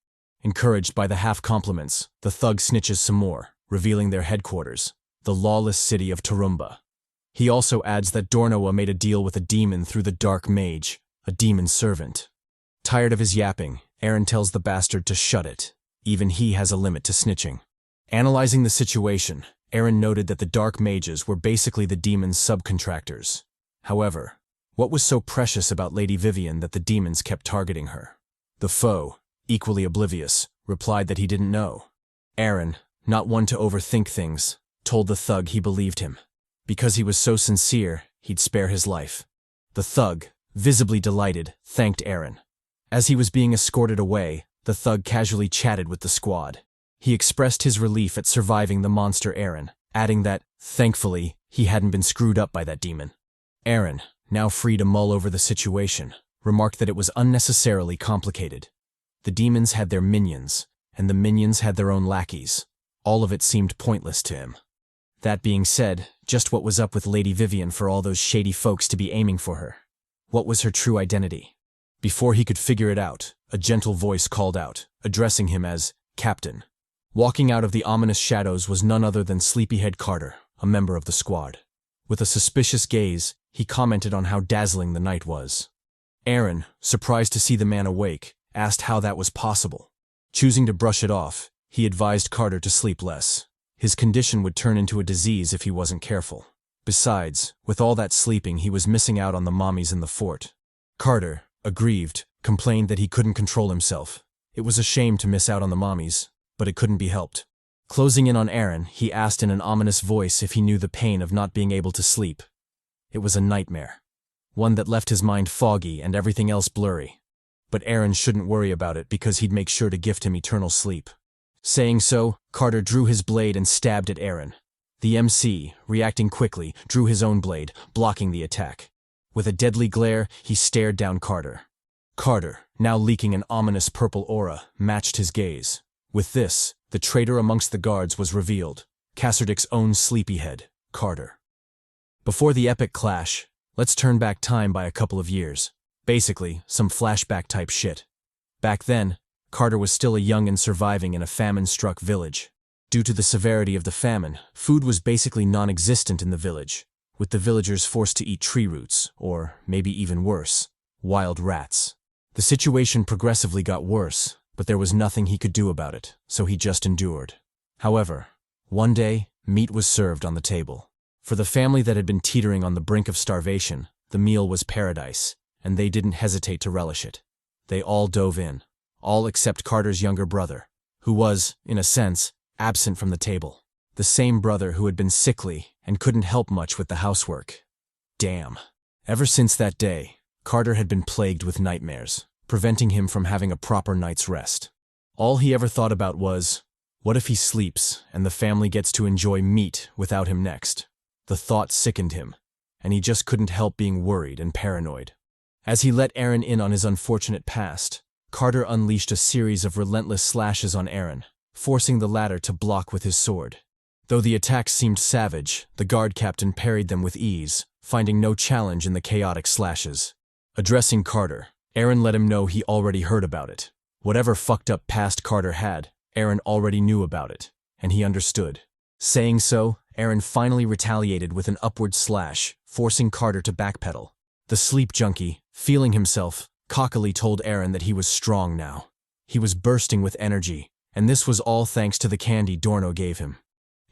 Encouraged by the half-compliments, the thug snitches some more, revealing their headquarters, the lawless city of Tarumba. He also adds that Dornoa made a deal with a demon through the dark mage, a demon servant. Tired of his yapping, Aaron tells the bastard to shut it. Even he has a limit to snitching. Analyzing the situation, Aaron noted that the dark mages were basically the demon's subcontractors. However, what was so precious about Lady Vivian that the demons kept targeting her? The foe, equally oblivious, replied that he didn't know. Aaron, not one to overthink things, told the thug he believed him. Because he was so sincere, he'd spare his life. The thug, visibly delighted, thanked Aaron. As he was being escorted away, the thug casually chatted with the squad. He expressed his relief at surviving the monster Aaron, adding that, thankfully, he hadn't been screwed up by that demon. Aaron, now free to mull over the situation, remarked that it was unnecessarily complicated. The demons had their minions, and the minions had their own lackeys. All of it seemed pointless to him. That being said, just what was up with Lady Vivian for all those shady folks to be aiming for her? What was her true identity? Before he could figure it out, a gentle voice called out, addressing him as Captain. Walking out of the ominous shadows was none other than Sleepyhead Carter, a member of the squad. With a suspicious gaze, he commented on how dazzling the night was. Aaron, surprised to see the man awake, asked how that was possible. Choosing to brush it off, he advised Carter to sleep less. His condition would turn into a disease if he wasn't careful. Besides, with all that sleeping, he was missing out on the mommies in the fort. Carter, aggrieved, complained that he couldn't control himself. It was a shame to miss out on the mommies, but it couldn't be helped. Closing in on Aaron, he asked in an ominous voice if he knew the pain of not being able to sleep. It was a nightmare. One that left his mind foggy and everything else blurry. But Aaron shouldn't worry about it because he'd make sure to gift him eternal sleep. Saying so, Carter drew his blade and stabbed at Aaron. The MC, reacting quickly, drew his own blade, blocking the attack. With a deadly glare, he stared down Carter. Carter, now leaking an ominous purple aura, matched his gaze. With this, the traitor amongst the guards was revealed. Cassardic's own sleepyhead, Carter. Before the epic clash, let's turn back time by a couple of years. Basically, some flashback type shit. Back then, Carter was still a young and surviving in a famine-struck village. Due to the severity of the famine, food was basically non-existent in the village, with the villagers forced to eat tree roots, or, maybe even worse, wild rats. The situation progressively got worse, but there was nothing he could do about it, so he just endured. However, one day, meat was served on the table. For the family that had been teetering on the brink of starvation, the meal was paradise, and they didn't hesitate to relish it. They all dove in, all except Carter's younger brother, who was, in a sense, absent from the table. The same brother who had been sickly and couldn't help much with the housework. Damn. Ever since that day, Carter had been plagued with nightmares, preventing him from having a proper night's rest. All he ever thought about was, what if he sleeps and the family gets to enjoy meat without him next? The thought sickened him, and he just couldn't help being worried and paranoid. As he let Aaron in on his unfortunate past, Carter unleashed a series of relentless slashes on Aaron, forcing the latter to block with his sword. Though the attacks seemed savage, the guard captain parried them with ease, finding no challenge in the chaotic slashes. Addressing Carter, Aaron let him know he already heard about it. Whatever fucked up past Carter had, Aaron already knew about it, and he understood. Saying so, Aaron finally retaliated with an upward slash, forcing Carter to backpedal. The sleep junkie, feeling himself, cockily told Aaron that he was strong now. He was bursting with energy, and this was all thanks to the candy Dorno gave him.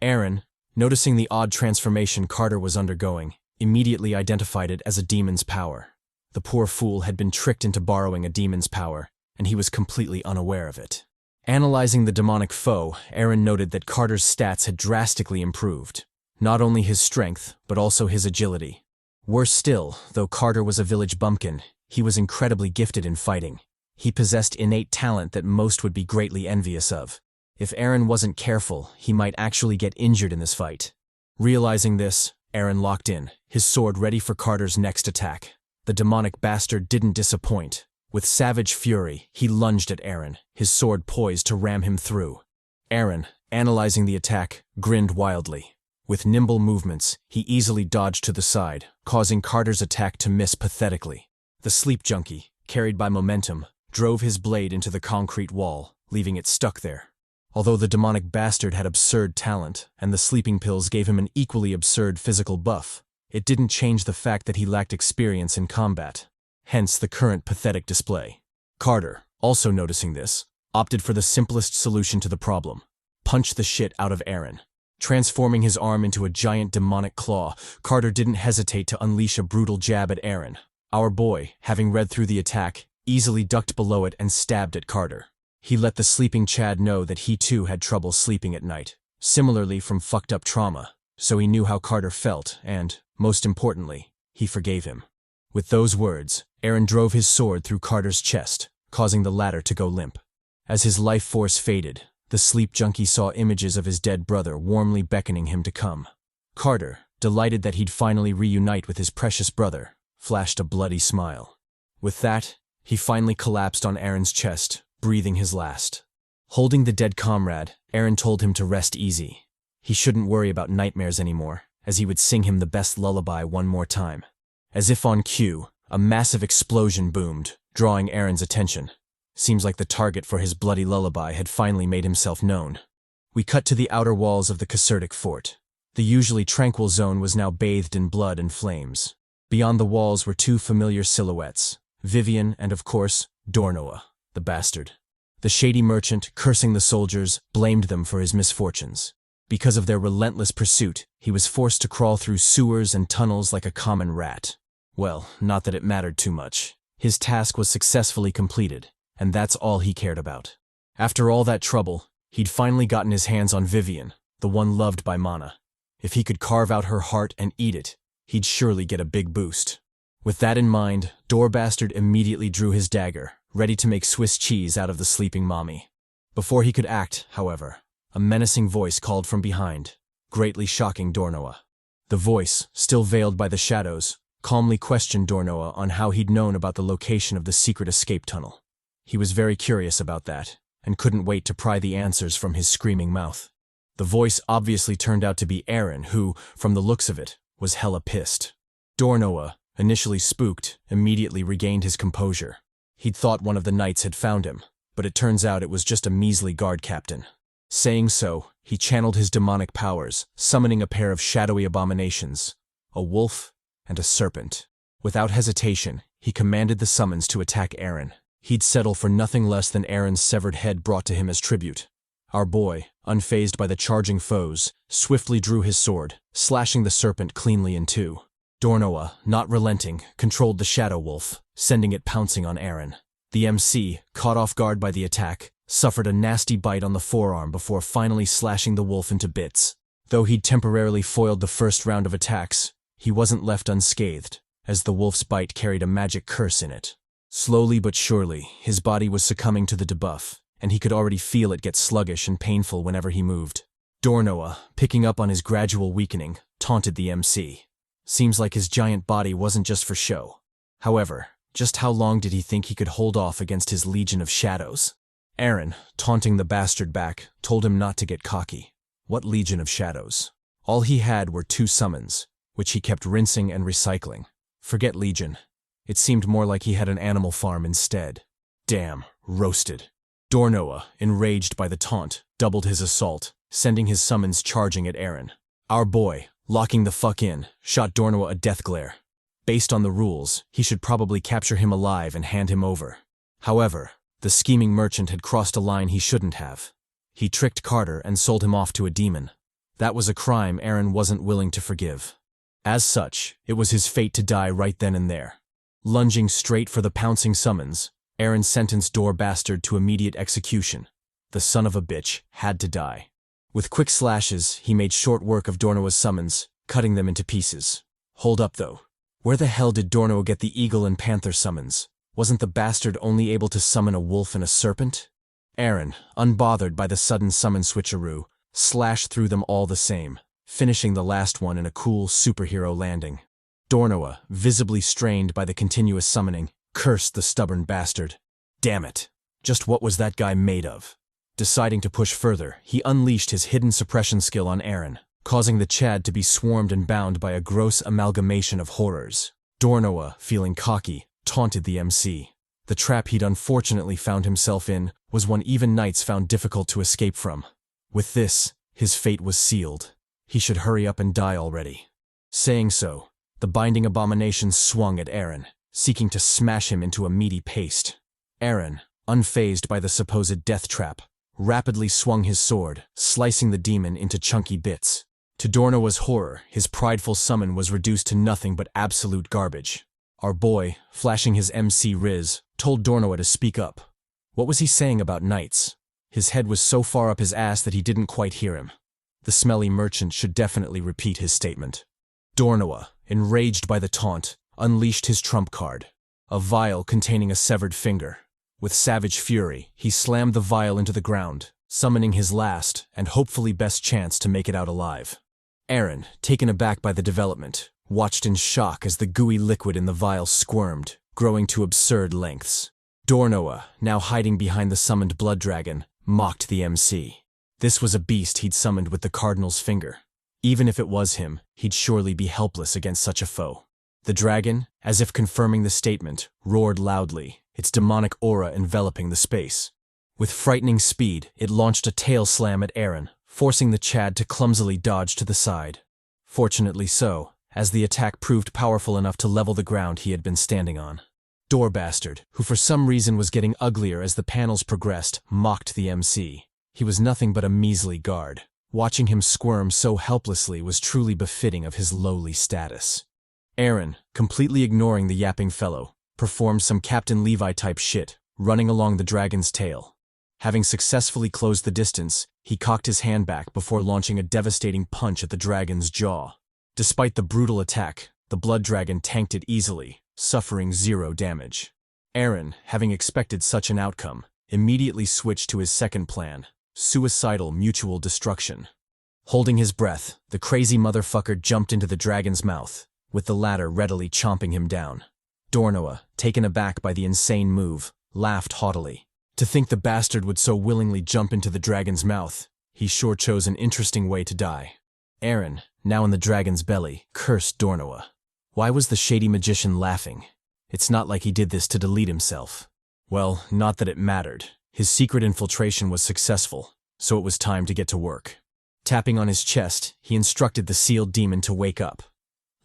Aaron, noticing the odd transformation Carter was undergoing, immediately identified it as a demon's power. The poor fool had been tricked into borrowing a demon's power, and he was completely unaware of it. Analyzing the demonic foe, Aaron noted that Carter's stats had drastically improved. Not only his strength, but also his agility. Worse still, though Carter was a village bumpkin, he was incredibly gifted in fighting. He possessed innate talent that most would be greatly envious of. If Aaron wasn't careful, he might actually get injured in this fight. Realizing this, Aaron locked in, his sword ready for Carter's next attack. The demonic bastard didn't disappoint. With savage fury, he lunged at Aaron, his sword poised to ram him through. Aaron, analyzing the attack, grinned wildly. With nimble movements, he easily dodged to the side, causing Carter's attack to miss pathetically. The sleep junkie, carried by momentum, drove his blade into the concrete wall, leaving it stuck there. Although the demonic bastard had absurd talent, and the sleeping pills gave him an equally absurd physical buff, it didn't change the fact that he lacked experience in combat. Hence the current pathetic display. Carter, also noticing this, opted for the simplest solution to the problem. Punched the shit out of Aaron. Transforming his arm into a giant demonic claw, Carter didn't hesitate to unleash a brutal jab at Aaron. Our boy, having read through the attack, easily ducked below it and stabbed at Carter. He let the sleeping Chad know that he too had trouble sleeping at night, similarly from fucked up trauma, so he knew how Carter felt and, most importantly, he forgave him. With those words, Aaron drove his sword through Carter's chest, causing the latter to go limp. As his life force faded, the sleep junkie saw images of his dead brother warmly beckoning him to come. Carter, delighted that he'd finally reunite with his precious brother, flashed a bloody smile. With that, he finally collapsed on Aaron's chest, breathing his last. Holding the dead comrade, Aaron told him to rest easy. He shouldn't worry about nightmares anymore, as he would sing him the best lullaby one more time. As if on cue, a massive explosion boomed, drawing Aaron's attention. Seems like the target for his bloody lullaby had finally made himself known. We cut to the outer walls of the Casertic fort. The usually tranquil zone was now bathed in blood and flames. Beyond the walls were two familiar silhouettes, Vivian and, of course, Dornoa, the bastard. The shady merchant, cursing the soldiers, blamed them for his misfortunes. Because of their relentless pursuit, he was forced to crawl through sewers and tunnels like a common rat. Well, not that it mattered too much. His task was successfully completed, and that's all he cared about. After all that trouble, he'd finally gotten his hands on Vivian, the one loved by Mana. If he could carve out her heart and eat it, he'd surely get a big boost. With that in mind, Bastard immediately drew his dagger, ready to make Swiss cheese out of the sleeping mommy. Before he could act, however, a menacing voice called from behind, greatly shocking Dornoa. The voice, still veiled by the shadows, calmly questioned Dornoa on how he'd known about the location of the secret escape tunnel. He was very curious about that, and couldn't wait to pry the answers from his screaming mouth. The voice obviously turned out to be Aaron, who, from the looks of it, was hella pissed. Dornoa, initially spooked, immediately regained his composure. He'd thought one of the knights had found him, but it turns out it was just a measly guard captain. Saying so, he channeled his demonic powers, summoning a pair of shadowy abominations, a wolf and a serpent. Without hesitation, he commanded the summons to attack Aaron. He'd settle for nothing less than Aaron's severed head brought to him as tribute. Our boy, unfazed by the charging foes, swiftly drew his sword, slashing the serpent cleanly in two. Dornoa, not relenting, controlled the shadow wolf, sending it pouncing on Aaron. The MC, caught off guard by the attack, suffered a nasty bite on the forearm before finally slashing the wolf into bits. Though he'd temporarily foiled the first round of attacks, he wasn't left unscathed, as the wolf's bite carried a magic curse in it. Slowly but surely, his body was succumbing to the debuff, and he could already feel it get sluggish and painful whenever he moved. Dornoa, picking up on his gradual weakening, taunted the MC. Seems like his giant body wasn't just for show. However, just how long did he think he could hold off against his legion of shadows? Aaron, taunting the bastard back, told him not to get cocky. What legion of shadows? All he had were 2 summons, which he kept rinsing and recycling. Forget legion. It seemed more like he had an animal farm instead. Damn, roasted. Dornoa, enraged by the taunt, doubled his assault, sending his summons charging at Aaron. Our boy, locking the fuck in, shot Dornoa a death glare. Based on the rules, he should probably capture him alive and hand him over. However, the scheming merchant had crossed a line he shouldn't have. He tricked Carter and sold him off to a demon. That was a crime Aaron wasn't willing to forgive. As such, it was his fate to die right then and there. Lunging straight for the pouncing summons, Aaron sentenced Bastard to immediate execution. The son of a bitch had to die. With quick slashes, he made short work of Dornoa's summons, cutting them into pieces. Hold up though. Where the hell did Dornoa get the eagle and panther summons? Wasn't the bastard only able to summon a wolf and a serpent? Aaron, unbothered by the sudden summon switcheroo, slashed through them all the same, finishing the last one in a cool superhero landing. Dornoa, visibly strained by the continuous summoning, cursed the stubborn bastard. Damn it. Just what was that guy made of? Deciding to push further, he unleashed his hidden suppression skill on Aaron, causing the Chad to be swarmed and bound by a gross amalgamation of horrors. Dornoa, feeling cocky, taunted the MC. The trap he'd unfortunately found himself in was one even knights found difficult to escape from. With this, his fate was sealed. He should hurry up and die already. Saying so, the binding abomination swung at Aaron, seeking to smash him into a meaty paste. Aaron, unfazed by the supposed death trap, rapidly swung his sword, slicing the demon into chunky bits. To Dornoa's horror, his prideful summon was reduced to nothing but absolute garbage. Our boy, flashing his MC Riz, told Dornoa to speak up. What was he saying about knights? His head was so far up his ass that he didn't quite hear him. The smelly merchant should definitely repeat his statement. Dornoa, enraged by the taunt, unleashed his trump card, a vial containing a severed finger. With savage fury, he slammed the vial into the ground, summoning his last and hopefully best chance to make it out alive. Aaron, taken aback by the development, watched in shock as the gooey liquid in the vial squirmed, growing to absurd lengths. Dornoa, now hiding behind the summoned blood dragon, mocked the MC. This was a beast he'd summoned with the cardinal's finger. Even if it was him, he'd surely be helpless against such a foe. The dragon, as if confirming the statement, roared loudly, its demonic aura enveloping the space. With frightening speed, it launched a tail slam at Aaron, forcing the Chad to clumsily dodge to the side. Fortunately so, as the attack proved powerful enough to level the ground he had been standing on. Door Bastard, who for some reason was getting uglier as the panels progressed, mocked the MC. He was nothing but a measly guard. Watching him squirm so helplessly was truly befitting of his lowly status. Aaron, completely ignoring the yapping fellow, performed some Captain Levi-type shit, running along the dragon's tail. Having successfully closed the distance, he cocked his hand back before launching a devastating punch at the dragon's jaw. Despite the brutal attack, the blood dragon tanked it easily, suffering 0 damage. Aaron, having expected such an outcome, immediately switched to his second plan: suicidal mutual destruction. Holding his breath, the crazy motherfucker jumped into the dragon's mouth, with the latter readily chomping him down. Dornoa, taken aback by the insane move, laughed haughtily. To think the bastard would so willingly jump into the dragon's mouth, he sure chose an interesting way to die. Aaron, now in the dragon's belly, cursed Dornoa. Why was the shady magician laughing? It's not like he did this to delete himself. Well, not that it mattered. His secret infiltration was successful, so it was time to get to work. Tapping on his chest, he instructed the sealed demon to wake up.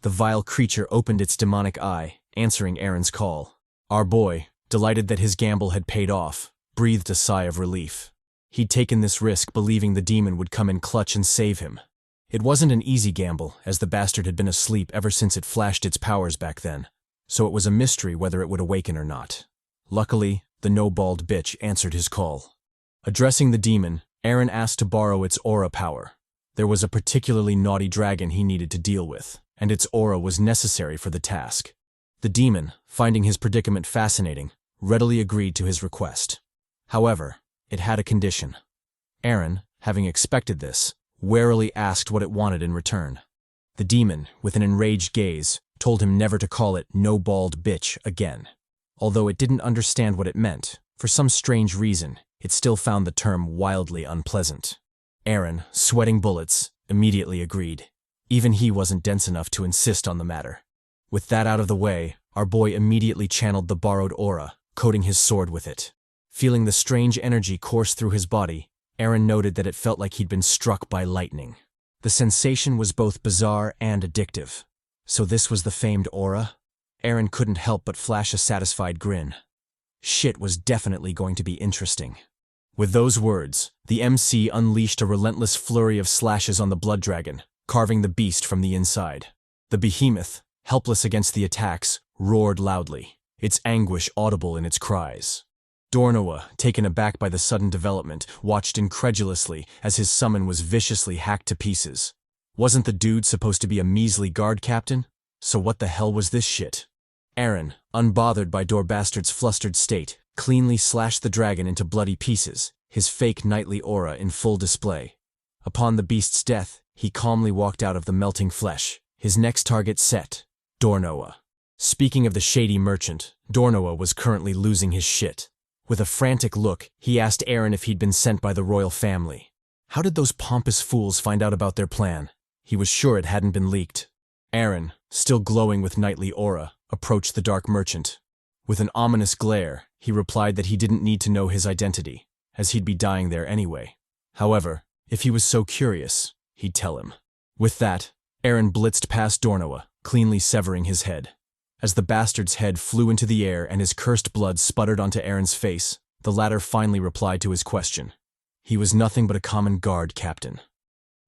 The vile creature opened its demonic eye, answering Aaron's call. Our boy, delighted that his gamble had paid off, breathed a sigh of relief. He'd taken this risk believing the demon would come in clutch and save him. It wasn't an easy gamble, as the bastard had been asleep ever since it flashed its powers back then, so it was a mystery whether it would awaken or not. Luckily, the no-bald bitch answered his call. Addressing the demon, Aaron asked to borrow its aura power. There was a particularly naughty dragon he needed to deal with, and its aura was necessary for the task. The demon, finding his predicament fascinating, readily agreed to his request. However, it had a condition. Aaron, having expected this, warily asked what it wanted in return. The demon, with an enraged gaze, told him never to call it "no bald bitch" again. Although it didn't understand what it meant, for some strange reason, it still found the term wildly unpleasant. Aaron, sweating bullets, immediately agreed. Even he wasn't dense enough to insist on the matter. With that out of the way, our boy immediately channeled the borrowed aura, coating his sword with it. Feeling the strange energy course through his body, Aaron noted that it felt like he'd been struck by lightning. The sensation was both bizarre and addictive. So this was the famed aura? Aaron couldn't help but flash a satisfied grin. Shit was definitely going to be interesting. With those words, the MC unleashed a relentless flurry of slashes on the blood dragon, carving the beast from the inside. The behemoth, helpless against the attacks, roared loudly, its anguish audible in its cries. Dornoa, taken aback by the sudden development, watched incredulously as his summon was viciously hacked to pieces. Wasn't the dude supposed to be a measly guard captain? So what the hell was this shit? Aaron, unbothered by Door Bastard's flustered state, cleanly slashed the dragon into bloody pieces, his fake knightly aura in full display. Upon the beast's death, he calmly walked out of the melting flesh, his next target set: Dornoa. Speaking of the shady merchant, Dornoa was currently losing his shit. With a frantic look, he asked Aaron if he'd been sent by the royal family. How did those pompous fools find out about their plan? He was sure it hadn't been leaked. Aaron, still glowing with knightly aura, approached the dark merchant. With an ominous glare, he replied that he didn't need to know his identity, as he'd be dying there anyway. However, if he was so curious, he'd tell him. With that, Aaron blitzed past Dornoa, cleanly severing his head. As the bastard's head flew into the air and his cursed blood sputtered onto Aaron's face, the latter finally replied to his question. He was nothing but a common guard captain.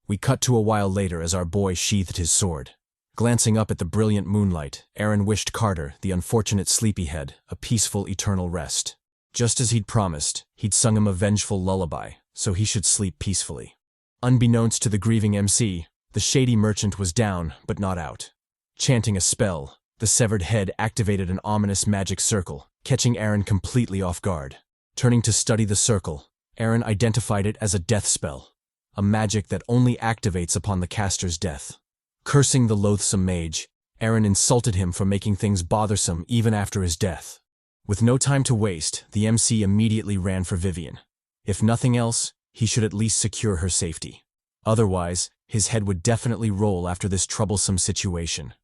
We cut to a while later as our boy sheathed his sword. Glancing up at the brilliant moonlight, Aaron wished Carter, the unfortunate sleepyhead, a peaceful eternal rest. Just as he'd promised, he'd sung him a vengeful lullaby, so he should sleep peacefully. Unbeknownst to the grieving MC, the shady merchant was down, but not out. Chanting a spell, the severed head activated an ominous magic circle, catching Aaron completely off guard. Turning to study the circle, Aaron identified it as a death spell, a magic that only activates upon the caster's death. Cursing the loathsome mage, Aaron insulted him for making things bothersome even after his death. With no time to waste, the MC immediately ran for Vivian. If nothing else, he should at least secure her safety. Otherwise, his head would definitely roll after this troublesome situation.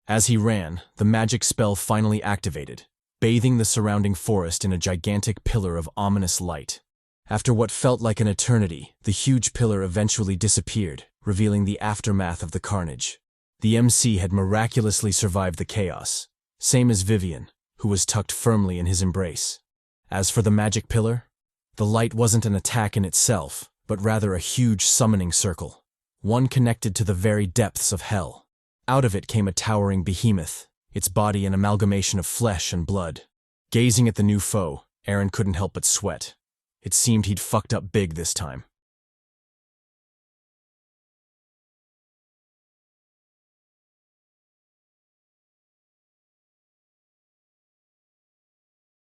As he ran, the magic spell finally activated, bathing the surrounding forest in a gigantic pillar of ominous light. After what felt like an eternity, the huge pillar eventually disappeared, revealing the aftermath of the carnage. The MC had miraculously survived the chaos, same as Vivian, who was tucked firmly in his embrace. As for the magic pillar, the light wasn't an attack in itself, but rather a huge summoning circle, one connected to the very depths of hell. Out of it came a towering behemoth, its body an amalgamation of flesh and blood. Gazing at the new foe, Aaron couldn't help but sweat. It seemed he'd fucked up big this time.